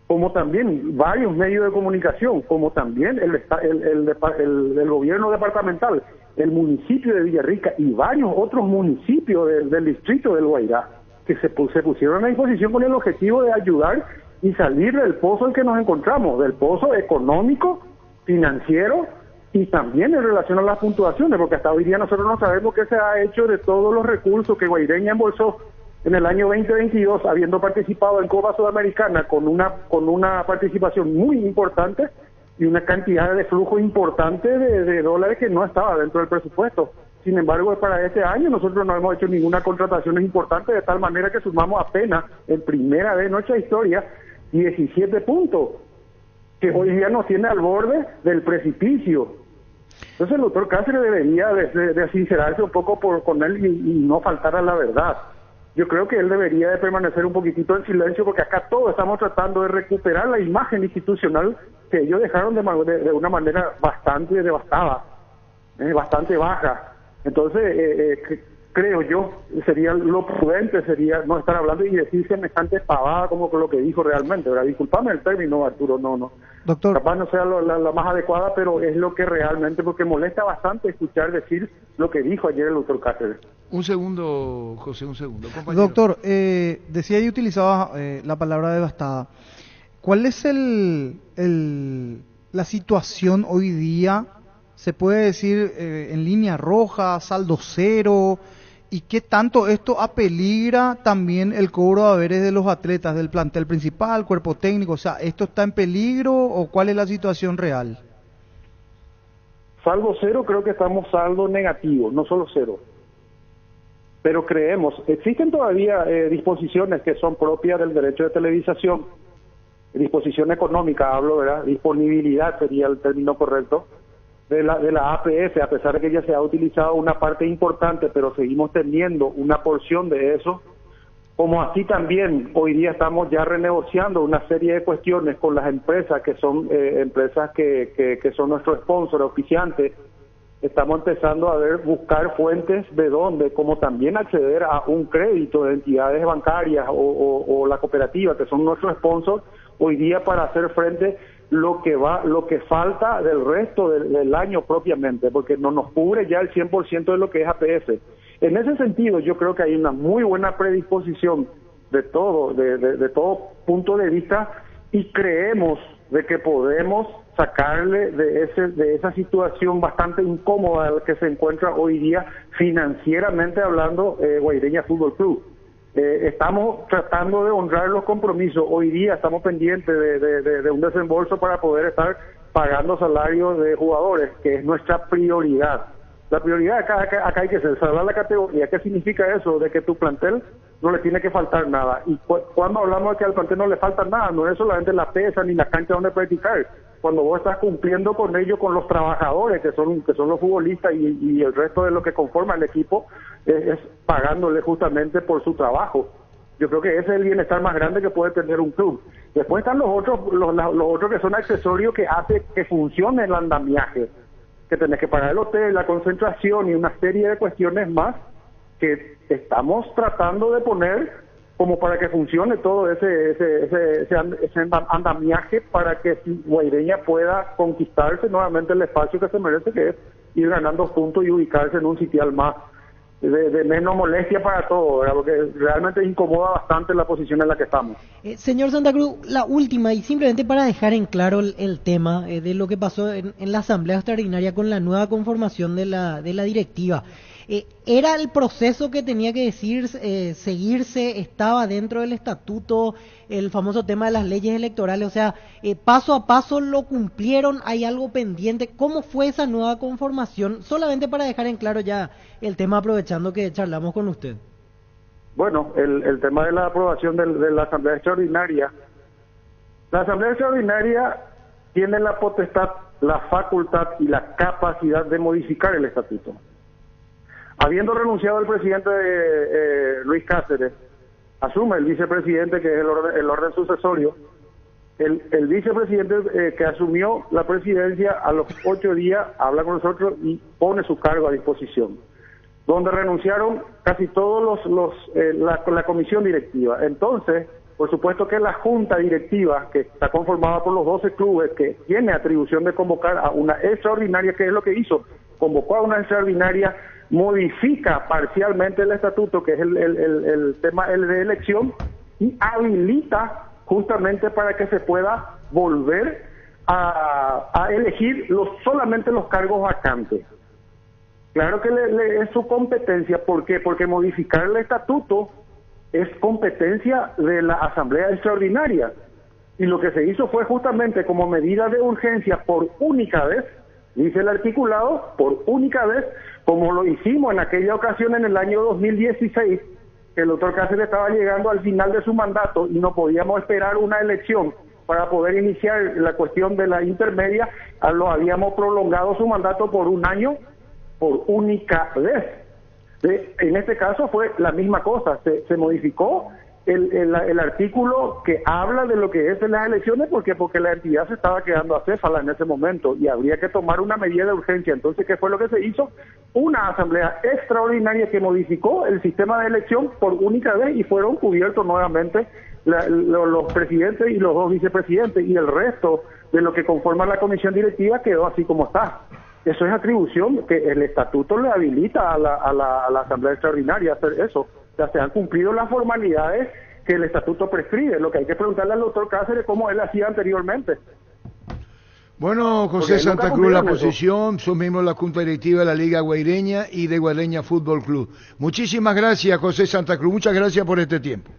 como también varios medios de comunicación, como también el gobierno departamental, el municipio de Villarrica y varios otros municipios del distrito del Guairá, que se pusieron a disposición con el objetivo de ayudar y salir del pozo en que nos encontramos, del pozo económico, financiero y también en relación a las puntuaciones, porque hasta hoy día nosotros no sabemos qué se ha hecho de todos los recursos que Guaireña embolsó en el año 2022, habiendo participado en Copa Sudamericana con una participación muy importante y una cantidad de flujo importante de dólares que no estaba dentro del presupuesto. Sin embargo, para este año nosotros no hemos hecho ninguna contratación importante, de tal manera que sumamos apenas en primera vez en nuestra historia 17 puntos, que hoy día nos tiene al borde del precipicio. Entonces el doctor Cáceres debería de sincerarse un poco con él y no faltar a la verdad. Yo creo que él debería de permanecer un poquitito en silencio, porque acá todos estamos tratando de recuperar la imagen institucional que ellos dejaron de una manera bastante devastada, bastante baja. Entonces, creo yo, sería lo prudente, sería no estar hablando y decir semejante pavada como lo que dijo realmente, ¿verdad? Disculpame el término, Arturo, no. Doctor. Capaz no sea la más adecuada, pero es lo que realmente, porque molesta bastante escuchar decir lo que dijo ayer el doctor Cáceres. Un segundo, José, compañero. Doctor, decía y utilizaba la palabra devastada. ¿Cuál es la situación hoy día? Se puede decir en línea roja, saldo cero, y qué tanto esto apeligra también el cobro de haberes de los atletas del plantel principal, cuerpo técnico. O sea, ¿esto está en peligro o cuál es la situación real? Saldo cero, creo que estamos saldo negativo, no solo cero. Pero creemos, existen todavía disposiciones que son propias del derecho de televisación, disposición económica hablo, ¿verdad? Disponibilidad sería el término correcto, de la APF, a pesar de que ya se ha utilizado una parte importante, pero seguimos teniendo una porción de eso, como así también hoy día estamos ya renegociando una serie de cuestiones con las empresas que son empresas que son nuestros sponsors, auspiciantes. Estamos empezando a buscar fuentes de dónde, como también acceder a un crédito de entidades bancarias o la cooperativa, que son nuestros sponsors, hoy día para hacer frente lo que falta del resto del año propiamente, porque no nos cubre ya el 100% de lo que es APF. En ese sentido, yo creo que hay una muy buena predisposición de todo punto de vista, y creemos de que podemos sacarle de esa situación bastante incómoda en la que se encuentra hoy día financieramente hablando Guaireña Fútbol Club. Estamos tratando de honrar los compromisos. Hoy día estamos pendientes de un desembolso para poder estar pagando salarios de jugadores, que es nuestra prioridad. La prioridad acá hay que salvar la categoría. ¿Qué significa eso? De que tu plantel no le tiene que faltar nada. Y cuando hablamos de que al plantel no le falta nada, no es solamente la pesa ni la cancha donde practicar. Cuando vos estás cumpliendo con ello, con los trabajadores, que son los futbolistas y el resto de lo que conforma el equipo, es pagándole justamente por su trabajo. Yo creo que ese es el bienestar más grande que puede tener un club. Después están los otros que son accesorios que hace que funcione el andamiaje, que tenés que pagar el hotel, la concentración y una serie de cuestiones más que estamos tratando de poner como para que funcione todo ese andamiaje, para que Guaireña pueda conquistarse nuevamente el espacio que se merece, que es ir ganando puntos y ubicarse en un sitial más de menos molestia para todos, ¿verdad? Porque realmente incomoda bastante la posición en la que estamos. Señor Santa Cruz, la última, y simplemente para dejar en claro el tema de lo que pasó en la asamblea extraordinaria con la nueva conformación de la directiva. ¿Era el proceso que tenía que seguirse, estaba dentro del estatuto, el famoso tema de las leyes electorales? O sea, paso a paso lo cumplieron, hay algo pendiente. ¿Cómo fue esa nueva conformación? Solamente para dejar en claro ya el tema, aprovechando que charlamos con usted. Bueno, el tema de la aprobación de la asamblea extraordinaria. La asamblea extraordinaria tiene la potestad, la facultad y la capacidad de modificar el estatuto. Habiendo renunciado el presidente Luis Cáceres, asume el vicepresidente, que es el orden sucesorio. El vicepresidente que asumió la presidencia, a los 8 días habla con nosotros y pone su cargo a disposición, donde renunciaron casi todos la comisión directiva. Entonces, por supuesto que la junta directiva, que está conformada por los 12 clubes, que tiene atribución de convocar a una extraordinaria, que es lo que hizo, convocó a una extraordinaria, modifica parcialmente el estatuto, que es el tema de elección, y habilita justamente para que se pueda volver a elegir solamente los cargos vacantes. Claro que es su competencia. ¿Por qué? Porque modificar el estatuto es competencia de la Asamblea Extraordinaria. Y lo que se hizo fue justamente como medida de urgencia por única vez, dice el articulado, por única vez, como lo hicimos en aquella ocasión en el año 2016, que el doctor Cáceres estaba llegando al final de su mandato y no podíamos esperar una elección para poder iniciar la cuestión de la intermedia. Lo habíamos prolongado su mandato por un año, por única vez. En este caso fue la misma cosa, se modificó el artículo que habla de lo que es en las elecciones, porque la entidad se estaba quedando acéfala en ese momento y habría que tomar una medida de urgencia. Entonces, ¿qué fue lo que se hizo? Una asamblea extraordinaria que modificó el sistema de elección por única vez y fueron cubiertos nuevamente los presidentes y los dos vicepresidentes, y el resto de lo que conforma la comisión directiva quedó así como está. Eso es atribución que el estatuto le habilita a la asamblea extraordinaria a hacer eso. O sea, se han cumplido las formalidades que el estatuto prescribe. Lo que hay que preguntarle al doctor Cáceres cómo él hacía anteriormente. Bueno, José Santa Cruz, la posición, sos miembro de la Junta Directiva de la Liga Guaireña y de Guaireña Fútbol Club. Muchísimas gracias, José Santa Cruz, muchas gracias por este tiempo.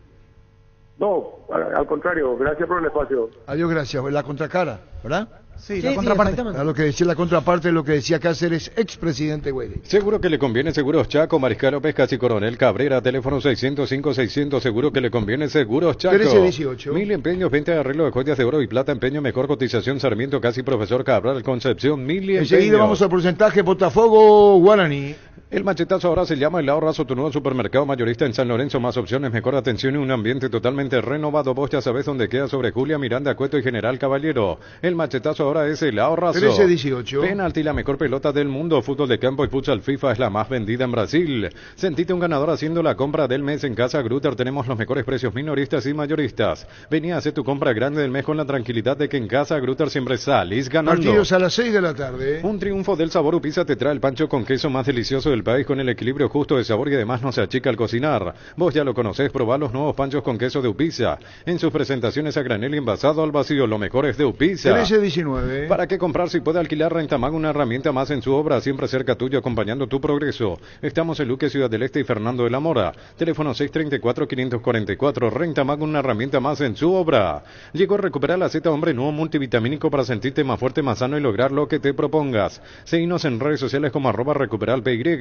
No, al contrario, gracias por el espacio. Adiós, gracias. La contracara, ¿verdad? Sí, la contraparte. Lo que decía la contraparte, lo que decía Cáceres, expresidente Guaire. Seguro que le conviene Seguros Chaco, Mariscal Pescas y Coronel Cabrera, teléfono 605-600, seguro que le conviene Seguros Chaco. 1318. 1000 empeños, 20 de arreglo de joyas de oro y plata, empeño, mejor cotización, Sarmiento, casi Profesor Cabral, Concepción, 1000 empeños. Enseguida vamos al porcentaje, Botafogo, Guaraní. El machetazo ahora se llama El Ahorrazo, tu nuevo supermercado mayorista en San Lorenzo. Más opciones, mejor atención y un ambiente totalmente renovado. Vos ya sabés dónde queda, sobre Julia, Miranda, Cueto y General Caballero. El machetazo ahora es El Ahorrazo. 13-18. Penalti, la mejor pelota del mundo. Fútbol de campo y futsal FIFA es la más vendida en Brasil. Sentite un ganador haciendo la compra del mes en Casa Grutter. Tenemos los mejores precios minoristas y mayoristas. Vení a hacer tu compra grande del mes con la tranquilidad de que en Casa Grutter siempre salís ganando. Partidos a las 6 de la tarde. Un triunfo del sabor Upisa te trae el pancho con queso más delicioso del país, con el equilibrio justo de sabor y además no se achica al cocinar. Vos ya lo conocés, probá los nuevos panchos con queso de Upisa. En sus presentaciones a granel y envasado al vacío, lo mejor es de Upisa. 13-19. ¿Para qué comprar si puede alquilar Rentamag, una herramienta más en su obra, siempre cerca tuyo, acompañando tu progreso? Estamos en Luque, Ciudad del Este y Fernando de la Mora. Teléfono 634-544. Rentamag, una herramienta más en su obra. Llegó a recuperar la Z Hombre nuevo multivitamínico para sentirte más fuerte, más sano y lograr lo que te propongas. Seguinos en redes sociales como @recuperalpy.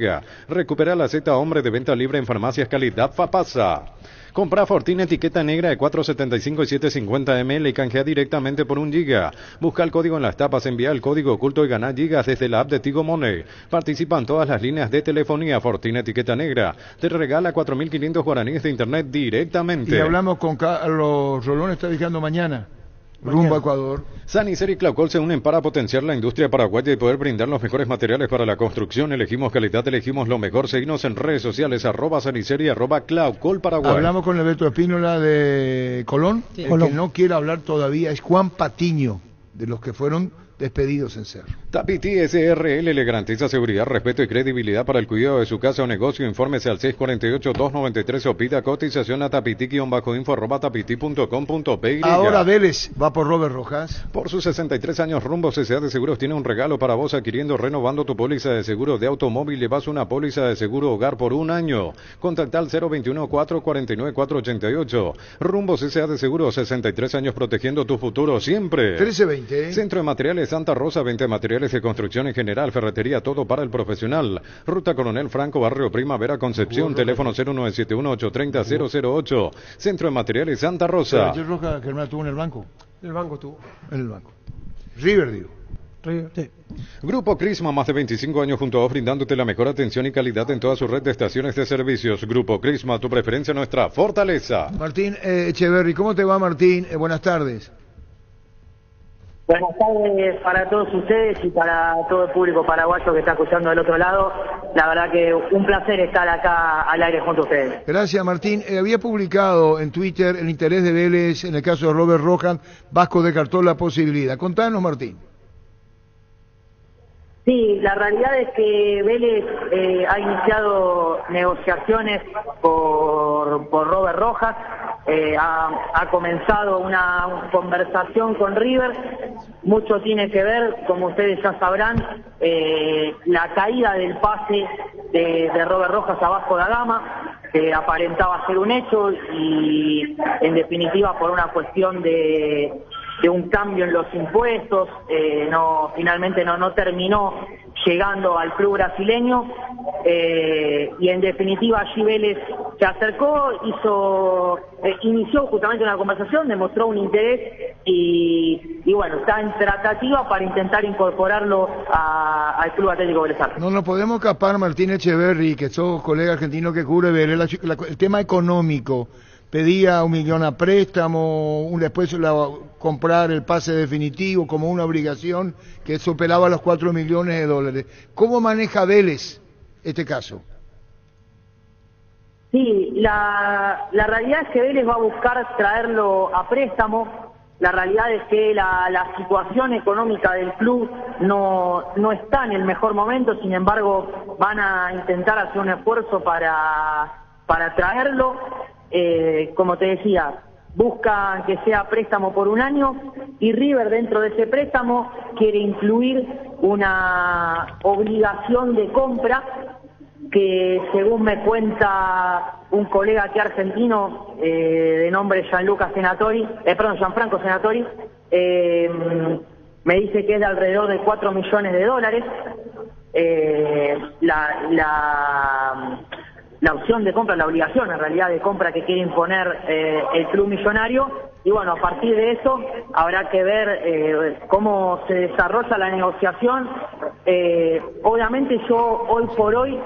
Recupera la Z Hombre de venta libre en farmacias calidad Fapasa. Compra Fortín etiqueta negra de 4.75 y 7.50 ml y canjea directamente por 1 giga. Busca el código en las tapas, envía el código oculto y gana gigas desde la app de Tigo Money. Participan todas las líneas de telefonía. Fortín etiqueta negra te regala 4.500 guaraníes de internet directamente. Y hablamos con Carlos Rolón, está viajando mañana. Rumbo a Ecuador. Sanicer y Claucol se unen para potenciar la industria paraguaya y poder brindar los mejores materiales para la construcción. Elegimos calidad, elegimos lo mejor. Seguinos en redes sociales, @Sanicer y @Claucol Paraguay. Hablamos con Alberto Espínola de Colón. Sí. El Colón. que no quiere hablar todavía es Juan Patiño, de los que fueron despedidos en Cerro. Tapiti SRL le garantiza seguridad, respeto y credibilidad para el cuidado de su casa o negocio. Infórmese al 648-293 o pida cotización a tapiti-info@tapiti.com.py. Ahora Vélez va por Robert Rojas. Por sus 63 años, Rumbo CCA de Seguros tiene un regalo para vos, adquiriendo, renovando tu póliza de seguro de automóvil. Llevas una póliza de seguro hogar por 1 año. Contacta al 021-449-488. Rumbo CCA de Seguros, 63 años protegiendo tu futuro siempre. 1320. Centro de Materiales Santa Rosa, venta de materiales de construcción en general, ferretería, todo para el profesional. Ruta Coronel Franco, Barrio Primavera, Concepción, teléfono 0971-830-008. Centro de Materiales Santa Rosa. Pero Roja, que hermano tuvo en el banco. El banco tuvo. En el banco. River, digo. Sí. Grupo Crisma, más de 25 años junto a vos, brindándote la mejor atención y calidad en toda su red de estaciones de servicios. Grupo Crisma, tu preferencia, nuestra fortaleza. Martín Echeverry, ¿cómo te va, Martín? Buenas tardes. Buenas tardes para todos ustedes y para todo el público paraguayo que está escuchando del otro lado. La verdad que un placer estar acá al aire junto a ustedes. Gracias, Martín. Había publicado en Twitter el interés de Vélez en el caso de Robert Rojas. Vasco descartó la posibilidad. Contanos, Martín. Sí, la realidad es que Vélez ha iniciado negociaciones por Robert Rojas. Ha comenzado una conversación con River. Mucho tiene que ver, como ustedes ya sabrán, la caída del pase de Robert Rojas a Vasco da Gama, que aparentaba ser un hecho y en definitiva por una cuestión de un cambio en los impuestos, finalmente no terminó llegando al club brasileño, y en definitiva allí Vélez se acercó, inició justamente una conversación, demostró un interés y bueno, está en tratativa para intentar incorporarlo al Club Atlético Vélez Sarsfield. No nos podemos escapar, Martín Echeverry, que sos colega argentino que cubre Vélez, el tema económico. pedía 1 millón a préstamo, después comprar el pase definitivo como una obligación que superaba los 4 millones de dólares. ¿Cómo maneja Vélez este caso? Sí, la realidad es que Vélez va a buscar traerlo a préstamo. La realidad es que la situación económica del club no está en el mejor momento, sin embargo van a intentar hacer un esfuerzo para traerlo. Como te decía, buscan que sea préstamo por 1 año y River dentro de ese préstamo quiere incluir una obligación de compra que, según me cuenta un colega aquí argentino de nombre Gianfranco Senatori, me dice que es de alrededor de 4 millones de dólares. La opción de compra, la obligación en realidad de compra que quiere imponer el club millonario, y bueno, a partir de eso habrá que ver cómo se desarrolla la negociación. Obviamente yo hoy por hoy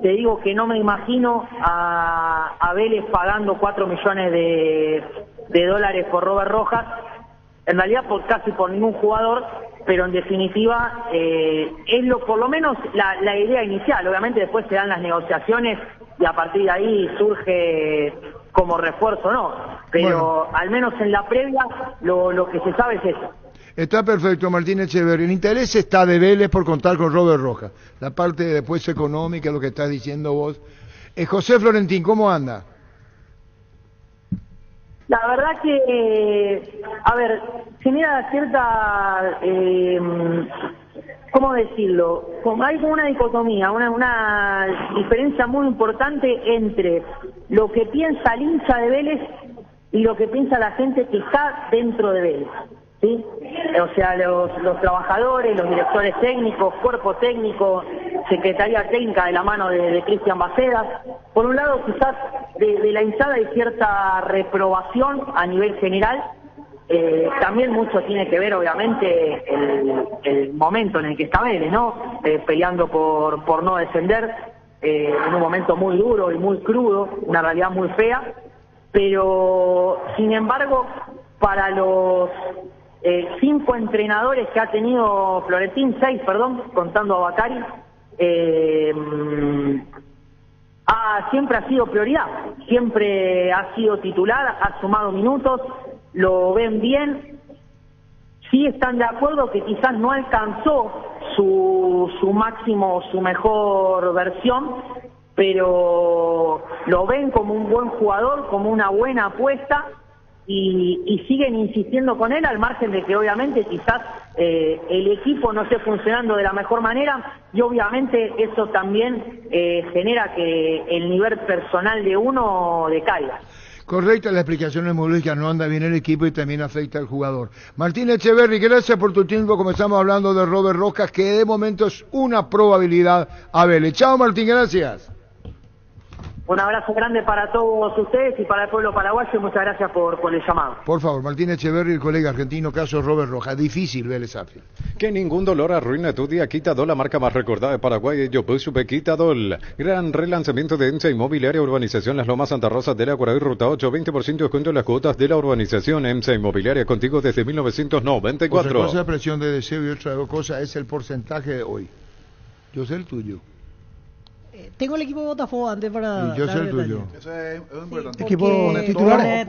te digo que no me imagino a Vélez pagando 4 millones de dólares por Robert Rojas, en realidad casi por ningún jugador, pero en definitiva es por lo menos la idea inicial. Obviamente después se dan las negociaciones y a partir de ahí surge como refuerzo, ¿no? Pero al menos en la previa lo que se sabe es eso. Está perfecto, Martín Echeverri. El interés está de Vélez por contar con Robert Rojas. La parte después económica, lo que estás diciendo vos. José Florentín, ¿cómo anda? La verdad que, genera cierta, ¿cómo decirlo? Hay como una dicotomía, una diferencia muy importante entre lo que piensa el hincha de Vélez y lo que piensa la gente que está dentro de Vélez, ¿sí? O sea, los trabajadores, los directores técnicos, cuerpo técnico, secretaría técnica de la mano de Cristian Bacedas. Por un lado, quizás de la hinchada hay cierta reprobación a nivel general. También mucho tiene que ver, obviamente, el momento en el que está Vélez, ¿no? Peleando por no descender, en un momento muy duro y muy crudo, una realidad muy fea. Pero, sin embargo, para los 5 entrenadores que ha tenido Florentín, 6, contando a Bacari, siempre ha sido prioridad, siempre ha sido titular, ha sumado minutos, lo ven bien. Sí están de acuerdo que quizás no alcanzó su máximo, su mejor versión, pero lo ven como un buen jugador, como una buena apuesta, y siguen insistiendo con él, al margen de que obviamente quizás el equipo no esté funcionando de la mejor manera, y obviamente eso también genera que el nivel personal de uno decaiga. Correcta la explicación es muy lógica, no anda bien el equipo y también afecta al jugador. Martín Echeverri, gracias por tu tiempo, comenzamos hablando de Robert Rojas, que de momento es una probabilidad a Vélez. Chao Martín, gracias. Un abrazo grande para todos ustedes y para el pueblo paraguayo, y muchas gracias por el llamado. Por favor, Martín Echeverri, el colega argentino, caso Robert Rojas. Difícil Vélez Arfield. Que ningún dolor arruine tu día. Quitadol, la marca más recordada de Paraguay. Yo supe Quitadol. Gran relanzamiento de EMSA Inmobiliaria, Urbanización Las Lomas, Santa Rosa de la Guaraí, Ruta 8. 20% de descuento en las cuotas de la urbanización. EMSA Inmobiliaria, contigo desde 1994. Otra cosa es presión de deseo y otra cosa es el porcentaje de hoy. Yo sé el tuyo. Tengo el equipo de Botafogo antes para... Y yo sé el tuyo. Eso es importante. Equipo titular.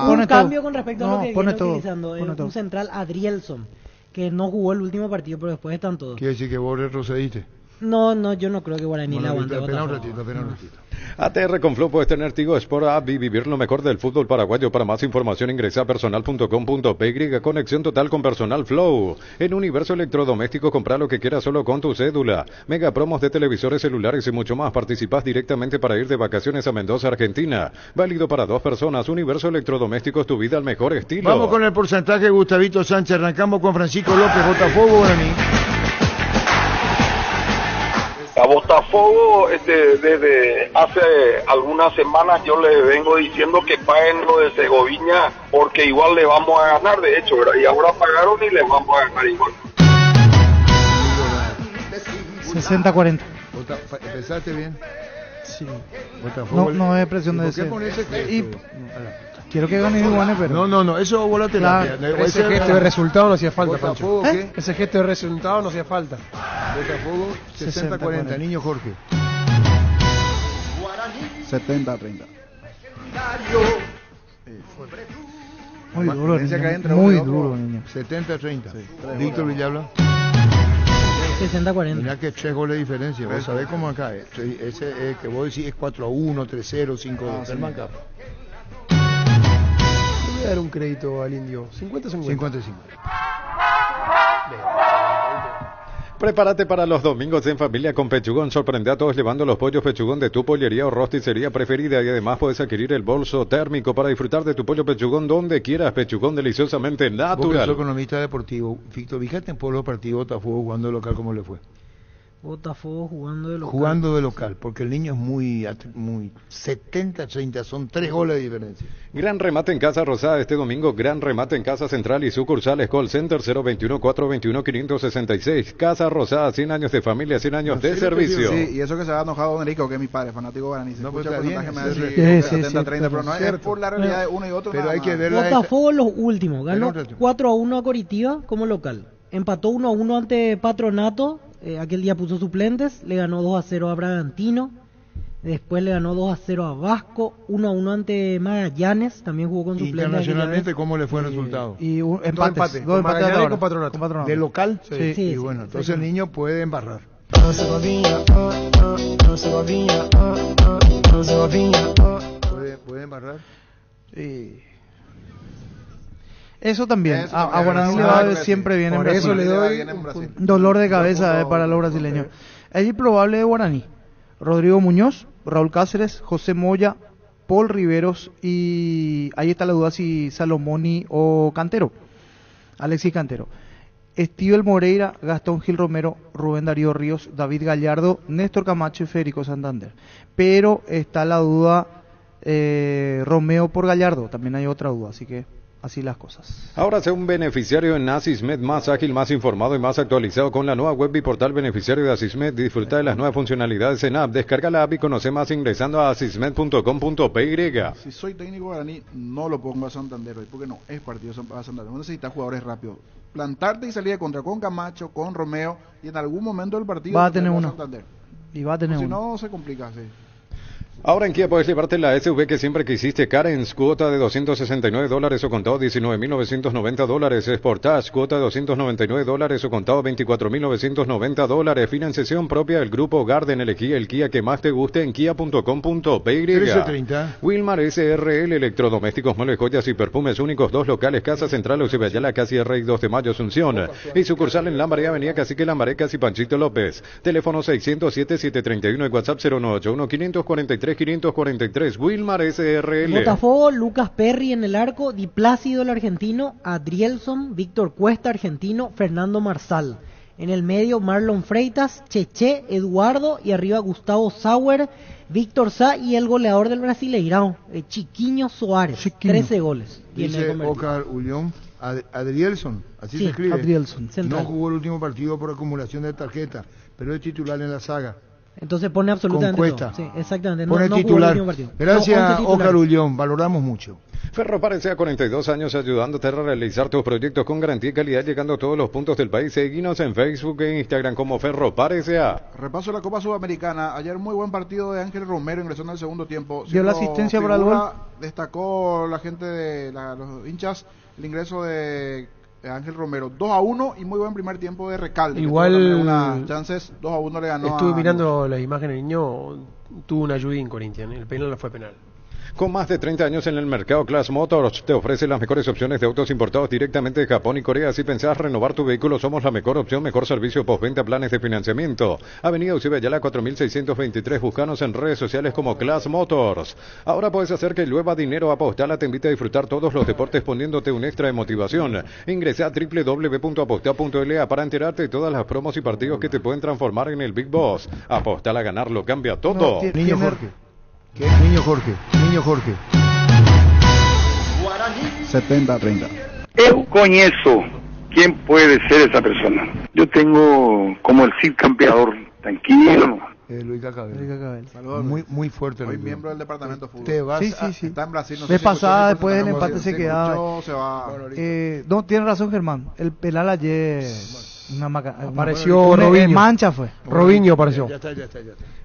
Un cambio con respecto a lo que viene utilizando. Un central, Adrielson, que no jugó el último partido, pero después están todos. ¿Quiere decir que vos retrocediste? No, yo no creo que Guaraní la aguante. Espera un ratito. ATR con Flow puedes tener Tigo Sport App y vivir lo mejor del fútbol paraguayo. Para más información ingresa a personal.com.py. Conexión total con Personal Flow. En Universo Electrodoméstico, compra lo que quieras solo con tu cédula. Mega promos de televisores, celulares y mucho más. Participás directamente para ir de vacaciones a Mendoza, Argentina. Válido para 2 personas. Universo Electrodomésticos, tu vida al mejor estilo. Vamos con el porcentaje, Gustavito Sánchez. Arrancamos con Francisco López, Botafogo, Guaraní. A Botafogo, desde hace algunas semanas yo le vengo diciendo que paguen lo de Segoviña, porque igual le vamos a ganar, de hecho, ¿verdad? Y ahora pagaron y les vamos a ganar igual. 60-40. ¿Empezaste bien? Sí. Botafogo, No es presión de ese. Quiero que gane Iguane, pero... No, eso vos la terapia. Ese gesto de resultado no hacía falta, Botafogo, Pancho. Ese gesto de resultado no hacía falta. Botafogo, 60-40. Niño Jorge. 70-30. Muy duro, muy duro, niño. 70-30. Víctor Villalba. 60-40. Mirá que 3 goles de diferencia. Vos sabés cómo acá es. Ese que vos decís es 4-1, 3-0, 5-2. Le voy a dar un crédito al Indio. 50-50. 55. Prepárate para los domingos en familia con Pechugón. Sorprende a todos llevando los pollos Pechugón de tu pollería o rosticería preferida y además puedes adquirir el bolso térmico para disfrutar de tu pollo Pechugón donde quieras. Pechugón deliciosamente natural. Vos que sos economista deportivo, Víctor, fíjate en Pueblo Partido Botafogo jugando de local, ¿cómo le fue? Botafogo jugando de local. Jugando de local, porque el niño es muy 70-30, son 3 goles de diferencia. Gran remate en Casa Rosada este domingo, gran remate en Casa Central y sucursales Call Center 021-421-566. Casa Rosada, 100 años de familia, 100 años de servicio. Sí, y eso que se ha enojado Don Enrique, que es mi padre, fanático guaraní. Se escucha el porcentaje me sí, 70-30, pero no es por la realidad de uno y otro. Pero hay que ver Botafogo los últimos, ganó 4-1 a Coritiba como local. Empató 1-1 ante Patronato. Aquel día puso suplentes, le ganó 2-0 a Bragantino, después le ganó 2-0 a Vasco, 1-1 ante Magallanes, también jugó con suplentes. Internacionalmente, ¿cómo le fue el resultado? Y empate. Con Magallanes y con Patronato. ¿De local? Sí. Y bueno, entonces el niño puede embarrar. ¿Puede embarrar? Sí. Eso también, a Guaraní le va siempre bien en Brasil. Por eso le doy dolor de cabeza para los brasileños. Es improbable de Guaraní. Rodrigo Muñoz, Raúl Cáceres, José Moya, Paul Riveros y ahí está la duda si Salomoni o Cantero. Alexis Cantero. Estivel Moreira, Gastón Gil Romero, Rubén Darío Ríos, David Gallardo, Néstor Camacho y Federico Santander. Pero está la duda Romeo por Gallardo, también hay otra duda, así que así las cosas. Ahora sea un beneficiario en Asismed, más ágil, más informado y más actualizado con la nueva web y portal beneficiario de Asismed. Disfruta de las nuevas funcionalidades en app. Descarga la app y conoce más ingresando a asismed.com.py. Si soy técnico guaraní, no lo pongo a Santander hoy, porque no es partido a Santander. No necesitas jugadores rápidos. Plantarte y salir de contra con Camacho, con Romeo, y en algún momento del partido va a tener uno. Santander. Y va a tener uno. Si no, se complica, sí. Ahora en Kia puedes llevarte la SUV que siempre quisiste. Carens, cuota de $269 o contado $19,990. Sportage, cuota de $299 o contado $24,990. Financiación propia del grupo Garden. Elegí el Kia que más te guste en kia.com.py. 1330. Wilmar SRL, electrodomésticos, muebles, joyas y perfumes únicos. 2 locales, Casa Central, Ocibeyala, casi Rey 2 de Mayo, Asunción. Y sucursal en Lambaré, Avenida Cacique Lambaré, casi Panchito López. Teléfono 607-731 y WhatsApp 0981-543-543. Wilmar SRL. Botafogo, Lucas Perry en el arco, Di Plácido el argentino, Adrielson, Víctor Cuesta argentino, Fernando Marsal. En el medio Marlon Freitas, Cheche, Eduardo y arriba Gustavo Sauer, Víctor Sá y el goleador del Brasileirão, Chiquinho Soares. 13 goles. Dice Oscar Ullón, Adrielson, así se escribe. Adrielson. No jugó el último partido por acumulación de tarjeta, pero es titular en la saga. Entonces pone absolutamente todo. Sí, exactamente. Pone titular. Gracias, Oscar Ullón, valoramos mucho. Ferro Parece a 42 años ayudándote a realizar tus proyectos con garantía y calidad, llegando a todos los puntos del país. Seguinos en Facebook e Instagram como Ferro Parece a. Repaso de la Copa Sudamericana. Ayer muy buen partido de Ángel Romero, ingresó en el segundo tiempo. Dio la asistencia para el gol. Destacó la gente de los hinchas el ingreso de Ángel Romero, 2-1 y muy buen primer tiempo de Recalde. Igual unas chances, 2-1 le ganó. Estuve mirando las imágenes, el niño tuvo una ayuda en Corinthians, el penal no fue penal. Con más de 30 años en el mercado, Class Motors te ofrece las mejores opciones de autos importados directamente de Japón y Corea. Si pensás renovar tu vehículo, somos la mejor opción, mejor servicio postventa, planes de financiamiento. Avenida Ucibeyala 4623, buscanos en redes sociales como Class Motors. Ahora puedes hacer que llueva dinero. Apostala te invita a disfrutar todos los deportes poniéndote un extra de motivación. Ingresa a www.apostala.la para enterarte de todas las promos y partidos que te pueden transformar en el Big Boss. Apostala a ganar, lo cambia todo. Niño Jorge. ¿Qué? Niño Jorge. 70-30. Eu conheço quién puede ser esa persona. Yo tengo como el Cid campeador, tranquilo. Luis Cacabel. Luis Cacabel. Saludos, Muy, muy fuerte. Hoy miembro del departamento de fútbol. Te vas Sí. Está en Brasil. No Vez sé si pasada, escuchó, después del no, empate se quedaba. escuchó, se va. No, tiene razón Germán. El penal ayer... Apareció Robinho. Mancha fue. Robinho apareció. Ya está.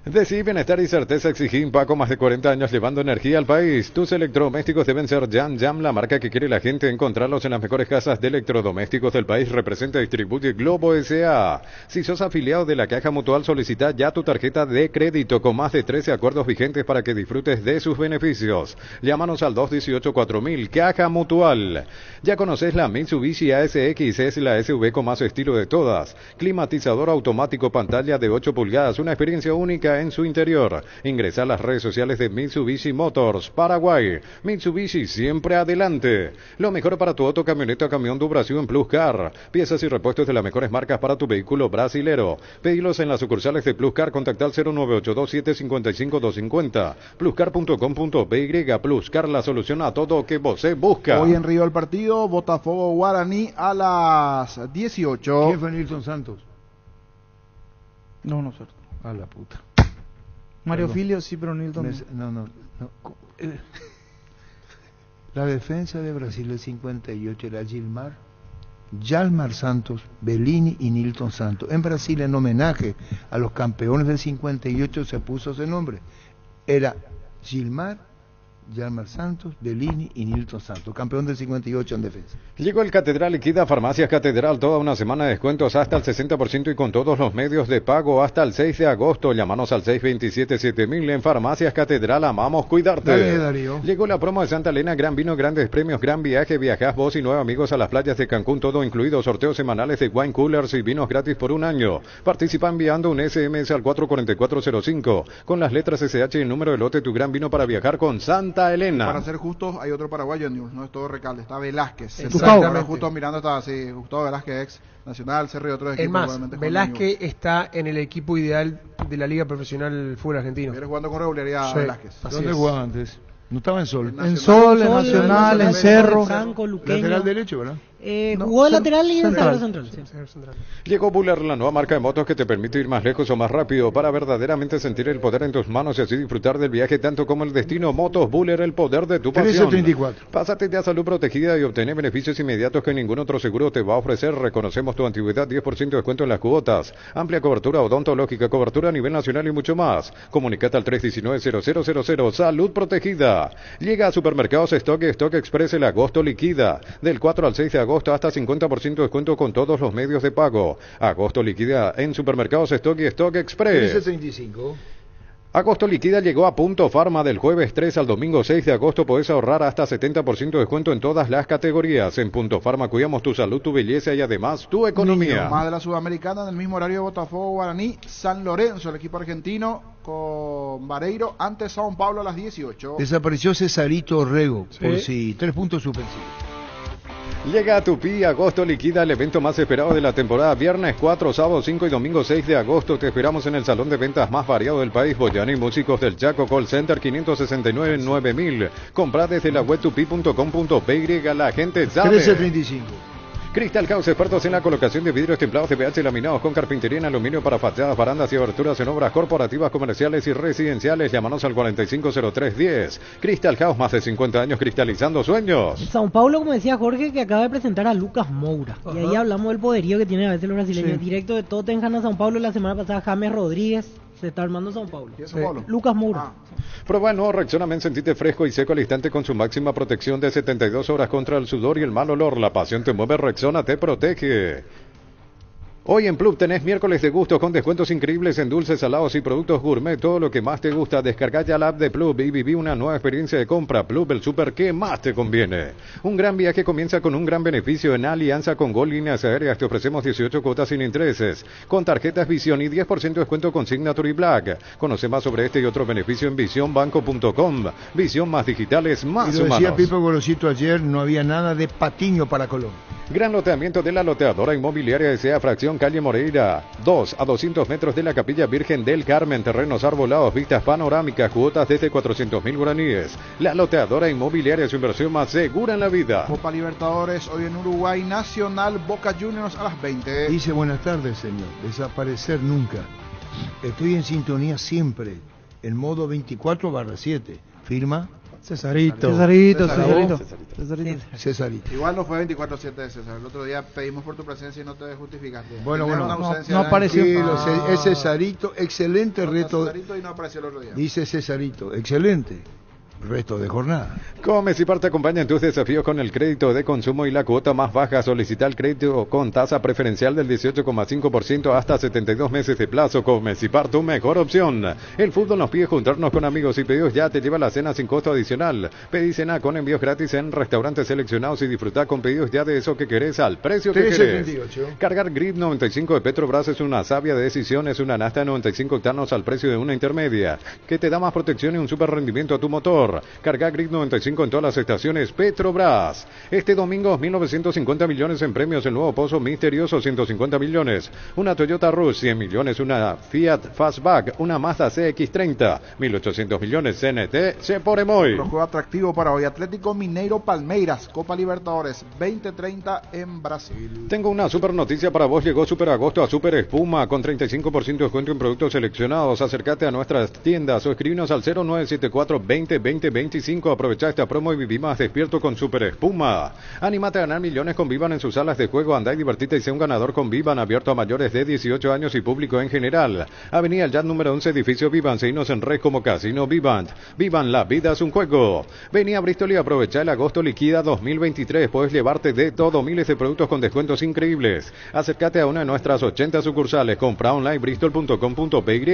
Decí Bienestar y Certeza Exigín, Paco, más de 40 años llevando energía al país. Tus electrodomésticos deben ser Jam, la marca que quiere la gente. Encontrarlos en las mejores casas de electrodomésticos del país. Representa y distribuye Globo S.A. Si sos afiliado de la Caja Mutual, solicita ya tu tarjeta de crédito con más de 13 acuerdos vigentes para que disfrutes de sus beneficios. Llámanos al 218-4000, Caja Mutual. Ya conoces la Mitsubishi ASX, es la SUV con más estilo de todas. Climatizador automático, pantalla de 8 pulgadas, una experiencia única en su interior. Ingresa a las redes sociales de Mitsubishi Motors, Paraguay. Mitsubishi siempre adelante. Lo mejor para tu auto, camioneta o camión de Brasil en Plus Car. Piezas y repuestos de las mejores marcas para tu vehículo brasilero. Pedilos en las sucursales de Plus Car, contacta al 0982-755-250. Pluscar.com.py. Plus Car, la solución a todo que vos busca. Hoy en Río el partido, Botafogo Guaraní a las 18. ¿Quién fue Nilton Santos? No, cierto. A la puta. Mario Filio, sí, pero Nilton no. La defensa de Brasil del 58 era Yalmar Santos, Bellini y Nilton Santos. En Brasil, en homenaje a los campeones del 58, se puso ese nombre. Era Yalmar Santos, Bellini y Nilton Santos, campeón del 58 en defensa. Llegó el Catedral Liquida Farmacias Catedral, toda una semana de descuentos hasta el 60% y con todos los medios de pago hasta el 6 de agosto. Llámanos al 627-7000 en Farmacias Catedral, amamos cuidarte. Dale, Darío. Llegó la promo de Santa Elena, gran vino, grandes premios, gran viaje, viajás vos y 9 amigos a las playas de Cancún, todo incluido, sorteos semanales de wine coolers y vinos gratis por un año. Participa enviando un SMS al 44405 con las letras SH y el número de lote, tu gran vino para viajar con Santa Elena. Para ser justos, hay otro paraguayo, no es todo Recalde, está Velázquez. Exactamente. Justo mirando estaba así, Gustavo Velázquez, ex Nacional, Cerro y otros equipos. Es más, Velázquez está en el equipo ideal de la Liga Profesional Fútbol Argentino. Viene jugando con regularidad Velázquez. ¿Dónde jugaba antes? No estaba en Sol. En Sol, en Nacional, en Cerro. Franco, Luqueño. Lateral derecho, ¿verdad? Jugó de lateral y en central. Llegó Buller, la nueva marca de motos que te permite ir más lejos o más rápido para verdaderamente sentir el poder en tus manos y así disfrutar del viaje tanto como el destino. Motos Buller, el poder de tu pasión. 1334. Pásate ya a Salud Protegida y obtener beneficios inmediatos que ningún otro seguro te va a ofrecer. Reconocemos tu antigüedad, 10% de descuento en las cuotas, amplia cobertura odontológica, cobertura a nivel nacional y mucho más. Comunicate al 319-0000. Salud Protegida. Llega a Supermercados Stock Express el agosto liquida. Del 4 al 6 de agosto hasta 50% de descuento con todos los medios de pago. Agosto liquida en Supermercados Stock y Stock Express. 1335. Agosto liquida llegó a Punto Farma del jueves 3 al domingo 6 de agosto. Podés ahorrar hasta 70% de descuento en todas las categorías. En Punto Farma cuidamos tu salud, tu belleza y además tu economía. Niño, más de la Sudamericana en el mismo horario de Botafogo Guaraní, San Lorenzo, el equipo argentino con Vareiro ante Sao Paulo a las 18. Desapareció Cesarito Orrego, por si 3 puntos suspensivos. Llega a Tupi, agosto liquida, el evento más esperado de la temporada. Viernes 4, sábado 5 y domingo 6 de agosto. Te esperamos en el salón de ventas más variado del país. Boyani Músicos del Chaco, Call Center 569-9000. Comprá desde la web tupi.com.py. La gente sabe. 1335. Crystal House, expertos en la colocación de vidrios templados de pH laminados con carpintería en aluminio para fachadas, barandas y aberturas en obras corporativas, comerciales y residenciales. Llámanos al 450310. Crystal House, más de 50 años cristalizando sueños. Sao Paulo, como decía Jorge, que acaba de presentar a Lucas Moura. Y ahí hablamos del poderío que tienen a veces los brasileños. Directo de Tottenham a Sao Paulo la semana pasada, James Rodríguez. Se está armando Sao Paulo. Lucas Moura. Prueba el nuevo Rexona Men, sentite fresco y seco al instante con su máxima protección de 72 horas contra el sudor y el mal olor. La pasión te mueve, Rexona te protege. Hoy en Plug tenés miércoles de gustos con descuentos increíbles en dulces, salados y productos gourmet. Todo lo que más te gusta. Descarga ya la app de Plug y viví una nueva experiencia de compra. Plug, el súper que más te conviene. Un gran viaje comienza con un gran beneficio. En alianza con Gol Líneas Aéreas te ofrecemos 18 cuotas sin intereses, con tarjetas Visión y 10% de descuento con Signature y Black. Conoce más sobre este y otro beneficio en visionbanco.com. Visión, más digitales, más y lo humanos. decía Pipo Gorosito ayer, no había nada de patiño para Colón. Gran loteamiento de la loteadora inmobiliaria S.A. Fracción Calle Moreira, 2 a 200 metros de la Capilla Virgen del Carmen, terrenos arbolados, vistas panorámicas, cuotas desde 400.000 guaraníes. La loteadora inmobiliaria es su inversión más segura en la vida. Copa Libertadores, hoy en Uruguay, Nacional Boca Juniors a las 20. Dice buenas tardes, señor, desaparecer nunca. Estoy en sintonía siempre, en modo 24/7. Firma Cesarito. Cesarito. Igual no fue 24/7, César. El otro día pedimos por tu presencia y no te justificaste. Bueno, no apareció. Es Cesarito, excelente reto. Cesarito y no apareció el otro día. Dice Cesarito, excelente resto de jornada. Comecipar te acompaña en tus desafíos con el crédito de consumo y la cuota más baja. Solicita el crédito con tasa preferencial del 18,5% hasta 72 meses de plazo. Comecipar, tu mejor opción. El fútbol nos pide juntarnos con amigos y pedidos ya te lleva la cena sin costo adicional. Pedí cena con envíos gratis en restaurantes seleccionados y disfrutar con pedidos ya de eso que querés al precio que querés. Cargar Grip 95 de Petrobras es una sabia decisión. Es una nafta de 95 octanos al precio de una intermedia, que te da más protección y un super rendimiento a tu motor. Carga Grid 95 en todas las estaciones Petrobras. Este domingo 1.950 millones en premios. El nuevo Pozo Misterioso 150 millones. Una Toyota Rush 100 millones. Una Fiat Fastback. Una Mazda CX-30 1.800 millones. CNT Seporemoy. Otro juego atractivo para hoy. Atlético Mineiro Palmeiras, Copa Libertadores 2030 en Brasil. Tengo una super noticia para vos. Llegó Super Agosto a Super Espuma con 35% de descuento en productos seleccionados. Acércate a nuestras tiendas o escribinos al 0974 2020-25. Aprovecha esta promo y viví más despierto con Super Espuma. Anímate a ganar millones con Vivan en sus salas de juego. Andá y divertite y sea un ganador con Vivan, abierto a mayores de 18 años y público en general. Avenida El Jazz número 11, edificio Vivan. Seguinos en red como Casino Vivan. Vivan, la vida es un juego. Vení a Bristol y aprovecha el agosto liquida 2023. Puedes llevarte de todo, miles de productos con descuentos increíbles. Acércate a una de nuestras 80 sucursales. Compra online bristol.com.py.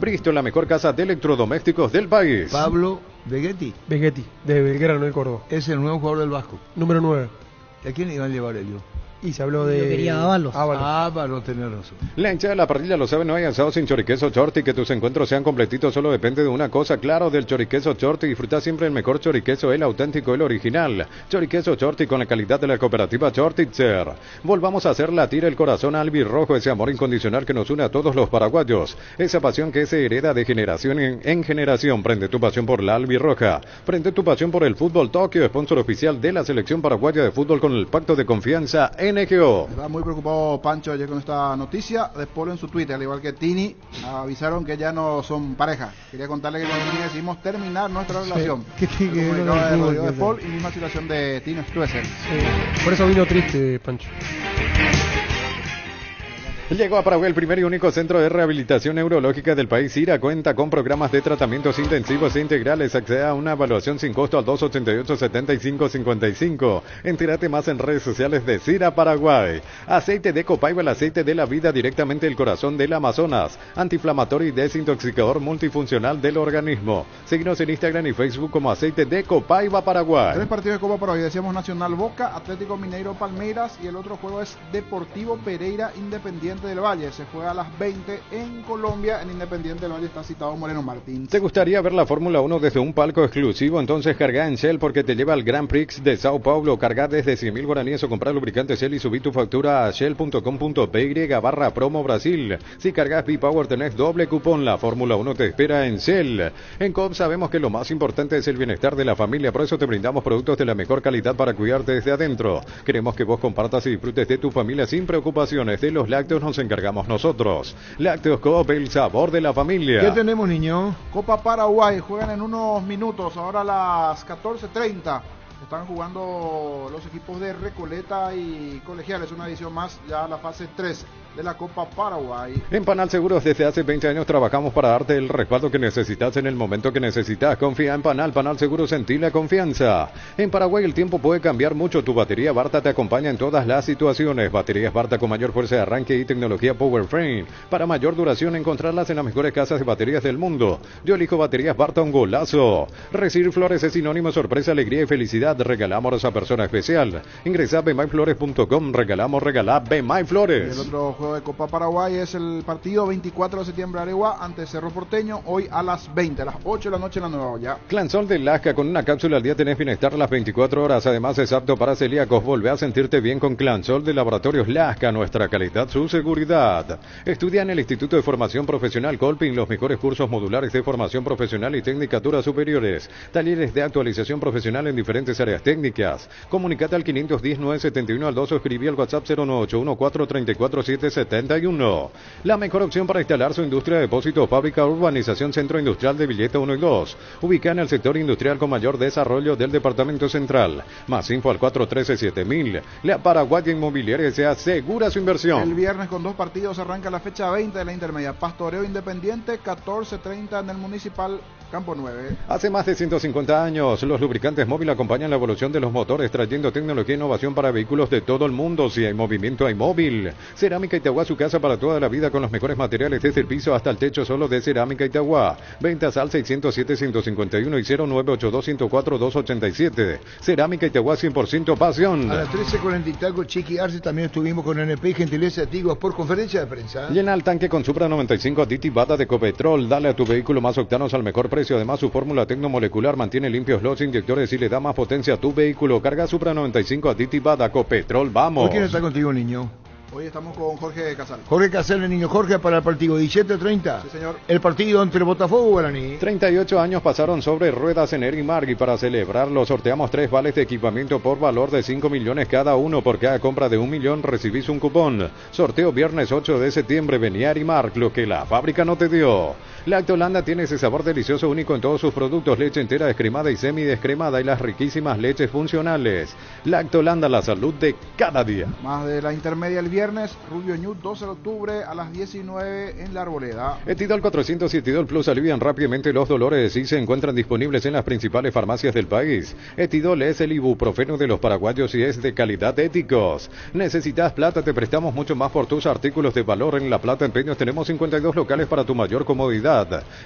Bristol, la mejor casa de electrodomésticos del país. Pablo Vegetti, de Belgrano, el Córdoba. Es el nuevo jugador del Vasco. Número 9. ¿A quién iban a llevar Elio? Y se habló de... Yo quería Ábalos. Ábalos, tenés razón. La hinchada de la parrilla lo sabe, no hay asado sin choriqueso Chorti. Que tus encuentros sean completitos solo depende de una cosa, claro, del choriqueso Chorti. Disfruta siempre el mejor choriqueso, el auténtico, el original. Choriqueso Chorti con la calidad de la cooperativa Chortitzer. Volvamos a hacer latir el corazón albirrojo, ese amor incondicional que nos une a todos los paraguayos. Esa pasión que se hereda de generación en generación. Prende tu pasión por la albirroja. Prende tu pasión por el fútbol. Tokio, sponsor oficial de la selección paraguaya de fútbol con el pacto de confianza NGO. Está muy preocupado Pancho ayer con esta noticia. Después en su Twitter, al igual que Tini, avisaron que ya no son pareja. Quería contarle que con Tini decidimos terminar nuestra relación. De Paul y misma situación de Tino Strueser. Por eso vino triste, Pancho. Llegó a Paraguay el primer y único centro de rehabilitación neurológica del país. CIRA cuenta con programas de tratamientos intensivos e integrales. Accede a una evaluación sin costo al 288-7555. Entérate más en redes sociales de CIRA Paraguay. Aceite de Copaiba, el aceite de la vida, directamente del corazón del Amazonas. Antiinflamatorio y desintoxicador multifuncional del organismo. Síguenos en Instagram y Facebook como Aceite de Copaiba Paraguay. 3 partidos de Copa para hoy. Decíamos Nacional Boca, Atlético Mineiro Palmeiras y el otro juego es Deportivo Pereira Independiente del Valle. Se juega a las 20 en Colombia. En Independiente del Valle está citado Moreno Martín. ¿Te gustaría ver la Fórmula 1 desde un palco exclusivo? Entonces carga en Shell porque te lleva al Grand Prix de Sao Paulo. Carga desde 100.000 guaraníes o comprar lubricante Shell y subí tu factura a shell.com.py/promo Brasil. Si cargas B-Power tenés doble cupón. La Fórmula 1 te espera en Shell. En Coop sabemos que lo más importante es el bienestar de la familia. Por eso te brindamos productos de la mejor calidad para cuidarte desde adentro. Queremos que vos compartas y disfrutes de tu familia sin preocupaciones. De los lácteos nos encargamos nosotros. Lácteos Coop, el sabor de la familia. ¿Qué tenemos, niño? Copa Paraguay, juegan en unos minutos, ahora a las 14:30. Están jugando los equipos de Recoleta y Colegiales, una edición más, ya la fase 3 de la Copa Paraguay. En Panal Seguros desde hace 20 años trabajamos para darte el respaldo que necesitas en el momento que necesitas. Confía en Panal Seguros, en ti la confianza. En Paraguay el tiempo puede cambiar mucho. Tu batería Barta te acompaña en todas las situaciones. Baterías Barta con mayor fuerza de arranque y tecnología Powerframe. Para mayor duración, encontrarlas en las mejores casas de baterías del mundo. Yo elijo baterías Barta, un golazo. Recibir flores es sinónimo de sorpresa, alegría y felicidad. Regalamos a persona especial. Ingresa a bmyflores.com. Regalá BMyFlores. El otro juego de Copa Paraguay es el partido 24 de septiembre Aregua ante Cerro Porteño, hoy a las 20, a las 8 de la noche en la Nueva Olla. Clansol de Lasca, con una cápsula al día tenés bienestar las 24 horas. Además es apto para celíacos. Volvé a sentirte bien con Clansol de Laboratorios Lasca. Nuestra calidad, su seguridad. Estudia en el Instituto de Formación Profesional Colping los mejores cursos modulares de formación profesional y tecnicaturas superiores. Talleres de actualización profesional en diferentes áreas técnicas. Comunicate al 510-971 al 2 o escribí al WhatsApp 0981 434 1371. La mejor opción para instalar su industria de depósitos, fábrica, urbanización, centro industrial de Villeta 1 y 2. Ubicada en el sector industrial con mayor desarrollo del departamento central. Más info al 413-7000. La Paraguaya Inmobiliaria se asegura su inversión. El viernes con 2 partidos arranca la fecha 20 de la intermedia. Pastoreo Independiente, 14:30 en el Municipal Campo 9. Hace más de 150 años, los lubricantes móvil acompañan la evolución de los motores, trayendo tecnología e innovación para vehículos de todo el mundo. Si hay movimiento, hay móvil. Cerámica Itagua, su casa para toda la vida, con los mejores materiales desde el piso hasta el techo, solo de Cerámica Itagua. Ventas al 607-151 y 0982-104-287. Cerámica Itagua, 100% pasión. A las 13:40 y taco, Chiqui Arce, también estuvimos con NP y Gentileza Antiguos por conferencia de prensa. Llena el tanque con Supra 95 aditivada de Copetrol. Dale a tu vehículo más octanos al mejor precio. Además, su fórmula tecnomolecular mantiene limpios los inyectores y le da más potencia a tu vehículo. Carga Supra 95 aditivada Copetrol. Vamos. ¿Por quién está contigo, niño? Hoy estamos con Jorge Casal. Jorge Casal, el niño Jorge, para el partido 17:30. Sí, señor. El partido entre Botafogo y Guaraní. 38 años pasaron sobre ruedas en Erimar y para celebrarlo sorteamos 3 vales de equipamiento por valor de 5 millones cada uno. Por cada compra de 1 millón recibís un cupón. Sorteo viernes 8 de septiembre. Venía Erimar, lo que la fábrica no te dio. Lactolanda tiene ese sabor delicioso único en todos sus productos. Leche entera, descremada y semidescremada y las riquísimas leches funcionales. Lactolanda, la salud de cada día. Más de la intermedia el viernes, Rubio Ñu, 12 de octubre a las 19 en La Arboleda. Etidol 400 y Etidol Plus alivian rápidamente los dolores y se encuentran disponibles en las principales farmacias del país. Etidol es el ibuprofeno de los paraguayos y es de calidad Éticos. ¿Necesitas plata? Te prestamos mucho más por tus artículos de valor. En La Plata Empeños tenemos 52 locales para tu mayor comodidad.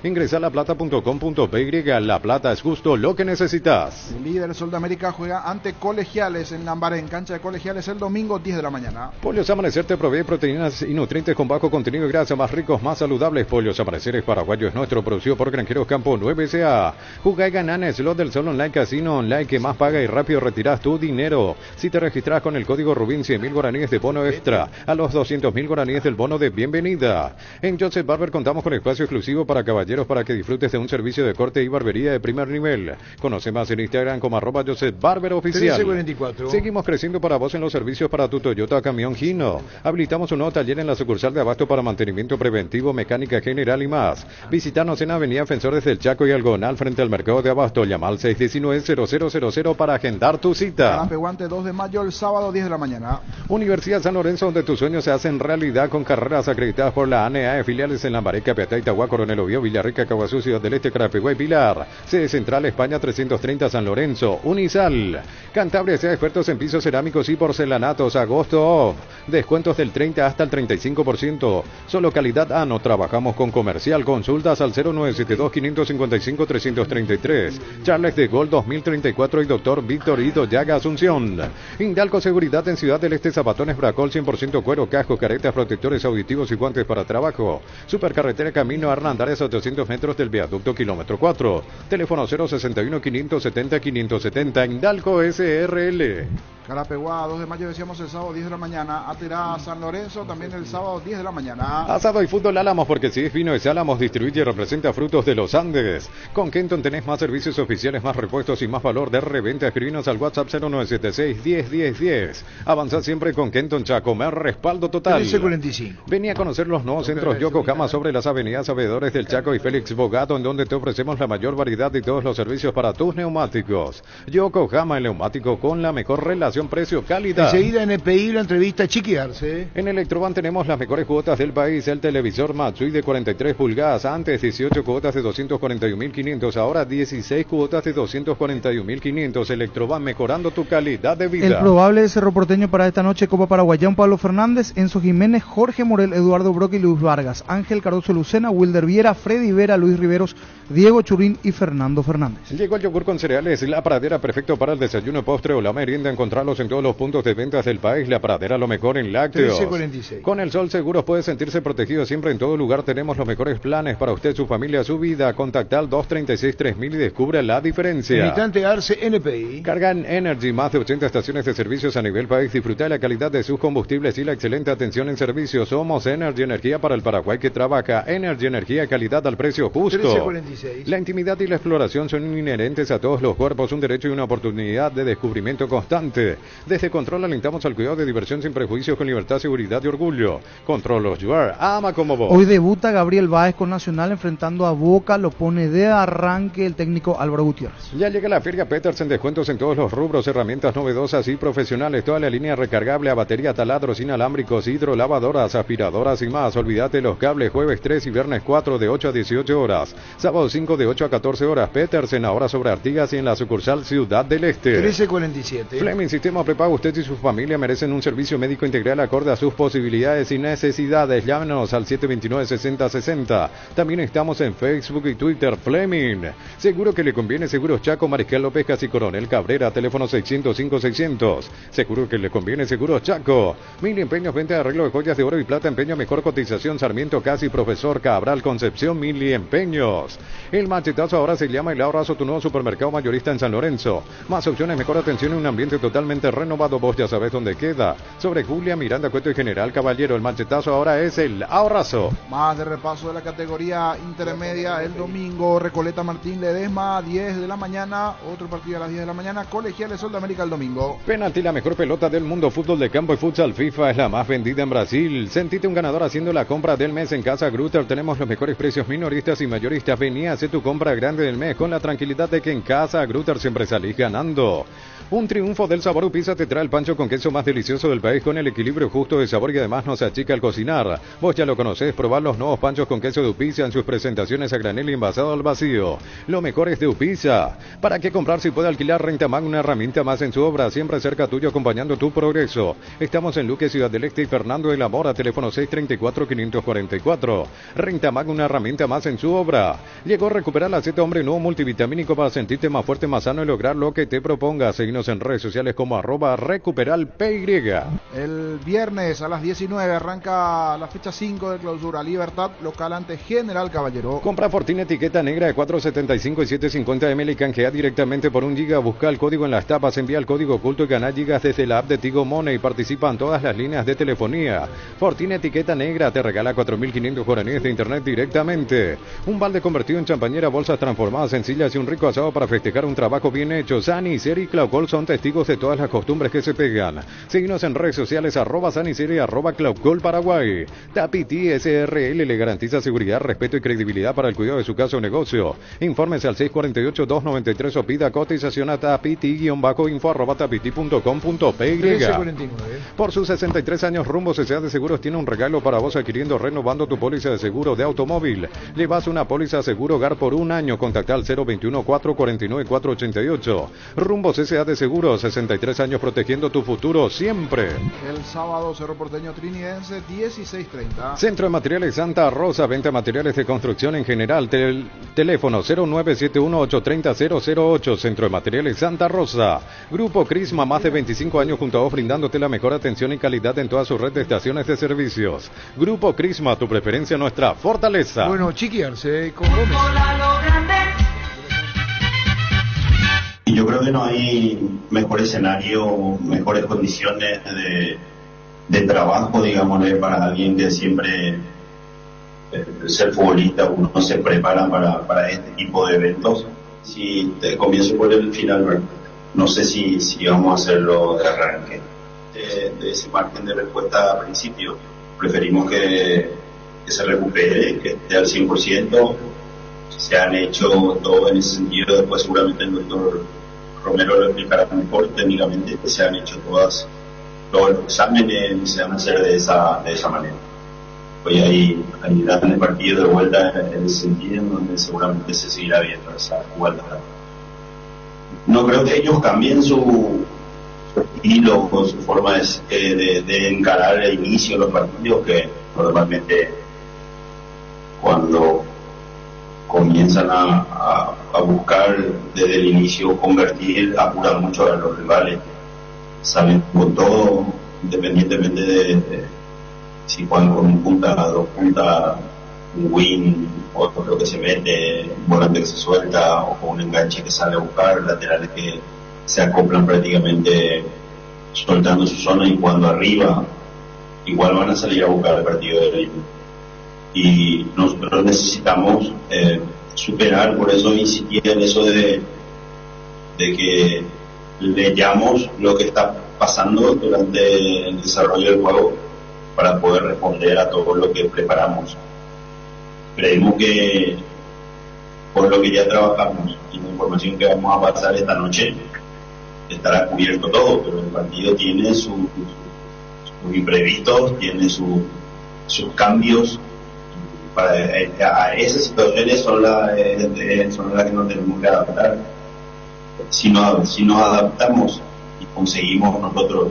Ingresa a laplata.com.py. La Plata es justo lo que necesitas. El líder Sol de América juega ante Colegiales en Lambaré, en cancha de Colegiales, el domingo 10 de la mañana. Pollos Amanecer te provee proteínas y nutrientes con bajo contenido de grasa, más ricos, más saludables. Pollos Amaneceres Paraguayos, nuestro producido por Granjeros Campo 9 SA. Jugá y ganá en Slot del Sol Online Casino Online, que más paga y rápido retirás tu dinero. Si te registras con el código Rubín, 100.000 guaraníes de bono extra, a los 200.000 guaraníes del bono de bienvenida. En Joseph Barber contamos con espacio exclusivo para caballeros para que disfrutes de un servicio de corte y barbería de primer nivel. Conoce más en Instagram como @Joseph Barber Oficial. 13:44. Seguimos creciendo para vos en los servicios para tu Toyota Camión Hino. Habilitamos un nuevo taller en la sucursal de Abasto para mantenimiento preventivo, mecánica general y más. Visítanos en Avenida Defensores del Chaco y Algonal frente al mercado de Abasto. Llama al 619-0000 para agendar tu cita. Carapeguante 2 de mayo, el sábado 10 de la mañana. Universidad San Lorenzo, donde tus sueños se hacen realidad con carreras acreditadas por la ANEA, filiales en Lambaré, Capiatá, Itagua, Coronel Oviedo, Villarrica, Caguazú, Ciudad del Este, Carapeguá y Pilar. Sede Central España 330 San Lorenzo. Unisal. Cantabria sea expertos en pisos cerámicos y porcelanatos. Agosto off. Descuentos del 30 hasta el 35%. Solo calidad ANO. Trabajamos con comercial. Consultas al 0972-555-333. Charles de Gol 2034 y Dr. Víctor Ido Llaga Asunción. Indalco Seguridad en Ciudad del Este, zapatones Bracol 100% cuero, casco, caretas, protectores auditivos y guantes para trabajo. Supercarretera Camino Hernandares a 800 metros del viaducto kilómetro 4. Teléfono 061-570-570. Indalco SRL. Carapeguá, 2 de mayo, decíamos el sábado 10 de la mañana. Aterá San Lorenzo, también el sábado 10 de la mañana. Asado y fútbol Álamos, porque si es vino es Álamos, distribuye y representa frutos de los Andes. Con Kenton tenés más servicios oficiales, más repuestos y más valor de reventa. Escribinos al WhatsApp 0976-101010. Avanzad siempre con Kenton Chacomer, respaldo total. 13:45. Vení a conocer los nuevos centros Yokohama sobre las avenidas Sabedores del Chaco y Félix Bogato, en donde te ofrecemos la mayor variedad y todos los servicios para tus neumáticos. Yokohama, el neumático con la mejor relación precio-calidad. Enseguida en NPI la entrevista Chiqui Arce. En Electroban tenemos las mejores cuotas del país. El televisor Matsui de 43 pulgadas. Antes 18 cuotas de 241.500. Ahora 16 cuotas de 241.500. Electroban, mejorando tu calidad de vida. El probable de Cerro Porteño para esta noche: Copa Paraguayán, Pablo Fernández, Enzo Jiménez, Jorge Morel, Eduardo Brock y Luis Vargas, Ángel Cardoso Lucena, Wilder Viera, Freddy Vera, Luis Riveros, Diego Churín y Fernando Fernández. Llegó el yogur con cereales La Pradera, perfecto para el desayuno, postre o la merienda. Encontrarlos en todos los puntos de ventas del país. La Pradera, lo mejor en lácteos. 13:46. Con el Sol Seguros puede sentirse protegido siempre. En todo lugar tenemos los mejores planes para usted, su familia, su vida. Contacta al 236-3000 y descubra la diferencia. Militante Arce NPI. Cargan Energy, más de 80 estaciones de servicios a nivel país. Disfruta de la calidad de sus combustibles y la excelente atención en servicio. Somos Energy, energía para el Paraguay que trabaja. Energy, energía, calidad al precio justo. 13:46. La intimidad y la exploración son inherentes a todos los cuerpos, un derecho y una oportunidad de descubrimiento constante. Este. Desde Control alentamos al cuidado de diversión sin prejuicios con libertad, seguridad y orgullo. Control los Juar, ama como vos. Hoy debuta Gabriel Báez con Nacional enfrentando a Boca, lo pone de arranque el técnico Álvaro Gutiérrez. Ya llega la Feria Petersen, descuentos en todos los rubros, herramientas novedosas y profesionales, toda la línea recargable a batería, taladros inalámbricos, hidrolavadoras, aspiradoras y más. Olvídate los cables, jueves 3 y viernes 4 de 8 a 18 horas, sábado 5 de 8 a 14 horas. Petersen, ahora sobre Artigas y en la sucursal Ciudad del Este. 1347. Fleming Sistema Prepago, usted y su familia merecen un servicio médico integral acorde a sus posibilidades y necesidades. Llámenos al 729-6060. También estamos en Facebook y Twitter. Fleming, seguro que le conviene. Seguros Chaco, Mariscal López, Casi Coronel Cabrera, teléfono 605-600. Seguro que le conviene. Seguros Chaco. Mil empeños, venta de arreglo de joyas de oro y plata, empeño, mejor cotización. Sarmiento, Casi, Profesor Cabral, Concepción, Mil empeños. El machetazo ahora se llama El Abrazo, tu nuevo supermercado mayorista en San Lorenzo. Más opciones, mejor atención en un ambiente totalmente renovado. Vos ya sabés dónde queda. Sobre Julia, Miranda, Cueto y General Caballero. El machetazo ahora es El Abrazo. Más de repaso de la categoría intermedia el domingo. Recoleta Martín Ledesma, 10 de la mañana. Otro partido a las 10 de la mañana. Colegiales Sol de América el domingo. Penalti, la mejor pelota del mundo. Fútbol de campo y futsal FIFA es la más vendida en Brasil. Sentite un ganador haciendo la compra del mes en Casa Grutter. Tenemos los mejores precios minoristas y mayoristas. Vení a hacer tu compra grande del mes con la tranquilidad de que en Casa Grutter siempre salís ganando. Un triunfo del sabor Upisa te trae el pancho con queso más delicioso del país con el equilibrio justo de sabor y además no se achica al cocinar. Vos ya lo conocés, probad los nuevos panchos con queso de Upisa en sus presentaciones a granel y envasado al vacío. Lo mejor es de Upisa. ¿Para qué comprar si puede alquilar? Rentamag, una herramienta más en su obra, siempre cerca tuyo acompañando tu progreso. Estamos en Luque, Ciudad del Este y Fernando de la Mora, teléfono 634-544. Rentamag, una herramienta más en su obra. Llegó a recuperar la Z Hombre nuevo multivitamínico para sentirte más fuerte, más sano y lograr lo que te propongas. Seguinos en redes sociales como @recuperalpy. El viernes a las 19 arranca la fecha 5 de Clausura Libertad, local ante General Caballero. Compra Fortuna etiqueta negra de 4.75 y 7.50 ml y canjea directamente por 1 giga. Busca el código en las tapas, envía el código oculto y gana gigas desde la app de Tigo Money. Participan todas las líneas de telefonía. Fortuna etiqueta negra te regala 4.500 guaraníes de internet directamente. Un balde convertido en champañera, bolsas transformadas sencillas y un rico asado para festejar un trabajo bien hecho. Sani, Seri y Claucol son testigos de todas las costumbres que se pegan. Síguenos en redes sociales @Saniseri y @Claucol Paraguay. Tapiti SRL le garantiza seguridad, respeto y credibilidad para el cuidado de su casa o negocio. Infórmese al 648-293 o pida cotización a tapiti-info@tapiti.com.py. Por sus 63 años, Rumbo CCA de Seguros tiene un regalo para vos adquiriendo renovando tu póliza de seguro de automóvil. Llevas una póliza seguro hogar por 1 año. Contacta al 021-449-488. Rumbo CCA de Seguros, 63 años protegiendo tu futuro siempre. El sábado Cerro Porteño Trinidense 16:30. Centro de Materiales Santa Rosa, venta de materiales de construcción en general. Teléfono 0971-830-008. Centro de Materiales Santa Rosa. Grupo Crisma, más de 25 años junto a vos brindándote la mejor atención y calidad en toda su red de estaciones de servicios. Grupo Crisma, tu preferencia, nuestra fortaleza. Bueno, chiquearse con Gómez. Y yo creo que no hay mejor escenario, mejores condiciones de trabajo, digámosle, para alguien que siempre ser futbolista, uno se prepara para este tipo de eventos. Si te comienzo por el final, no sé si vamos a hacerlo de arranque. De ese margen de respuesta al principio, preferimos que se recupere, que esté al 100%. Se han hecho todo en ese sentido. Después seguramente el doctor Romero lo explicará mejor técnicamente. Se han hecho todos los exámenes, se van a hacer de esa manera. Hoy hay grandes partidos de vuelta en ese sentido, en donde seguramente se seguirá viendo esa vuelta. No creo que ellos cambien su estilo o su forma de encarar el inicio de los partidos, que normalmente cuando comienzan a buscar desde el inicio convertir, apuran mucho a los rivales, salen con todo, independientemente de si juegan con un punta, 2 puntas, un win, otro que se mete, un volante que se suelta o con un enganche que sale a buscar, laterales que se acoplan prácticamente soltando su zona y cuando arriba igual van a salir a buscar el partido de ritmo. Y nosotros necesitamos superar, por eso insistí en eso de que leyamos lo que está pasando durante el desarrollo del juego para poder responder a todo lo que preparamos. Creemos que por lo que ya trabajamos y la información que vamos a pasar esta noche estará cubierto todo, pero el partido tiene sus imprevistos, tiene sus cambios. A esas situaciones son las que nos tenemos que adaptar. Si nos adaptamos y conseguimos nosotros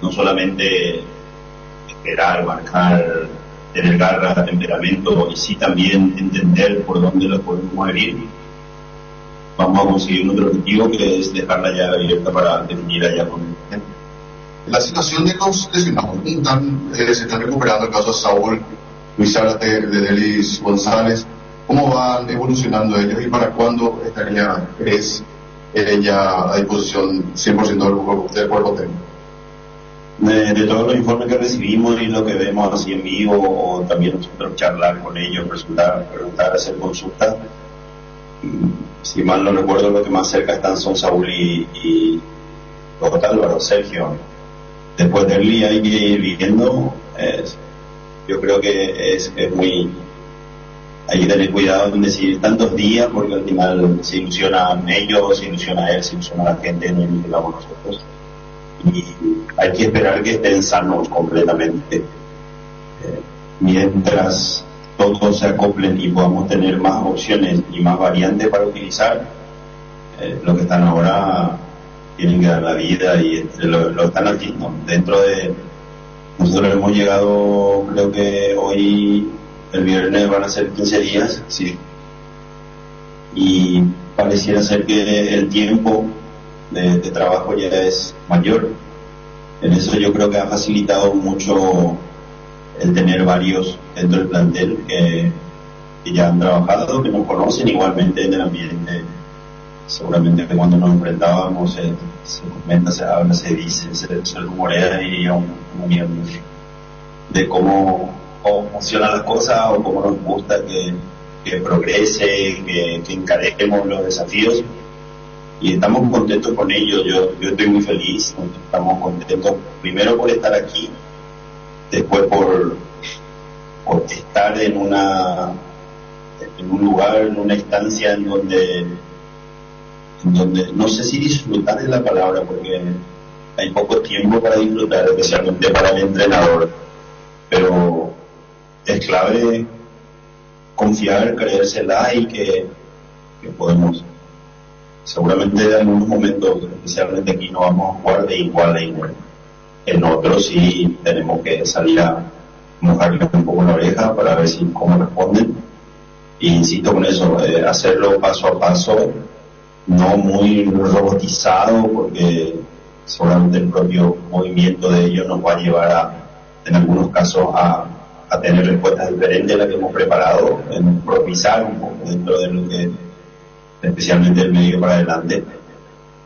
no solamente esperar, marcar, tener garra, temperamento, y sí también entender por dónde lo podemos herir, vamos a conseguir nuestro objetivo, que es dejar la llave abierta para definir allá con el gente. La situación de los lesionados se están recuperando, el caso de Saúl, Luis Zárate, de Delis González. ¿Cómo van evolucionando ellos y para cuándo estaría ya a disposición 100% del cuerpo técnico? De todos los informes que recibimos y lo que vemos así en vivo, o también nosotros charlar con ellos, preguntar, hacer consultas, si mal no recuerdo, lo que más cerca están son Saúl y Álvaro, Sergio. Después de Eli hay que ir viendo. Yo creo que es muy... Hay que tener cuidado en decir tantos días, porque al final se ilusionan ellos, se ilusiona él, se ilusiona la gente, no ilusionamos nosotros. Y hay que esperar que estén sanos completamente. Mientras todos se acoplen y podamos tener más opciones y más variantes para utilizar, los que están ahora tienen que dar la vida y lo están haciendo. Nosotros hemos llegado, creo que hoy, el viernes van a ser 15 días, sí. Y pareciera ser que el tiempo de trabajo ya es mayor. En eso yo creo que ha facilitado mucho el tener varios dentro del plantel que ya han trabajado, que nos conocen igualmente en el ambiente. Seguramente que cuando nos enfrentábamos se comenta, se habla, se dice, se rumorea, diría un miembro de cómo funcionan las cosas o cómo nos gusta que progrese, que encaremos los desafíos, y estamos contentos con ello. Yo estoy muy feliz, estamos contentos primero por estar aquí, después por estar en un lugar, en una instancia en donde no sé si disfrutar es la palabra, porque hay poco tiempo para disfrutar, especialmente para el entrenador, pero es clave confiar, creérsela y que podemos. Seguramente en algunos momentos, especialmente aquí, no vamos a jugar de igual a igual. En otros sí tenemos que salir a mojarle un poco la oreja para ver cómo responden. Y insisto con eso, hacerlo paso a paso, no muy robotizado, porque seguramente el propio movimiento de ellos nos va a llevar en algunos casos a tener respuestas diferentes a las que hemos preparado, en improvisar un poco dentro de lo que, especialmente el medio para adelante,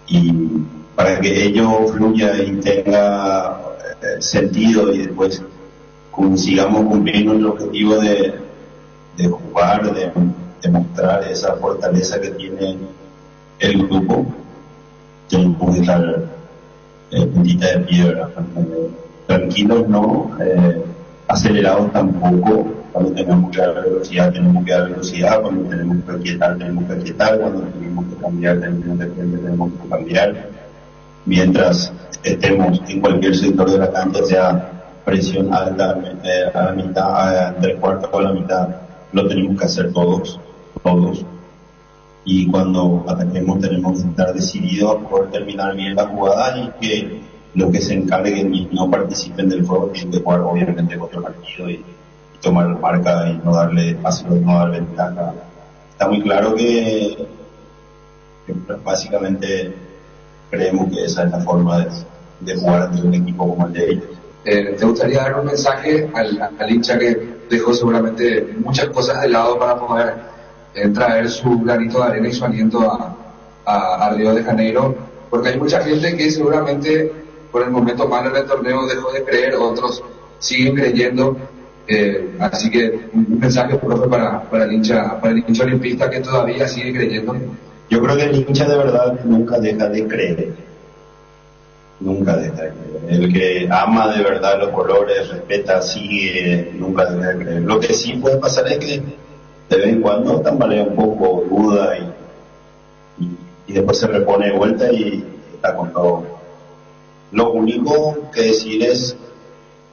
y para que ello fluya y tenga sentido, y después sigamos cumpliendo el objetivo de jugar, de mostrar esa fortaleza que tiene el grupo. Tenemos que estar puntita de piedra, tranquilos, no acelerados tampoco. Cuando tenemos que dar velocidad, tenemos que dar velocidad. Cuando tenemos que quietar, tenemos que quietar. Cuando tenemos que cambiar, tenemos que cambiar. Mientras estemos en cualquier sector de la cancha, sea presión alta a la mitad, a 3/4 o a la mitad, lo tenemos que hacer todos. Y cuando ataquemos tenemos que estar decididos a poder terminar bien la jugada, y que los que se encarguen y no participen del juego tienen que jugar obviamente otro partido y tomar la marca y no darle espacio, no dar ventaja. Está muy claro que básicamente creemos que esa es la forma de jugar ante un equipo como el de ellos. ¿Te gustaría dar un mensaje al hincha que dejó seguramente muchas cosas de lado para poder traer su granito de arena y su aliento a Río de Janeiro? Porque hay mucha gente que seguramente por el momento malo en el torneo dejó de creer, otros siguen creyendo. Así que un mensaje, profe, para el hincha olimpista que todavía sigue creyendo. Yo creo que el hincha de verdad nunca deja de creer. nunca deja de creer. El que ama de verdad los colores, respeta, sigue, nunca deja de creer. Lo que sí puede pasar es que de vez en cuando tambalea un poco, duda y después se repone de vuelta y está con todo. Lo único que decir es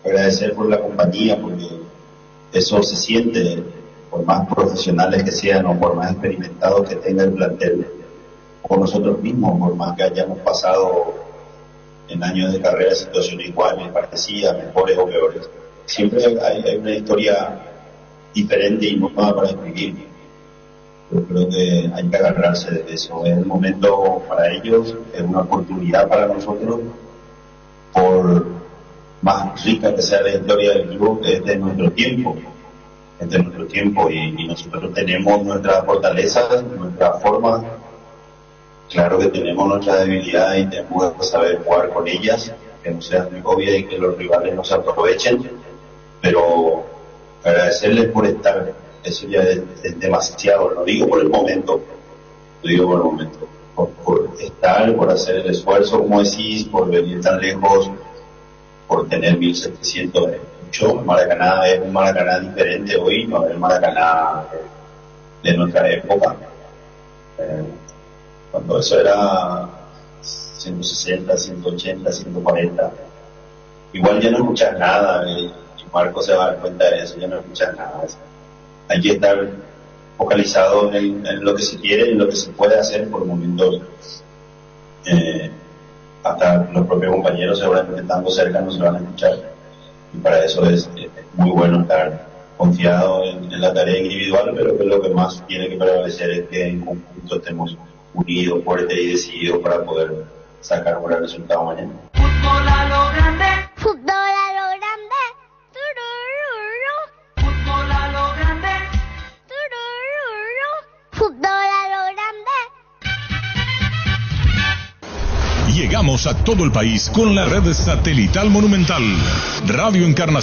agradecer por la compañía, porque eso se siente, por más profesionales que sean o por más experimentados que tenga el plantel, o nosotros mismos, por más que hayamos pasado en años de carrera situaciones iguales, parecidas, mejores o peores. Siempre hay una historia diferente y nueva para escribir. Yo creo que hay que agarrarse de eso. Es el momento para ellos, es una oportunidad para nosotros, por más rica que sea la historia del club, es de nuestro tiempo. Es de nuestro tiempo y nosotros tenemos nuestras fortalezas, nuestras formas. Claro que tenemos nuestras debilidades y tenemos que saber jugar con ellas, que no sean muy obvias y que los rivales no se aprovechen, pero agradecerles por estar, eso ya es demasiado, lo digo por el momento, por estar, por hacer el esfuerzo, como decís, por venir tan lejos, por tener 1.700 mucho. Maracaná es un Maracaná diferente hoy, no es el Maracaná de nuestra época. Cuando eso era 160, 180, 140, igual ya no escuchas nada, y Marco se va a dar cuenta de eso, ya no escuchas nada. Hay que estar focalizado en lo que se quiere, en lo que se puede hacer por momentos. Hasta los propios compañeros seguramente estando cerca no se van a escuchar, y para eso es muy bueno estar confiado en la tarea individual, pero que lo que más tiene que prevalecer es que en conjunto estemos unidos, fuertes y decididos para poder sacar un buen resultado mañana. Fútbol a lo grande, fútbol a lo grande, turururu. Fútbol a lo grande, turururu. Fútbol a lo grande. Llegamos a todo el país con la red satelital Monumental. Radio Encarnación.